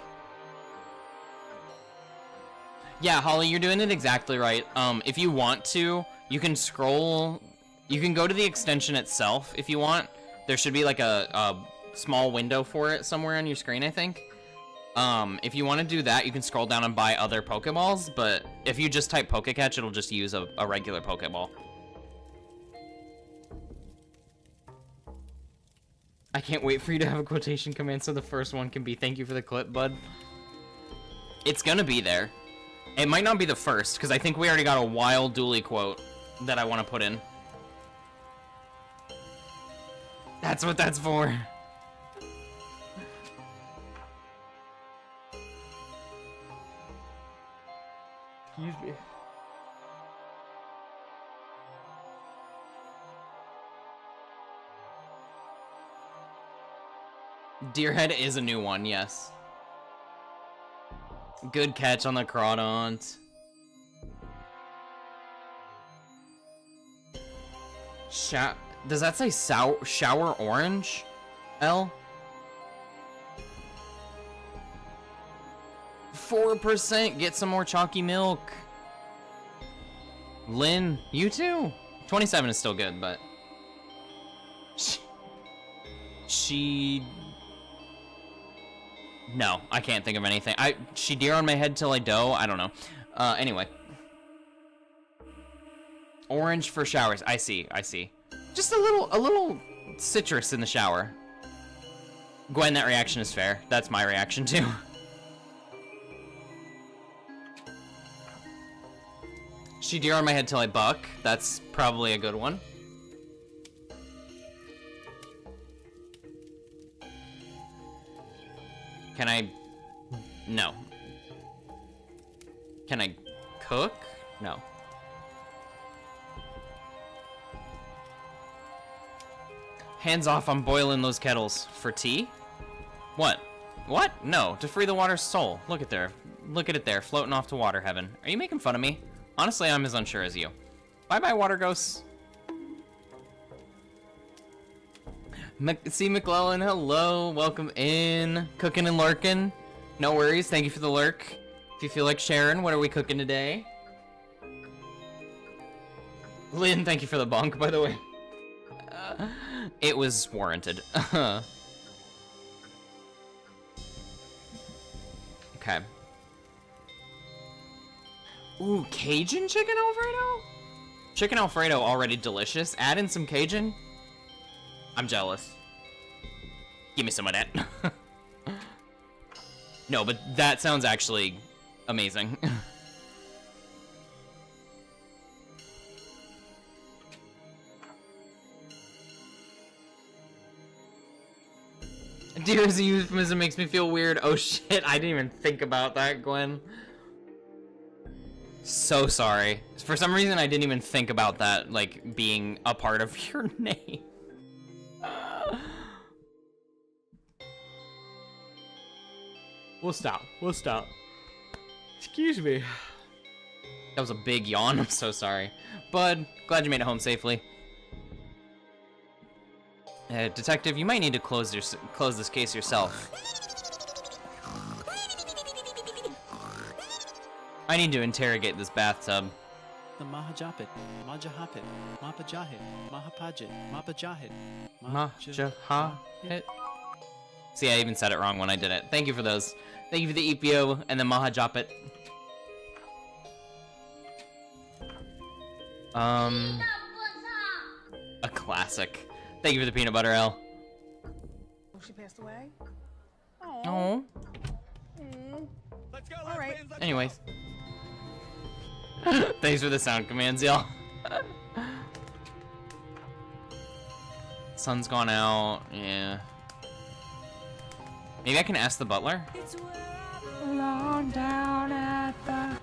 Yeah, Holly, you're doing it exactly right. If you want to, you can scroll, you can go to the extension itself if you want. There should be like a small window for it somewhere on your screen, I think. If you want to do that, you can scroll down and buy other Pokeballs, but if you just type Pokecatch, it'll just use a regular Pokeball. I can't wait for you to have a quotation command so the first one can be thank you for the clip, bud. It's gonna be there. It might not be the first, because I think we already got a wild Dooley quote that I want to put in. That's what that's for. Excuse me. Deerhead is a new one, yes. Good catch on the Crawdont. Does that say shower orange? L? 4%, get some more chalky milk. Lynn, you too? 27 is still good, but... She... No, I can't think of anything. She deer on my head till I dough? I don't know. Anyway. Orange for showers. I see. Just a little citrus in the shower. Gwen, that reaction is fair. That's my reaction too. She deer on my head till I buck. That's probably a good one. Can I... No. Can I cook? No. Hands off, I'm boiling those kettles. For tea? What? What? No, to free the water's soul. Look at it there, floating off to water heaven. Are you making fun of me? Honestly, I'm as unsure as you. Bye-bye, water ghosts. C. McClellan, hello, welcome in. Cooking and lurking. No worries, thank you for the lurk. If you feel like sharing, what are we cooking today? Lynn, thank you for the bunk, by the way. It was warranted. Okay. Ooh, Cajun chicken Alfredo? Chicken Alfredo already delicious. Add in some Cajun. I'm jealous. Give me some of that. No, but that sounds actually amazing. Dear as a euphemism makes me feel weird. Oh shit, I didn't even think about that, Gwen. So sorry. For some reason, I didn't even think about that, like, being a part of your name. We'll stop. We'll stop. Excuse me. That was a big yawn. I'm so sorry. Bud, glad you made it home safely. Detective, you might need to close this case yourself. I need to interrogate this bathtub. The Mahajapit, Majahapit, Mapajahit, Mahapajit, Mapajahit, Mahajahit. See, I even said it wrong when I did it. Thank you for those. Thank you for the EPO and the Mahajapit. A classic. Thank you for the peanut butter, L. Oh, she passed away? Oh. Let's go, All right. Anyways. Thanks for the sound commands, y'all. Sun's gone out. Yeah. Maybe I can ask the butler? Along down at the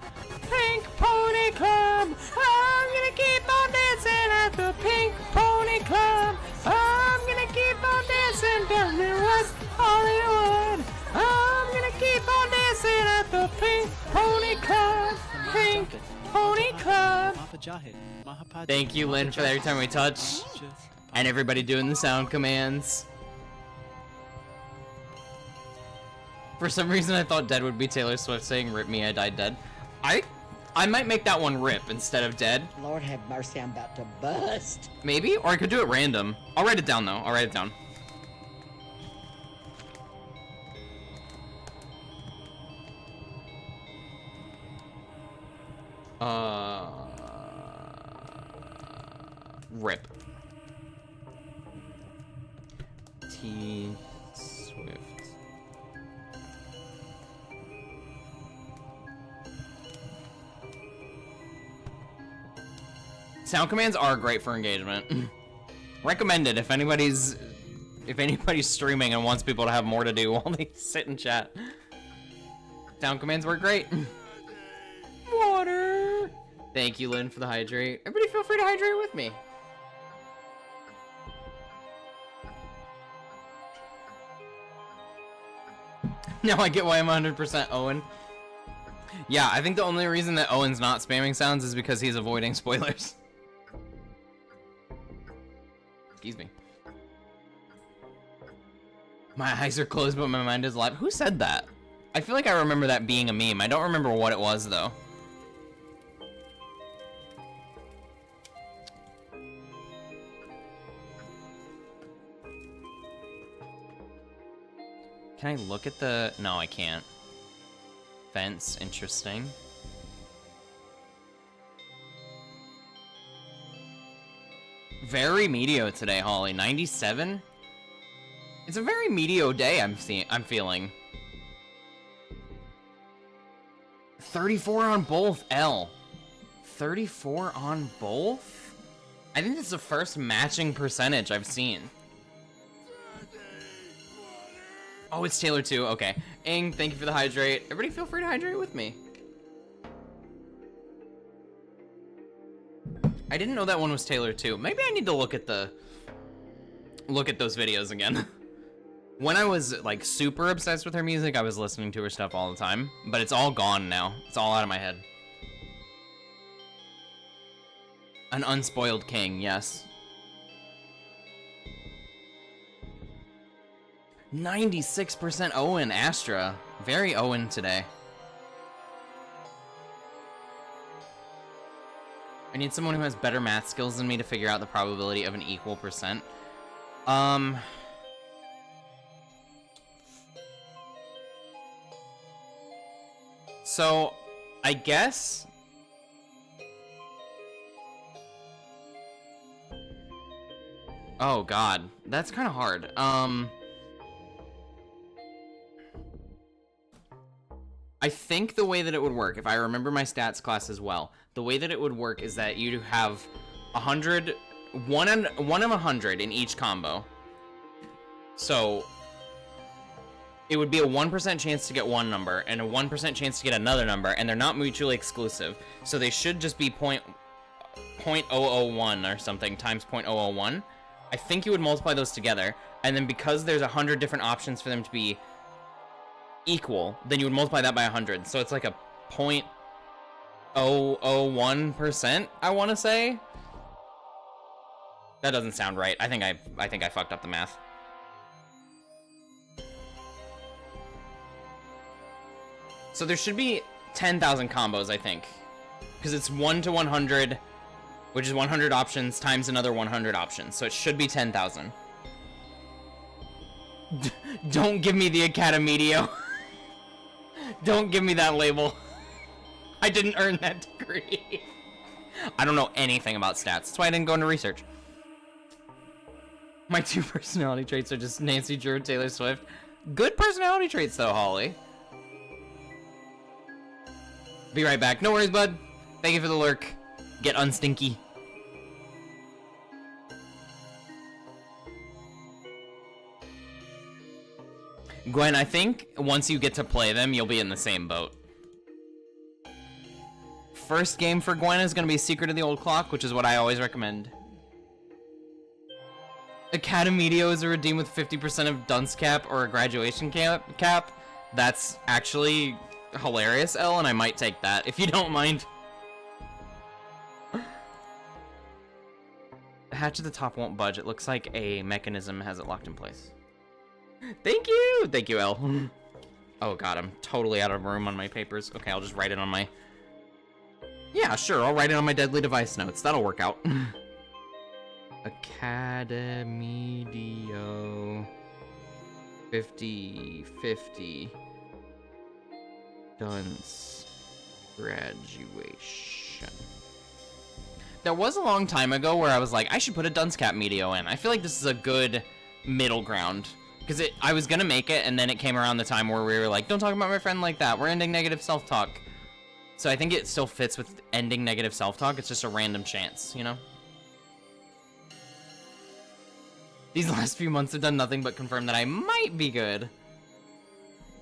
Pink Pony Club. I'm gonna keep on dancing at the Pink Pony Club. I'm gonna keep on dancing down in West Hollywood. I'm gonna keep on dancing at the Pink Pony Club. Pink Pony Club. Thank you, Lynn, for every time we touch. And everybody doing the sound commands. For some reason, I thought dead would be Taylor Swift saying, "Rip me, I died dead." I might make that one rip instead of dead. Lord have mercy, I'm about to bust. Maybe, or I could do it random. I'll write it down, though. I'll write it down. Rip. T. Swift. Sound commands are great for engagement. Recommended if anybody's streaming and wants people to have more to do while they sit and chat. Sound commands work great. Water. Thank you, Lynn, for the hydrate. Everybody feel free to hydrate with me. Now I get why I'm 100% Owen. Yeah, I think the only reason that Owen's not spamming sounds is because he's avoiding spoilers. Excuse me. My eyes are closed, but my mind is alive. Who said that? I feel like I remember that being a meme. I don't remember what it was, though. Can I look at the... No, I can't. Fence, interesting. Very medio today, Holly. 97? It's a very medio day, I'm feeling. 34 on both, L. 34 on both? I think this is the first matching percentage I've seen. Oh, it's Taylor too. Okay. Ing, thank you for the hydrate. Everybody feel free to hydrate with me. I didn't know that one was Taylor too. Maybe I need to look at the look at those videos again. When I was like super obsessed with her music, I was listening to her stuff all the time, but it's all gone now. It's all out of my head. An unspoiled king, yes. 96% Owen, Astra. Very Owen today. I need someone who has better math skills than me to figure out the probability of an equal percent. So, I guess... Oh god, that's kind of hard. I think the way that it would work, if I remember my stats class as well, the way that it would work is that you have 100, one of 100 in each combo. So it would be a 1% chance to get one number and a 1% chance to get another number, and they're not mutually exclusive. So they should just be 0.001 or something times 0.001. I think you would multiply those together, and then because there's 100 different options for them to be equal, then you would multiply that by 100. So it's like a 0.001%, I want to say. That doesn't sound right. I think I fucked up the math. So there should be 10,000 combos, I think, because it's 1 to 100, which is 100 options times another 100 options. So it should be 10,000. Don't give me the Academedio. Don't give me that label. I didn't earn that degree. I don't know anything about stats. That's why I didn't go into research. My 2 personality traits are just Nancy Drew and Taylor Swift. Good personality traits, though, Holly. Be right back. No worries, bud. Thank you for the lurk. Get unstinky. Gwen, I think once you get to play them, you'll be in the same boat. First game for Gwen is going to be Secret of the Old Clock, which is what I always recommend. Academedio is a redeem with 50% of dunce cap or a graduation cap. That's actually hilarious, Elle, and I might take that, if you don't mind. The hatch at the top won't budge. It looks like a mechanism has it locked in place. Thank you! Thank you, Elle. Oh god, I'm totally out of room on my papers. Okay, I'll just write it on my... Yeah, sure, I'll write it on my deadly device notes. That'll work out. Academedio 50-50 dunce graduation. There was a long time ago where I was like, I should put a dunce cap medio in. I feel like this is a good middle ground. Because I was gonna make it, and then it came around the time where we were like, don't talk about my friend like that. We're ending negative self-talk. So I think it still fits with ending negative self-talk. It's just a random chance, you know? These last few months have done nothing but confirm that I might be good.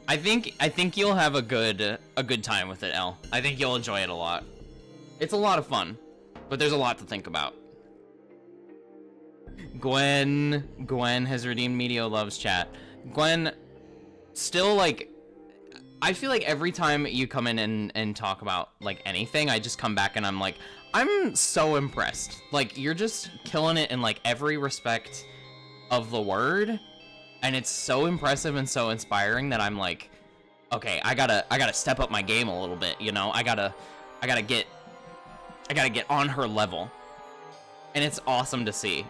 I think you'll have a good time with it, Elle. I think you'll enjoy it a lot. It's a lot of fun, but there's a lot to think about. Gwen has redeemed Medio loves chat. Gwen, still, like, I feel like every time you come in and talk about, like, anything, I just come back and I'm like, I'm so impressed. Like, you're just killing it in, like, every respect of the word, and it's so impressive and so inspiring that I'm like, okay, I gotta step up my game a little bit, you know? I gotta get on her level. And it's awesome to see.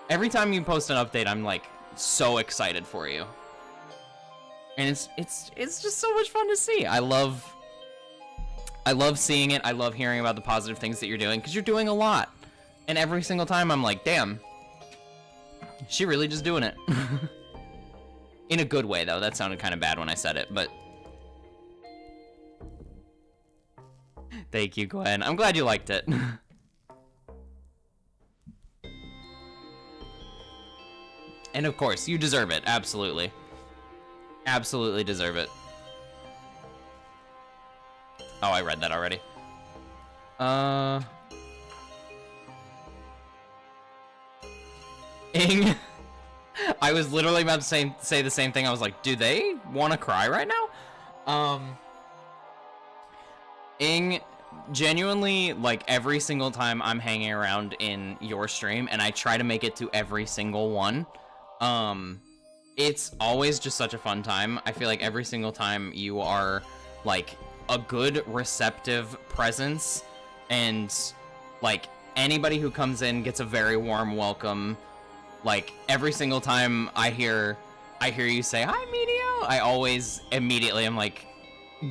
Every time you post an update, I'm like so excited for you. And it's just so much fun to see. I love seeing it. I love hearing about the positive things that you're doing, because you're doing a lot. And every single time I'm like, damn, she really just doing it. In a good way, though. That sounded kind of bad when I said it, but thank you, Gwen. I'm glad you liked it. And of course, you deserve it. Absolutely. Absolutely deserve it. Oh, I read that already. Ing. I was literally about to say the same thing. I was like, do they want to cry right now? Ing, genuinely, like, every single time I'm hanging around in your stream, and I try to make it to every single one, it's always just such a fun time. I feel like every single time you are, like, a good, receptive presence, and, like, anybody who comes in gets a very warm welcome. Like, every single time I hear you say, "Hi, Medio," I always immediately am, like,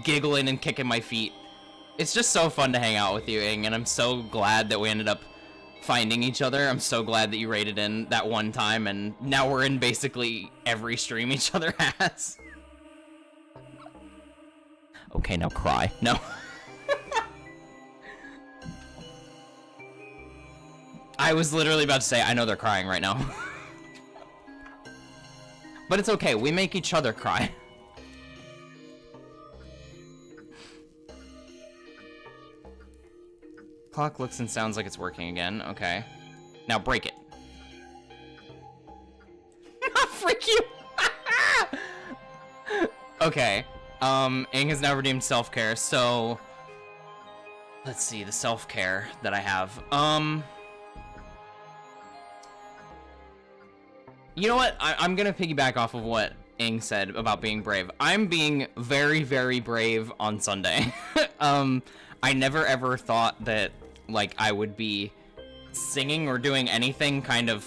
giggling and kicking my feet. It's just so fun to hang out with you, Ing, and I'm so glad that we ended up finding each other. I'm so glad that you raided in that one time, and now we're in basically every stream each other has. Okay, now cry. No. I was literally about to say, I know they're crying right now. But it's okay, we make each other cry. Clock looks and sounds like it's working again. Okay. Now break it. Freak you! Okay. Ing has now redeemed self-care, so... Let's see, the self-care that I have. You know what? I'm gonna piggyback off of what Ing said about being brave. I'm being very, very brave on Sunday. I never ever thought that, like, I would be singing or doing anything kind of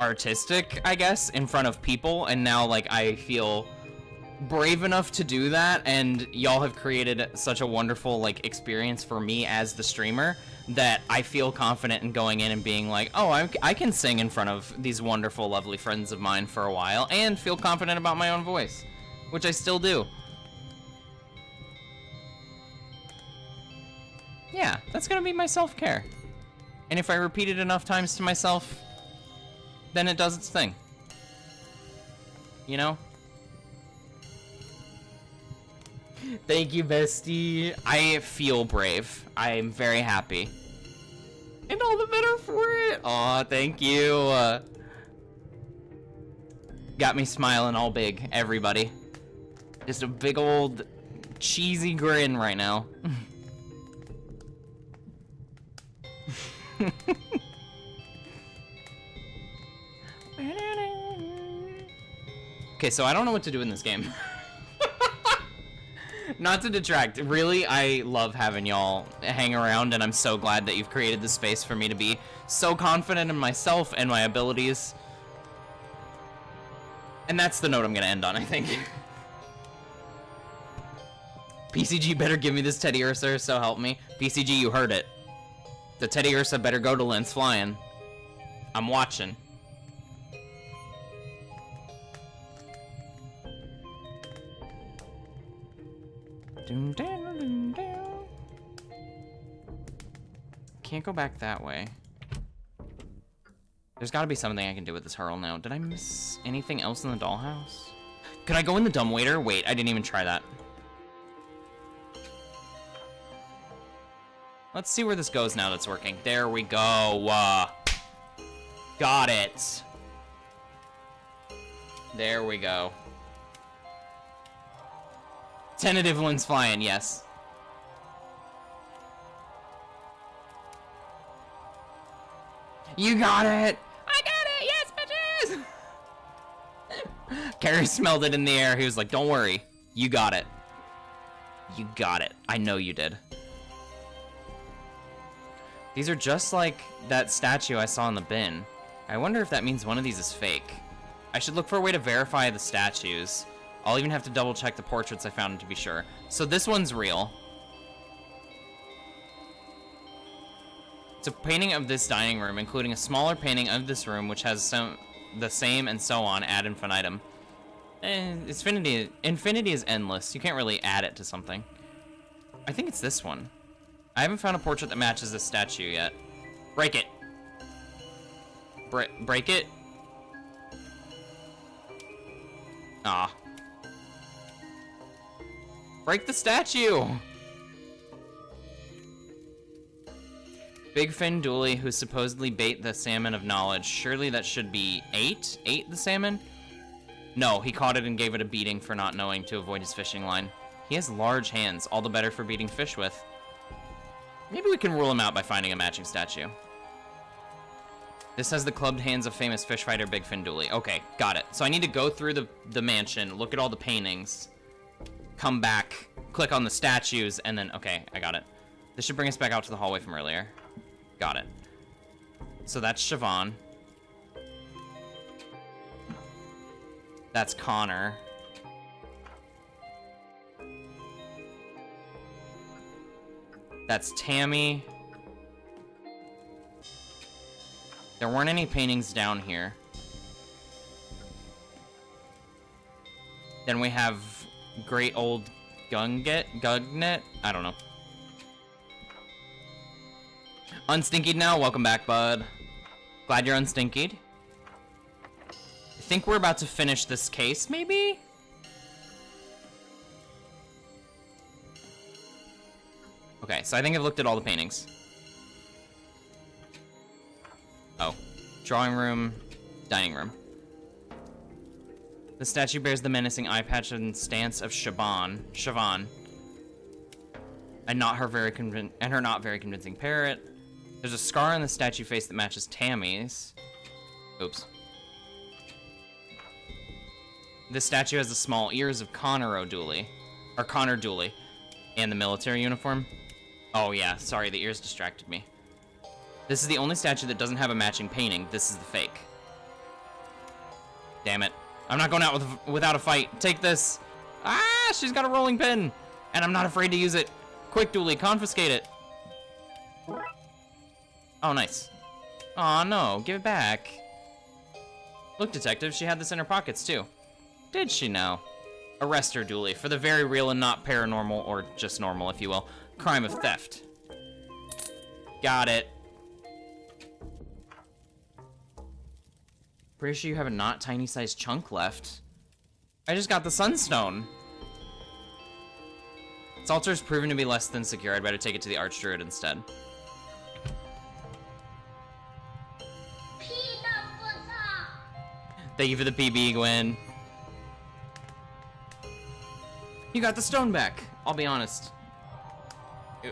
artistic, I guess, in front of people, and now, like, I feel brave enough to do that, and y'all have created such a wonderful, like, experience for me as the streamer that I feel confident in going in and being like, oh, I can sing in front of these wonderful, lovely friends of mine for a while, and feel confident about my own voice, which I still do. Yeah, that's gonna be my self-care. And if I repeat it enough times to myself, then it does its thing. You know? Thank you, bestie. I feel brave. I am very happy. And all the better for it. Aw, thank you. Got me smiling all big, everybody. Just a big old cheesy grin right now. Okay, so I don't know what to do in this game. Not to detract, really, I love having y'all hang around, and I'm so glad that you've created this space for me to be so confident in myself and my abilities. And that's the note I'm gonna end on, I think. PCG better give me this Teddy Ursa, so help me. PCG, you heard it. The Teddy Ursa better go to Lens Flying. I'm watching. Can't go back that way. There's gotta be something I can do with this hurl now. Did I miss anything else in the dollhouse? Could I go in the dumbwaiter? Wait, I didn't even try that. Let's see where this goes now that's working. There we go. Got it. There we go. Tentative Lens Flying, yes. You got it! I got it! Yes, bitches! Carrie smelled it in the air. He was like, don't worry. You got it. You got it. I know you did. These are just like that statue I saw in the bin. I wonder if that means one of these is fake. I should look for a way to verify the statues. I'll even have to double check the portraits I found to be sure. So this one's real. It's a painting of this dining room, including a smaller painting of this room, which has the same and so on ad infinitum. Infinity is endless. You can't really add it to something. I think it's this one. I haven't found a portrait that matches this statue yet. Break it. Break it? Ah. Break the statue! Big Fin Dooley, who supposedly bait the salmon of knowledge. Surely that should be 8? 8 the salmon? No, he caught it and gave it a beating for not knowing to avoid his fishing line. He has large hands, all the better for beating fish with. Maybe we can rule him out by finding a matching statue. This has the clubbed hands of famous fish fighter Big Fin Dooley. Okay, got it. So I need to go through the mansion, look at all the paintings, come back, click on the statues, and then, okay, I got it. This should bring us back out to the hallway from earlier. Got it. So that's Siobhan. That's Connor. That's Tammy. There weren't any paintings down here. Then we have Great Old Gugnet? I don't know. Unstinkied now? Welcome back, bud. Glad you're unstinkied. I think we're about to finish this case, maybe? Okay, so I think I've looked at all the paintings. Oh. Drawing room, dining room. The statue bears the menacing eye patch and stance of Siobhan. And her not very convincing parrot. There's a scar on the statue face that matches Tammy's. Oops. This statue has the small ears of Connor Dooley. Or Connor Dooley. And the military uniform. Oh yeah, sorry, the ears distracted me. This is the only statue that doesn't have a matching painting. This is the fake. Damn it. I'm not going out without a fight. Take this. Ah, she's got a rolling pin. And I'm not afraid to use it. Quick, Dooley, confiscate it. Oh, nice. Aw, no, give it back. Look, detective, she had this in her pockets, too. Did she now? Arrest her, Dooley, for the very real and not paranormal, or just normal, if you will, crime of theft. Got it. Pretty sure you have a not tiny-sized chunk left. I just got the sunstone. This altar is proven to be less than secure. I'd better take it to the Archdruid instead. Thank you for the PB, Gwen. You got the stone back. I'll be honest.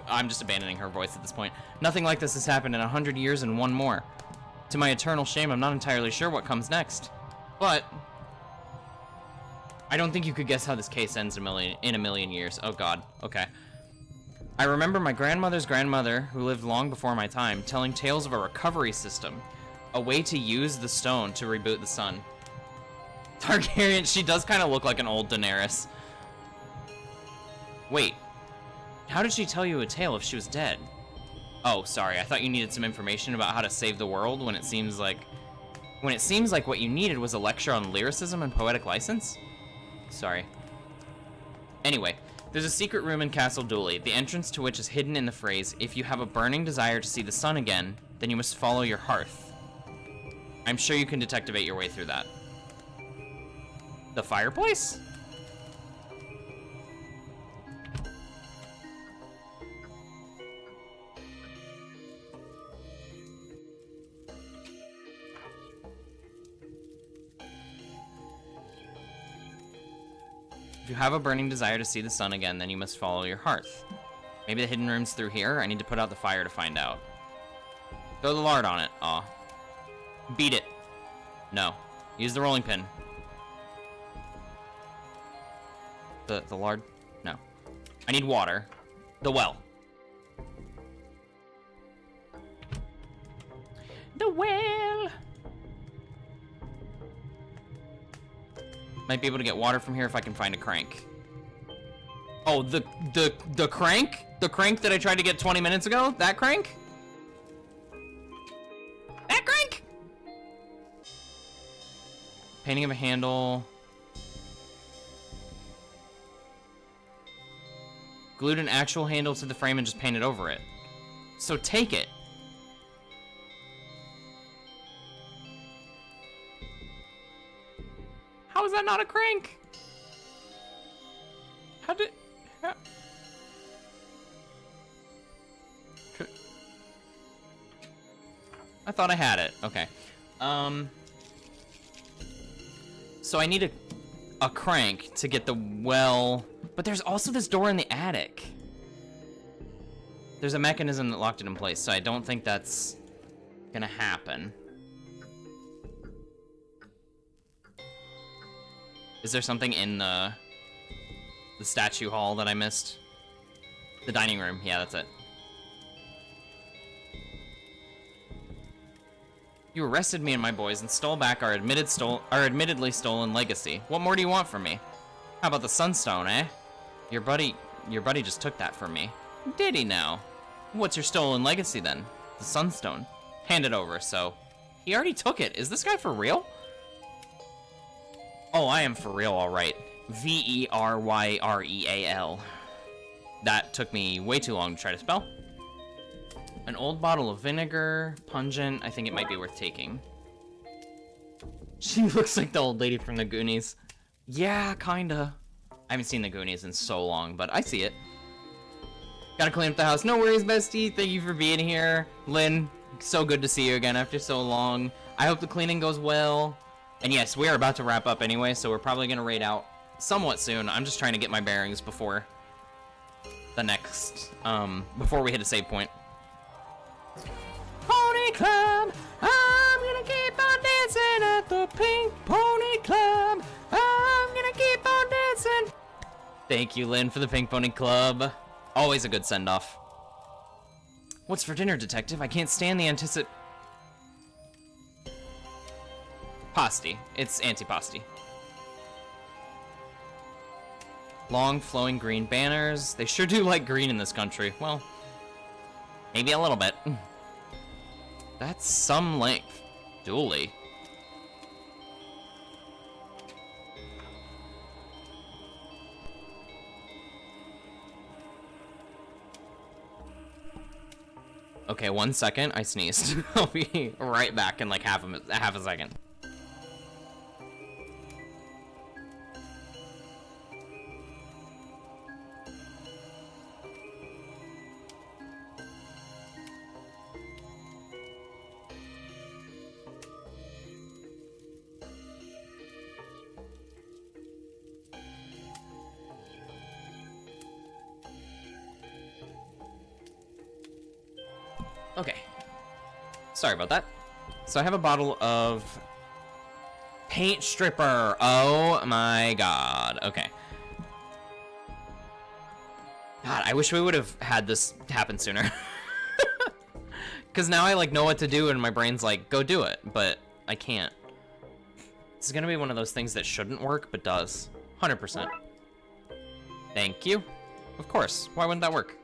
I'm just abandoning her voice at this point. Nothing like this has happened in 100 years and one more. To my eternal shame, I'm not entirely sure what comes next. But I don't think you could guess how this case ends in a million years. Oh god. Okay. I remember my grandmother's grandmother, who lived long before my time, telling tales of a recovery system. A way to use the stone to reboot the sun. Targaryen, she does kind of look like an old Daenerys. Wait. How did she tell you a tale if she was dead? Oh, sorry. I thought you needed some information about how to save the world when it seems like what you needed was a lecture on lyricism and poetic license? Sorry. Anyway, there's a secret room in Castle Dooley, the entrance to which is hidden in the phrase, if you have a burning desire to see the sun again, then you must follow your hearth. I'm sure you can detectivate your way through that. The fireplace? If you have a burning desire to see the sun again, then you must follow your hearth. Maybe the hidden room's through here? I need to put out the fire to find out. Throw the lard on it. Aw. Beat it. No. Use the rolling pin. The lard? No. I need water. The well. The well! Might be able to get water from here if I can find a crank. Oh, the crank? The crank that I tried to get 20 minutes ago? That crank? That crank? Painting of a handle. Glued an actual handle to the frame and just painted over it. So take it. How is that not a crank? How did... How... I thought I had it. Okay. So I need a crank to get the well, but there's also this door in the attic. There's a mechanism that locked it in place, so I don't think that's gonna happen. Is there something in the statue hall that I missed? The dining room. Yeah, that's it. You arrested me and my boys and stole back our admittedly stolen legacy. What more do you want from me? How about the Sunstone, eh? Your buddy just took that from me. Did he now? What's your stolen legacy then? The Sunstone. Hand it over, so. He already took it. Is this guy for real? Oh, I am for real, alright. Veryereal. That took me way too long to try to spell. An old bottle of vinegar, pungent. I think it might be worth taking. She looks like the old lady from the Goonies. Yeah, kinda. I haven't seen the Goonies in so long, but I see it. Gotta clean up the house. No worries, bestie. Thank you for being here. Lynn, so good to see you again after so long. I hope the cleaning goes well. And yes, we are about to wrap up anyway, so we're probably gonna raid out somewhat soon. I'm just trying to get my bearings before the next, before we hit a save point. Pony Club, I'm gonna keep on dancing at the Pink Pony Club. I'm gonna keep on dancing. Thank you, Lynn, for the Pink Pony Club. Always a good send-off. What's for dinner, detective? I can't stand the Pasty. It's antipasti. Long, flowing green banners. They sure do like green in this country. Well, maybe a little bit. That's some length. Dually. Okay, 1 second. I sneezed. I'll be right back in like half a second. Okay. Sorry about that. So I have a bottle of paint stripper. Oh my god. Okay. God, I wish we would have had this happen sooner. Because now I like know what to do and my brain's like, go do it. But I can't. This is gonna be one of those things that shouldn't work, but does. 100%. Thank you. Of course. Why wouldn't that work?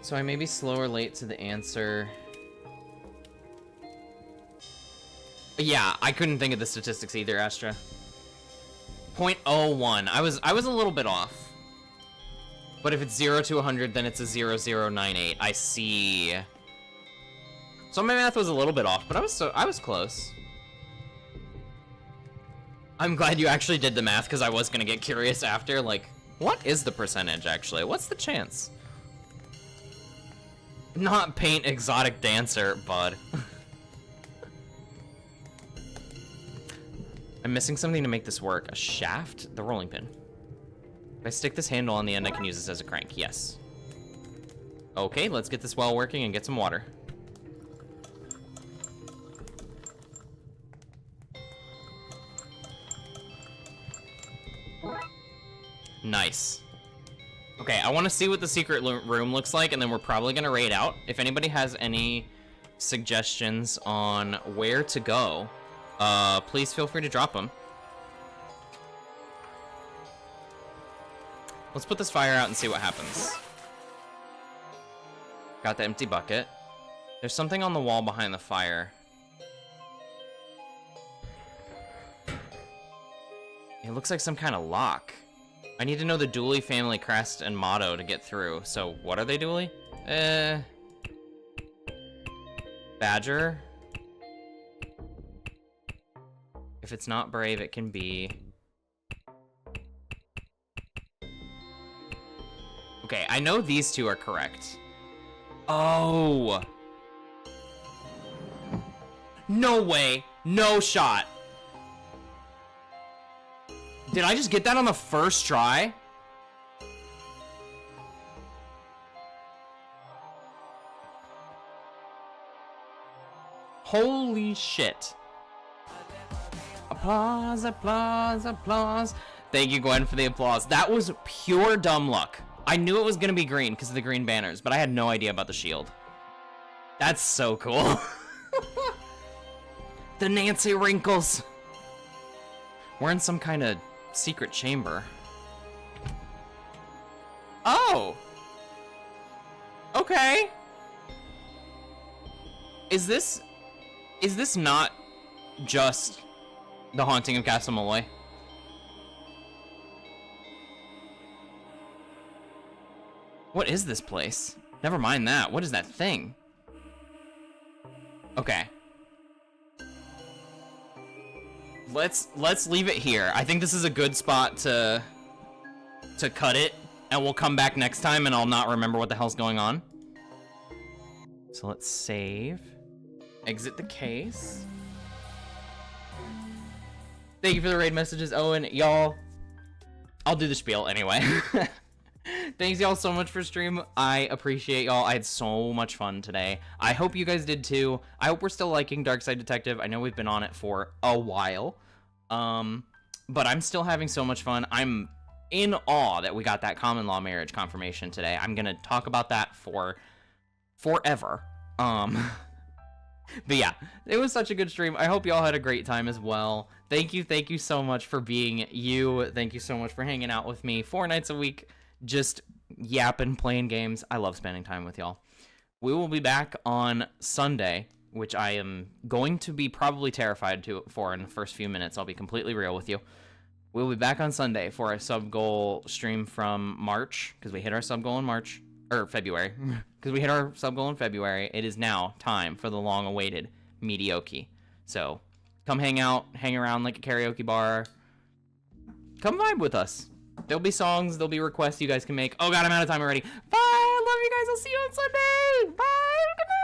So I may be slow or late to the answer. Yeah, I couldn't think of the statistics either, Astra. 0.01. I was a little bit off. But if it's 0 to 100, then it's a 0098. I see. So my math was a little bit off, but I was close. I'm glad you actually did the math, because I was gonna get curious after, like, what is the percentage actually? What's the chance? Not paint exotic dancer, bud. I'm missing something to make this work. A shaft? The rolling pin. If I stick this handle on the end, I can use this as a crank. Yes. Okay, let's get this well working and get some water. Nice. Okay, I want to see what the secret room looks like, and then we're probably going to raid out. If anybody has any suggestions on where to go, please feel free to drop them. Let's put this fire out and see what happens. Got the empty bucket. There's something on the wall behind the fire. It looks like some kind of lock. I need to know the Dooley family crest and motto to get through. So, what are they, Dooley? Badger. If it's not brave, it can be. Okay, I know these two are correct. Oh. No way. No shot. Did I just get that on the first try? Holy shit. Applause, applause, applause. Thank you, Gwen, for the applause. That was pure dumb luck. I knew it was gonna be green because of the green banners, but I had no idea about the shield. That's so cool. The Nancy wrinkles. We're in some kind of secret chamber. Oh. Okay. Is this not just The Haunting of Castle Malloy? What is this place? Never mind that. What is that thing? Okay. Let's leave it here. I think this is a good spot to cut it, and we'll come back next time and I'll not remember what the hell's going on. So let's save. Exit the case. Thank you for the raid messages, Owen. Y'all, I'll do the spiel anyway. Thanks y'all so much for stream. I appreciate y'all. I had so much fun today. I hope you guys did too. I hope we're still liking Darkside Detective. I know we've been on it for a while. But I'm still having so much fun. I'm in awe that we got that common law marriage confirmation today. I'm gonna talk about that for forever. But yeah, it was such a good stream. I hope y'all had a great time as well. Thank you so much for being you. Thank you so much for hanging out with me 4 nights a week, just yapping, playing games. I love spending time with y'all. We will be back on Sunday, which I am going to be probably terrified for in the first few minutes. I'll be completely real with you. We'll be back on Sunday for a sub goal stream from March, because we hit our sub goal in March, or February, because we hit our sub goal in February. It is now time for the long awaited Mediocre. So come hang out, hang around like a karaoke bar. Come vibe with us. There'll be songs, there'll be requests you guys can make. Oh god, I'm out of time already. Bye, I love you guys. I'll see you on Sunday. Bye, good night.